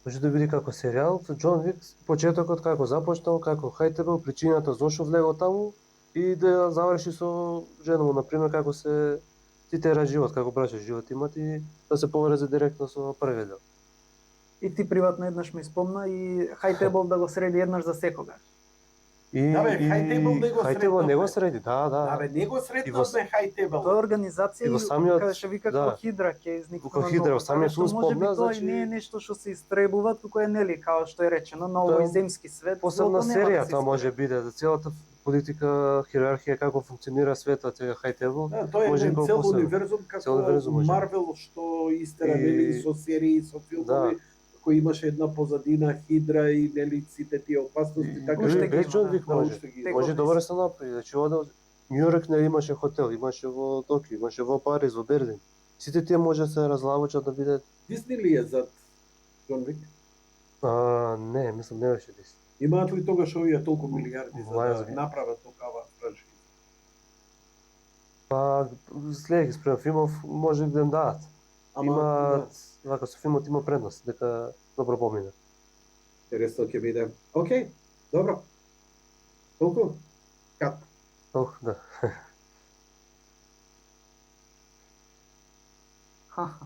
S5: Може да биде како серијал, Џон Вик, почетокот како започнал, како хајте бил, причината зошто влегол таму и да заврши со жена му, например, како се цитира живот, како брачен живот имат и да се поврзе директно со првиот дел.
S6: И ти приватно еднаш ми спомна и High да го среди еднаш за секогаш.
S5: И
S4: Да, бе, High Table не го
S5: Хајтебл не го
S4: сретнавме.
S5: среди, да.
S4: Абе, не го
S5: И во
S4: сретнавме High Table.
S6: Тоа е организација
S5: И во самиот-
S6: каде што вика
S5: да.
S6: Хидра ќе изникнува.
S5: Во Хидра, во самиот филм
S6: може би
S5: спомна,
S6: тоа
S5: значи-
S6: и не е нешто што се истребува, туку е нели као што е речено на
S5: Тоа е
S6: овој земски свет.
S5: Посебна
S6: злото нема да
S5: серија
S6: се
S5: тоа може
S6: истреби.
S5: биде за целата политика, хиерархија како функционира светот сега Хајтебл.
S4: Да, тоа е
S5: може
S4: еден
S5: би
S4: цел
S5: посебно.
S4: универзум како
S5: Цел универзум може.
S4: Марвел што истера
S5: И-
S4: нели со серии, со филмови, кој имаше една позадина, Хидра и нели сите тие опасности, така
S6: Уште
S5: Дори
S6: ги
S5: без
S6: има,
S5: Џон
S6: да.
S5: Вик
S4: Да,
S5: може.
S4: уште ги
S6: Те
S4: има.
S5: Може
S6: го
S5: добро
S6: мислам.
S5: да се направи, значи оде Њујорк не имаше хотел, имаше во Токио, имаше во Париз, во Берлин. Сите тие може да се разлавучат да биде
S4: Дисни ли е зад Џон Вик?
S5: не, мислам не беше дис.
S4: Имаат ли тогаш овие толку милиарди за да
S5: Лајзби.
S4: направат такава франшиза?
S5: Па следејќи спрема филмов може да им дадат.
S4: Ама
S5: Има вака со филмот има предност дека добро помине.
S4: интересно ќе биде. Океј, добро. Толку? Кат.
S5: Да.
S6: Ха-ха.